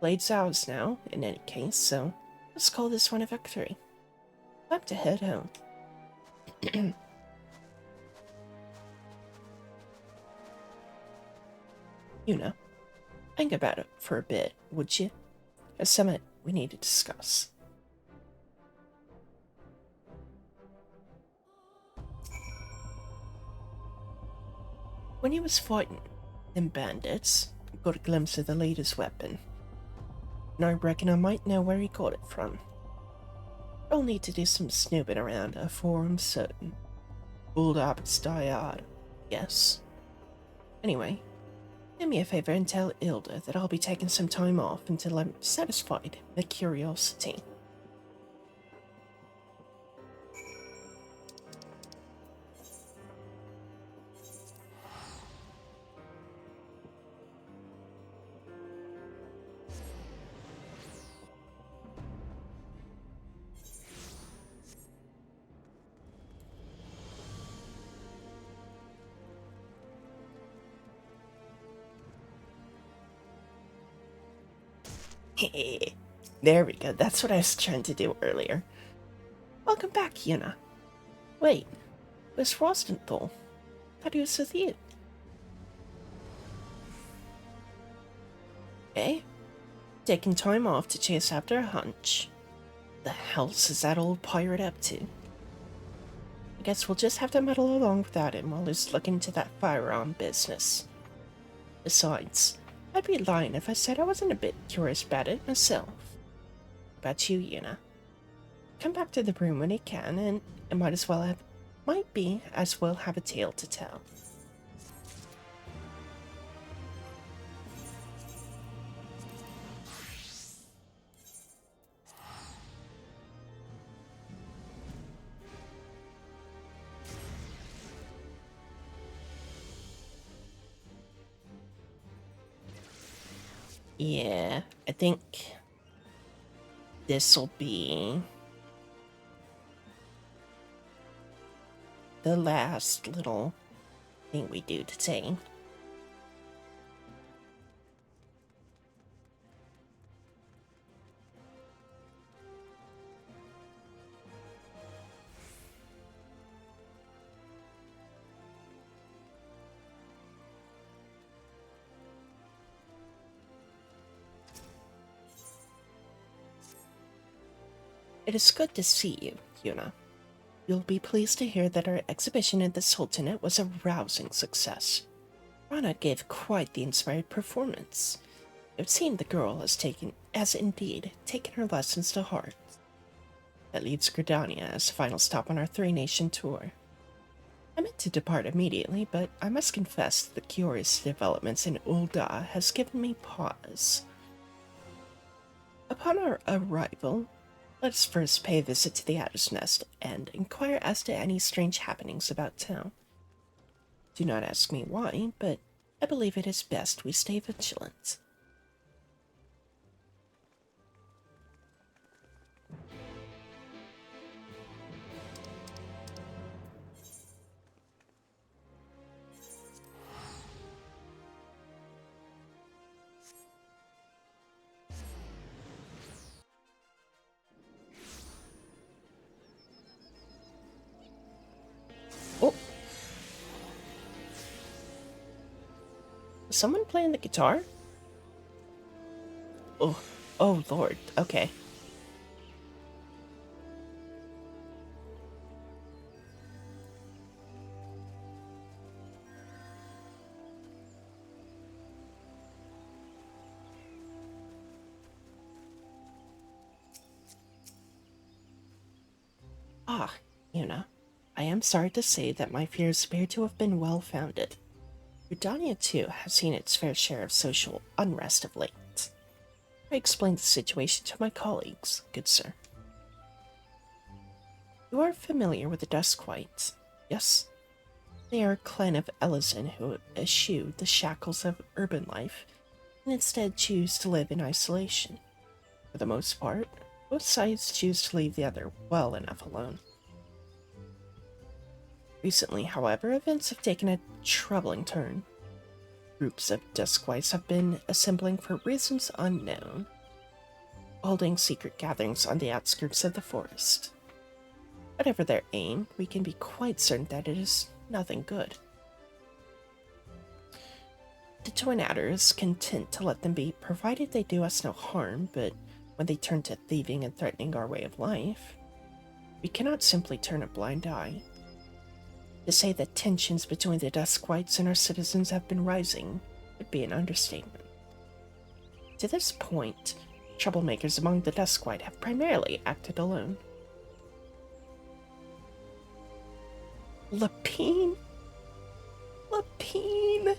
Blade's ours now, in any case, so let's call this one a victory. Time to head home. Think about it for a bit, would you? There's something we need to discuss. When he was fighting them bandits, I got a glimpse of the leader's weapon, and I reckon I might know where he got it from. I'll need to do some snooping around before I'm certain. Old habits die hard, yes. Anyway, do me a favor and tell Ilda that I'll be taking some time off until I'm satisfied with curiosity. There we go, that's what I was trying to do earlier. Welcome back, Yuna. Wait, where's Rostenthal? Thought he was with you. Eh? Taking time off to chase after a hunch? The hell's is that old pirate up to? I guess we'll just have to muddle along without him while he's looking into that firearm business. Besides, I'd be lying if I said I wasn't a bit curious about it myself. About you, Yuna. Come back to the room when he can, and it might be as well have a tale to tell. Yeah, I think this'll be the last little thing we do today. It is good to see you, Yuna. You'll be pleased to hear that our exhibition at the Sultanate was a rousing success. Rana gave quite the inspired performance. It would seem the girl has indeed taken her lessons to heart. That leaves Gridania as the final stop on our three-nation tour. I meant to depart immediately, but I must confess that the curious developments in Ul'dah has given me pause. Upon our arrival, let us first pay a visit to the Adder's Nest and inquire as to any strange happenings about town. Do not ask me why, but I believe it is best we stay vigilant. Oh! Was someone playing the guitar? Oh, oh lord, okay. Ah, Yuna, I am sorry to say that my fears appear to have been well-founded. Gridania, too, has seen its fair share of social unrest of late. I explained the situation to my colleagues, good sir. You are familiar with the Duskwight, yes? They are a clan of Ellison who eschew the shackles of urban life and instead choose to live in isolation. For the most part, both sides choose to leave the other well enough alone. Recently, however, events have taken a troubling turn. Groups of Duskwights have been assembling for reasons unknown, holding secret gatherings on the outskirts of the forest. Whatever their aim, we can be quite certain that it is nothing good. The Twin Adder is content to let them be, provided they do us no harm, but when they turn to thieving and threatening our way of life, we cannot simply turn a blind eye. To say that tensions between the Duskwights and our citizens have been rising would be an understatement. To this point, troublemakers among the Duskwight have primarily acted alone. Lapine? Lapine?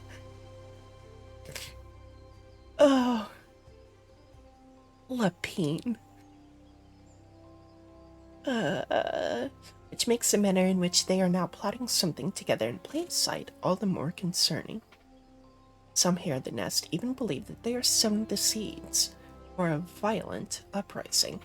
Oh, Lapine. Which makes the manner in which they are now plotting something together in plain sight all the more concerning. Some here at the nest even believe that they are sowing the seeds for a violent uprising.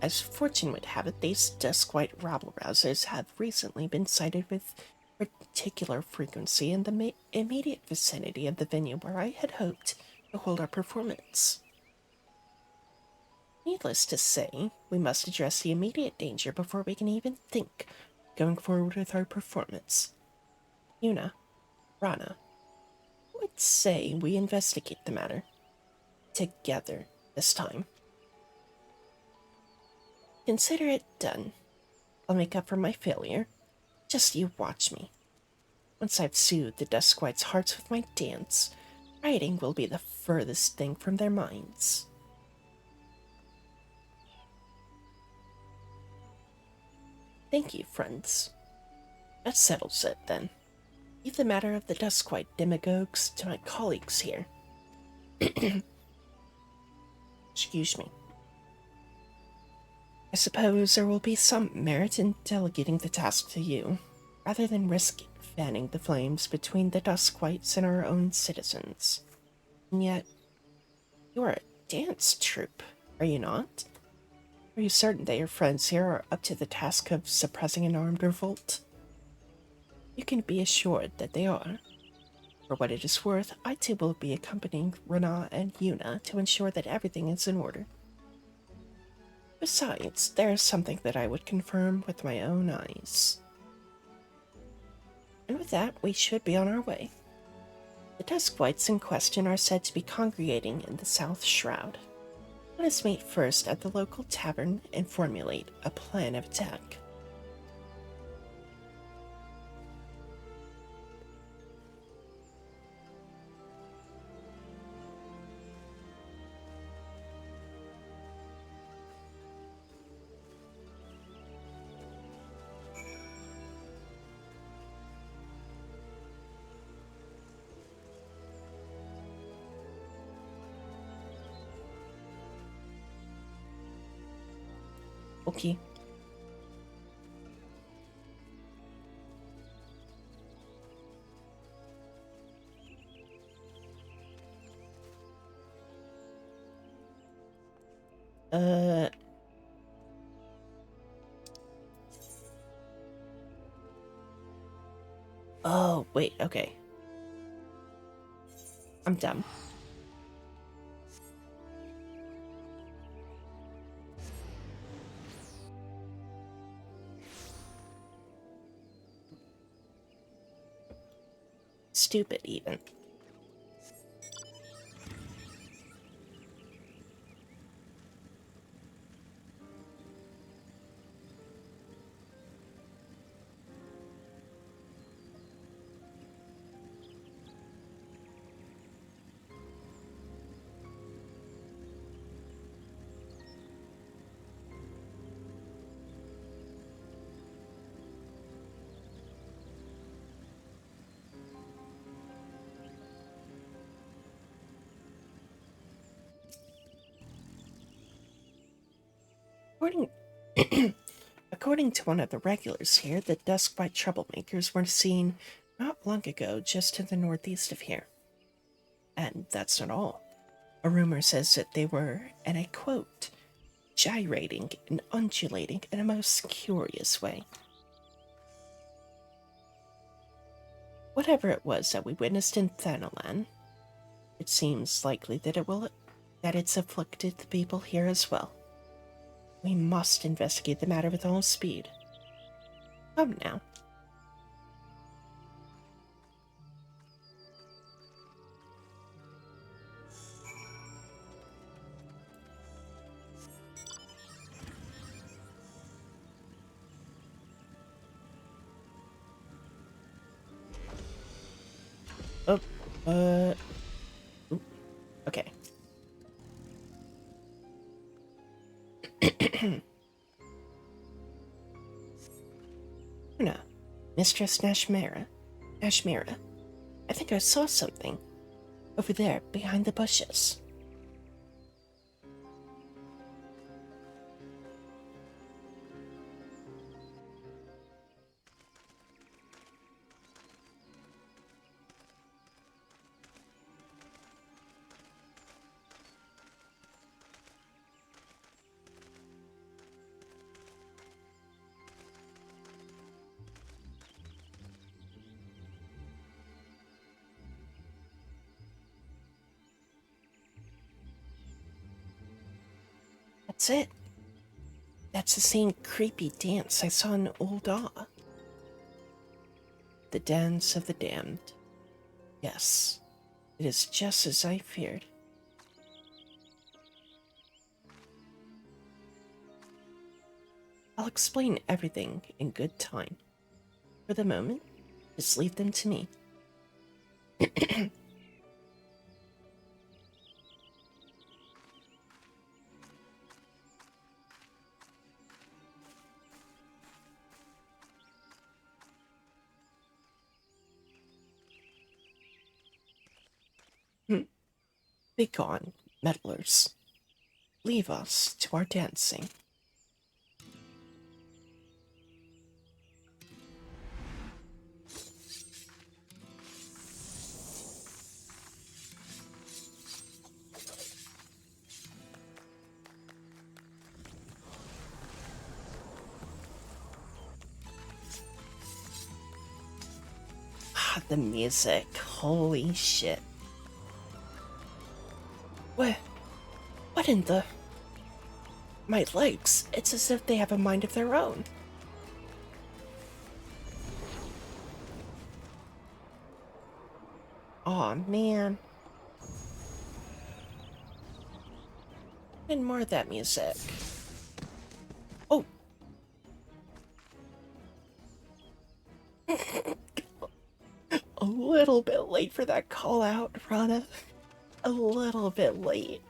As fortune would have it, these Duskwhite rabble-rousers have recently been sighted with particular frequency in the immediate vicinity of the venue where I had hoped to hold our performance. Needless to say, we must address the immediate danger before we can even think going forward with our performance. Yuna, Rana, I would say we investigate the matter together this time. Consider it done. I'll make up for my failure. Just you watch me. Once I've soothed the Duskwights' hearts with my dance, rioting will be the furthest thing from their minds. Thank you, friends. That settles it, then. Leave the matter of the Duskwhite demagogues to my colleagues here. Excuse me. I suppose there will be some merit in delegating the task to you, rather than risk fanning the flames between the Duskwights and our own citizens. And yet, you are a dance troupe, are you not? Are you certain that your friends here are up to the task of suppressing an armed revolt? You can be assured that they are. For what it is worth, I too will be accompanying Rana and Yuna to ensure that everything is in order. Besides, there is something that I would confirm with my own eyes. And with that, we should be on our way. The Duskwights in question are said to be congregating in the South Shroud. Let us meet first at the local tavern and formulate a plan of attack. Okay. Oh, wait, okay. I'm dumb. Stupid, even. According, according to one of the regulars here, the Duskbite troublemakers were seen not long ago just to the northeast of here. And that's not all. A rumor says that they were, and I quote, gyrating and undulating in a most curious way. Whatever it was that we witnessed in Thanalan, it seems likely that it's afflicted the people here as well. We must investigate the matter with all speed. Come now. Oop, okay. No, Mistress Nashmera. Nashmera, I think I saw something over there behind the bushes. That's it. That's the same creepy dance I saw in Old Awe. The Dance of the Damned. Yes, it is just as I feared. I'll explain everything in good time. For the moment, just leave them to me. Begone, meddlers. Leave us to our dancing. Ah, the music. Holy shit. What? What in the... My legs. It's as if they have a mind of their own. Aw, man. And more of that music. Oh. A little bit late for that call out, Rana. A little bit late.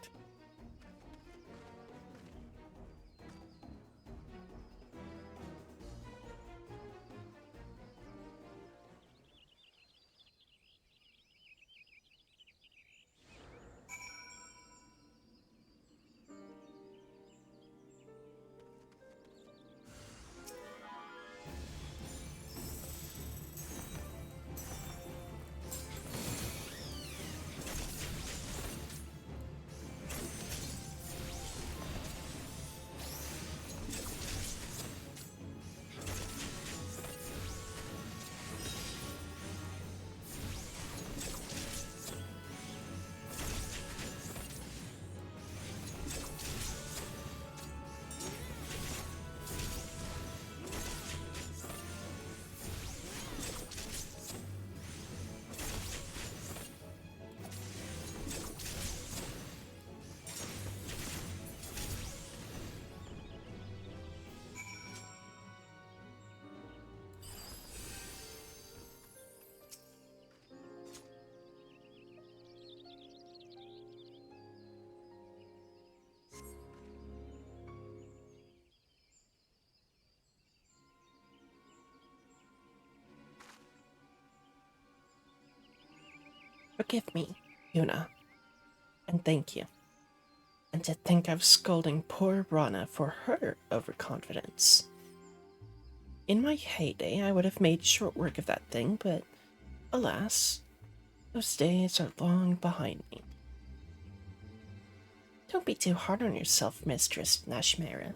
Forgive me, Yuna, and thank you. And to think of scolding poor Rana for her overconfidence. In my heyday, I would have made short work of that thing, but alas, those days are long behind me. Don't be too hard on yourself, Mistress Nashmera.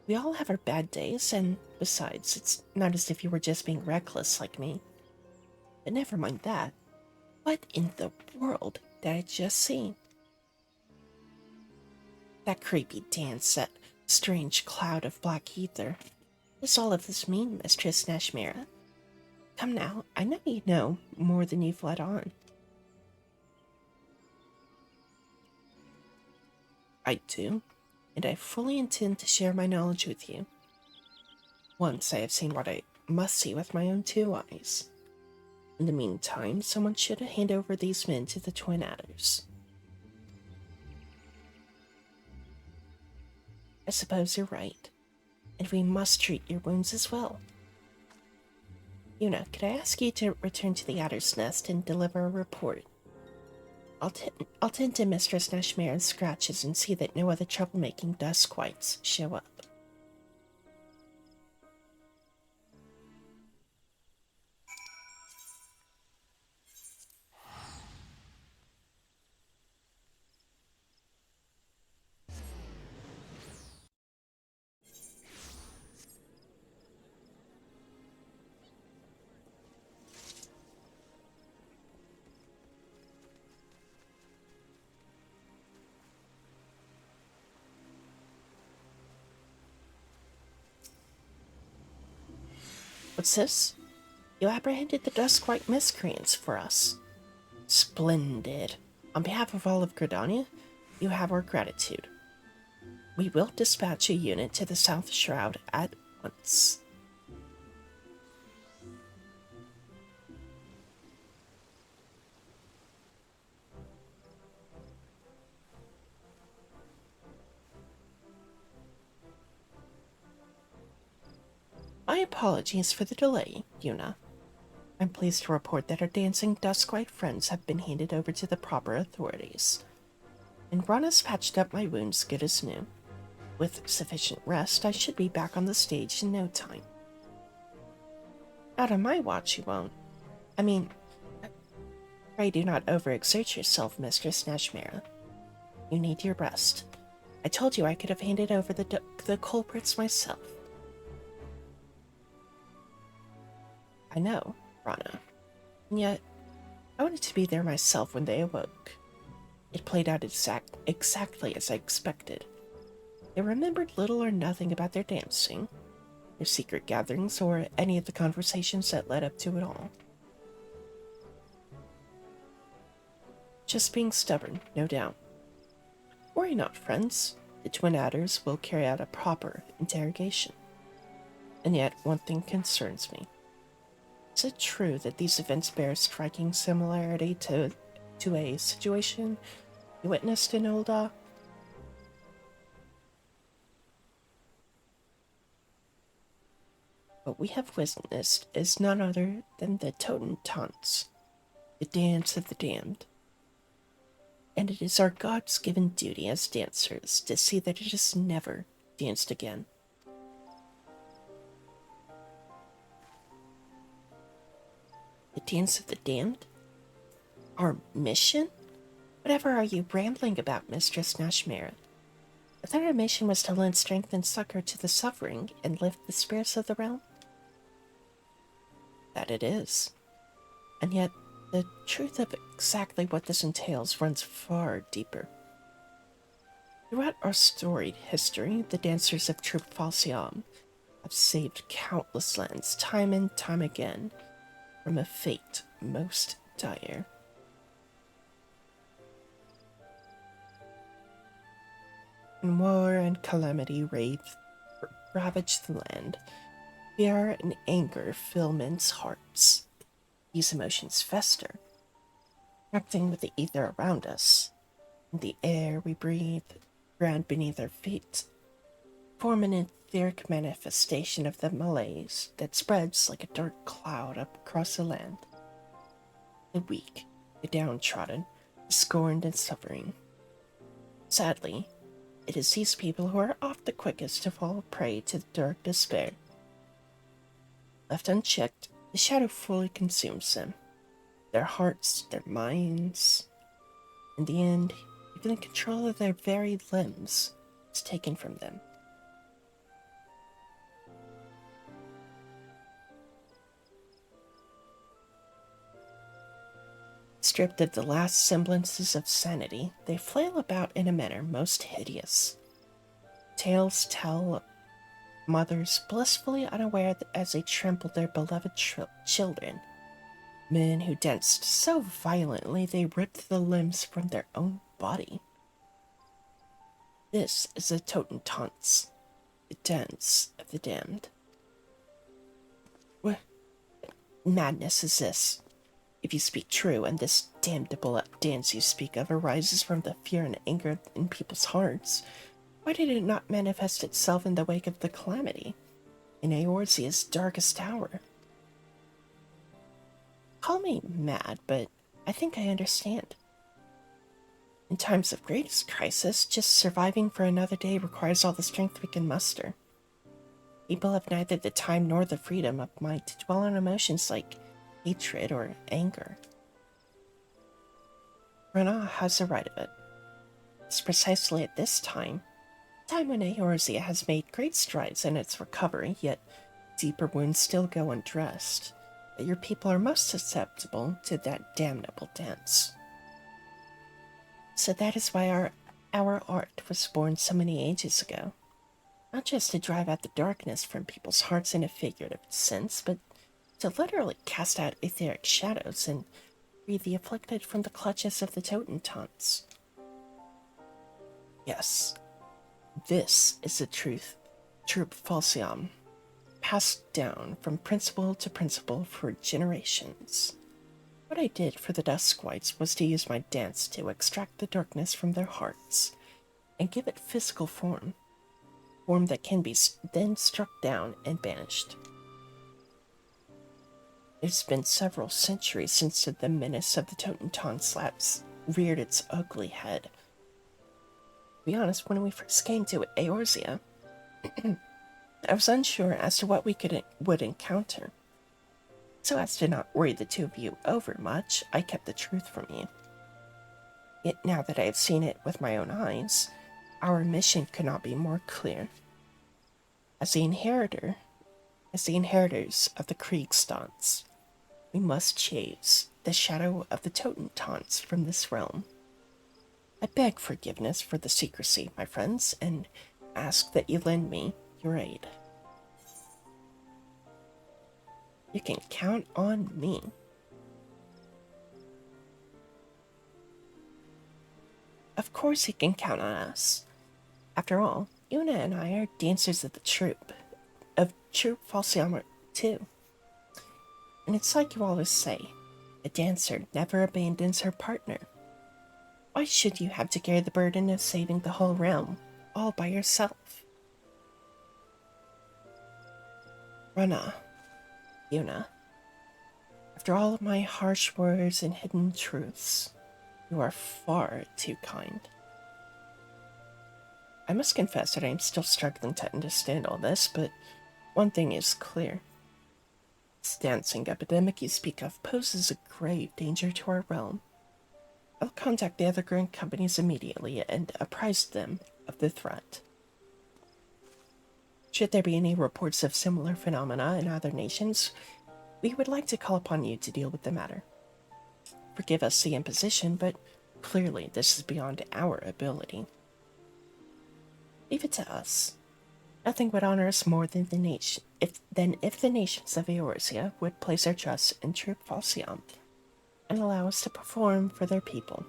We all have our bad days, and besides, it's not as if you were just being reckless like me. But never mind that. What in the world did I just see? That creepy dance, that strange cloud of black ether. What does all of this mean, Mistress Nashmera? Come now, I know you know more than you've let on. I do, and I fully intend to share my knowledge with you. Once I have seen what I must see with my own two eyes. In the meantime, someone should hand over these men to the Twin Adders. I suppose you're right, and we must treat your wounds as well. Yuna, could I ask you to return to the Adder's Nest and deliver a report? I'll tend to Mistress Nashmira's scratches and see that no other troublemaking Duskwights show up. What's this? You apprehended the Duskwight miscreants for us. Splendid. On behalf of all of Gridania, you have our gratitude. We will dispatch a unit to the South Shroud at once. My apologies for the delay, Yuna. I'm pleased to report that our dancing Duskwight friends have been handed over to the proper authorities. And Rana's patched up my wounds good as new. With sufficient rest, I should be back on the stage in no time. Not on my watch, you won't. I mean, pray do not overexert yourself, Mistress Nashmira. You need your rest. I told you I could have handed over the culprits myself. I know, Rana. And yet, I wanted to be there myself when they awoke. It played out exactly as I expected. They remembered little or nothing about their dancing, their secret gatherings, or any of the conversations that led up to it all. Just being stubborn, no doubt. Worry not, friends. The Twin Adders will carry out a proper interrogation. And yet, one thing concerns me. Is it true that these events bear a striking similarity to a situation you witnessed in Ul'dah? What we have witnessed is none other than the Toten Tanz, the dance of the damned. And it is our God's given duty as dancers to see that it is never danced again. The dance of the damned? Our mission? Whatever are you rambling about, Mistress Nashmira? I thought our mission was to lend strength and succor to the suffering and lift the spirits of the realm. That it is. And yet, the truth of exactly what this entails runs far deeper. Throughout our storied history, the dancers of Troop Falciam have saved countless lands time and time again from a fate most dire. When war and calamity ravage the land, fear and anger fill men's hearts. These emotions fester, acting with the ether around us, and the air we breathe, ground beneath our feet, form an etheric manifestation of the malaise that spreads like a dark cloud up across the land. The weak, the downtrodden, the scorned and suffering. Sadly, it is these people who are oft the quickest to fall prey to dark despair. Left unchecked, the shadow fully consumes them. Their hearts, their minds. In the end, even the control of their very limbs is taken from them. Stripped of the last semblances of sanity, they flail about in a manner most hideous. Tales tell of mothers blissfully unaware as they trampled their beloved children. Men who danced so violently they ripped the limbs from their own body. This is the Toten Tanz, the dance of the damned. What madness is this? If you speak true, and this damnable dance you speak of arises from the fear and anger in people's hearts, why did it not manifest itself in the wake of the calamity, in Eorzea's darkest hour? Call me mad, but I think I understand. In times of greatest crisis, just surviving for another day requires all the strength we can muster. People have neither the time nor the freedom of mind to dwell on emotions like hatred or anger. Rana has the right of it. It's precisely at this time when Eorzea has made great strides in its recovery, yet deeper wounds still go undressed, that your people are most susceptible to that damnable dance. So that is why our art was born so many ages ago. Not just to drive out the darkness from people's hearts in a figurative sense, but to literally cast out etheric shadows and free the afflicted from the clutches of the Totentons. Yes, this is the truth, true falsium, passed down from principle to principle for generations. What I did for the Duskwights was to use my dance to extract the darkness from their hearts and give it physical form that can be then struck down and banished. It's been several centuries since the menace of the Totenton slaps reared its ugly head. To be honest, when we first came to Eorzea, I was unsure as to what we would encounter. So as to not worry the two of you over much, I kept the truth from you. Yet now that I have seen it with my own eyes, our mission could not be more clear. As the inheritors of the Kriegstons, we must chase the shadow of the Totentons from this realm. I beg forgiveness for the secrecy, my friends, and ask that you lend me your aid. You can count on me. Of course you can count on us. After all, Yuna and I are dancers of the troupe Falsiamer too. And it's like you always say, a dancer never abandons her partner. Why should you have to carry the burden of saving the whole realm, all by yourself? Rana, Yuna, after all of my harsh words and hidden truths, you are far too kind. I must confess that I am still struggling to understand all this, but one thing is clear. This dancing epidemic you speak of poses a grave danger to our realm. I'll contact the other Grand companies immediately and apprise them of the threat. Should there be any reports of similar phenomena in other nations, we would like to call upon you to deal with the matter. Forgive us the imposition, but clearly this is beyond our ability. Leave it to us. Nothing would honor us more than if the nations of Eorzea would place their trust in true Falsiam and allow us to perform for their people.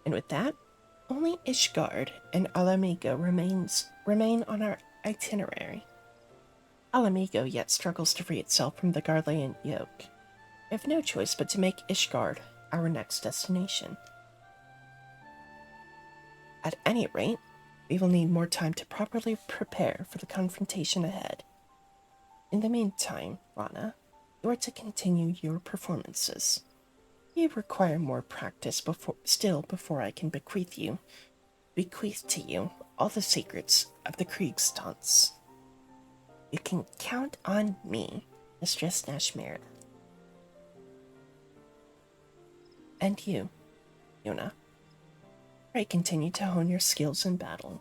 And with that, only Ishgard and Alamigo remain on our itinerary. Alamigo yet struggles to free itself from the Garlean yoke. We have no choice but to make Ishgard our next destination. At any rate, we will need more time to properly prepare for the confrontation ahead. In the meantime, Rana, you are to continue your performances. You require more practice before I can bequeath to you all the secrets of the Kriegstons. You can count on me, Mistress Nashmira. And you, Yuna. Pray continue to hone your skills in battle.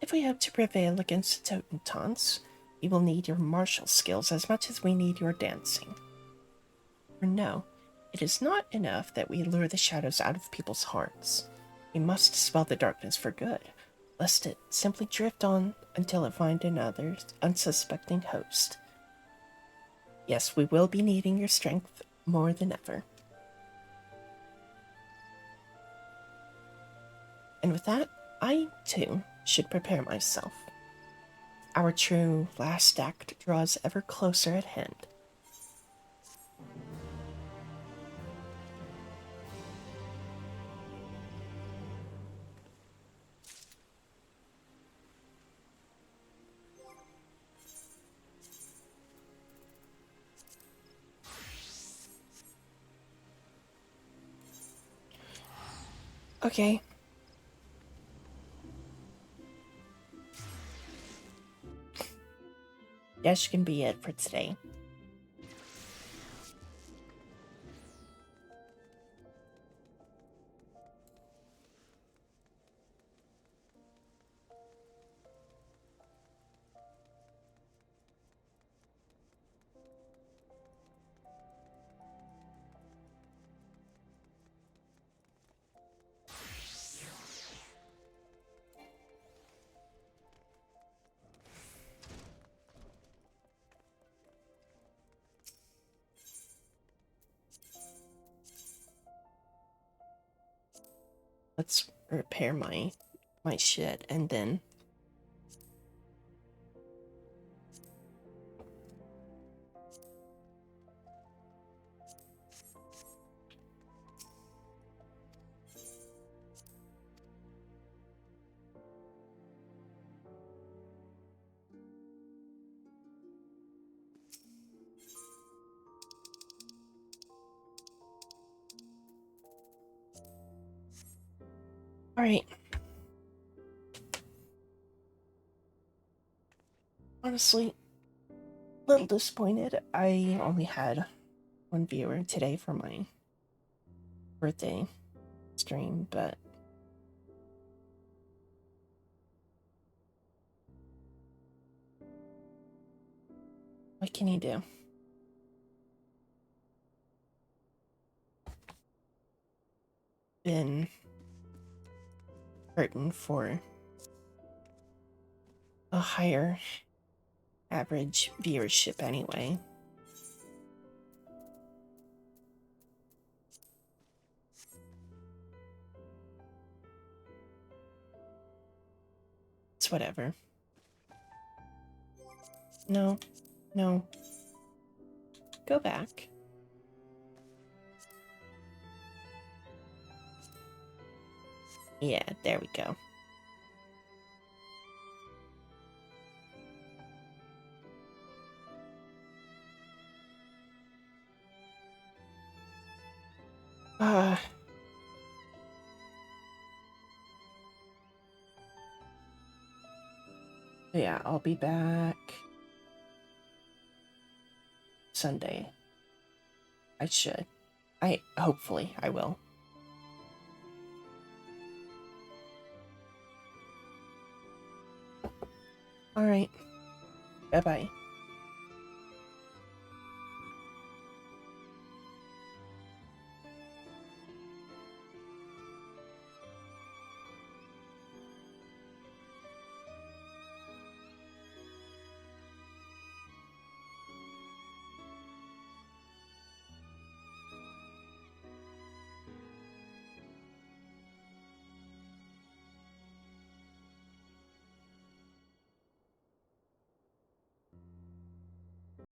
If we hope to prevail against the Totentons, we will need your martial skills as much as we need your dancing. For no, it is not enough that we lure the shadows out of people's hearts. We must dispel the darkness for good, lest it simply drift on until it find another unsuspecting host. Yes, we will be needing your strength more than ever. And with that, I, too, should prepare myself. Our true last act draws ever closer at hand. Okay. That can be it for today. Let's repair my shit and then all right. Honestly, a little disappointed. I only had one viewer today for my birthday stream, but what can you do? Been hurting for a higher average viewership anyway. It's whatever. No, no. Go back. Yeah, there we go. Yeah, I'll be back Sunday. I should. Hopefully I will. All right. Bye-bye.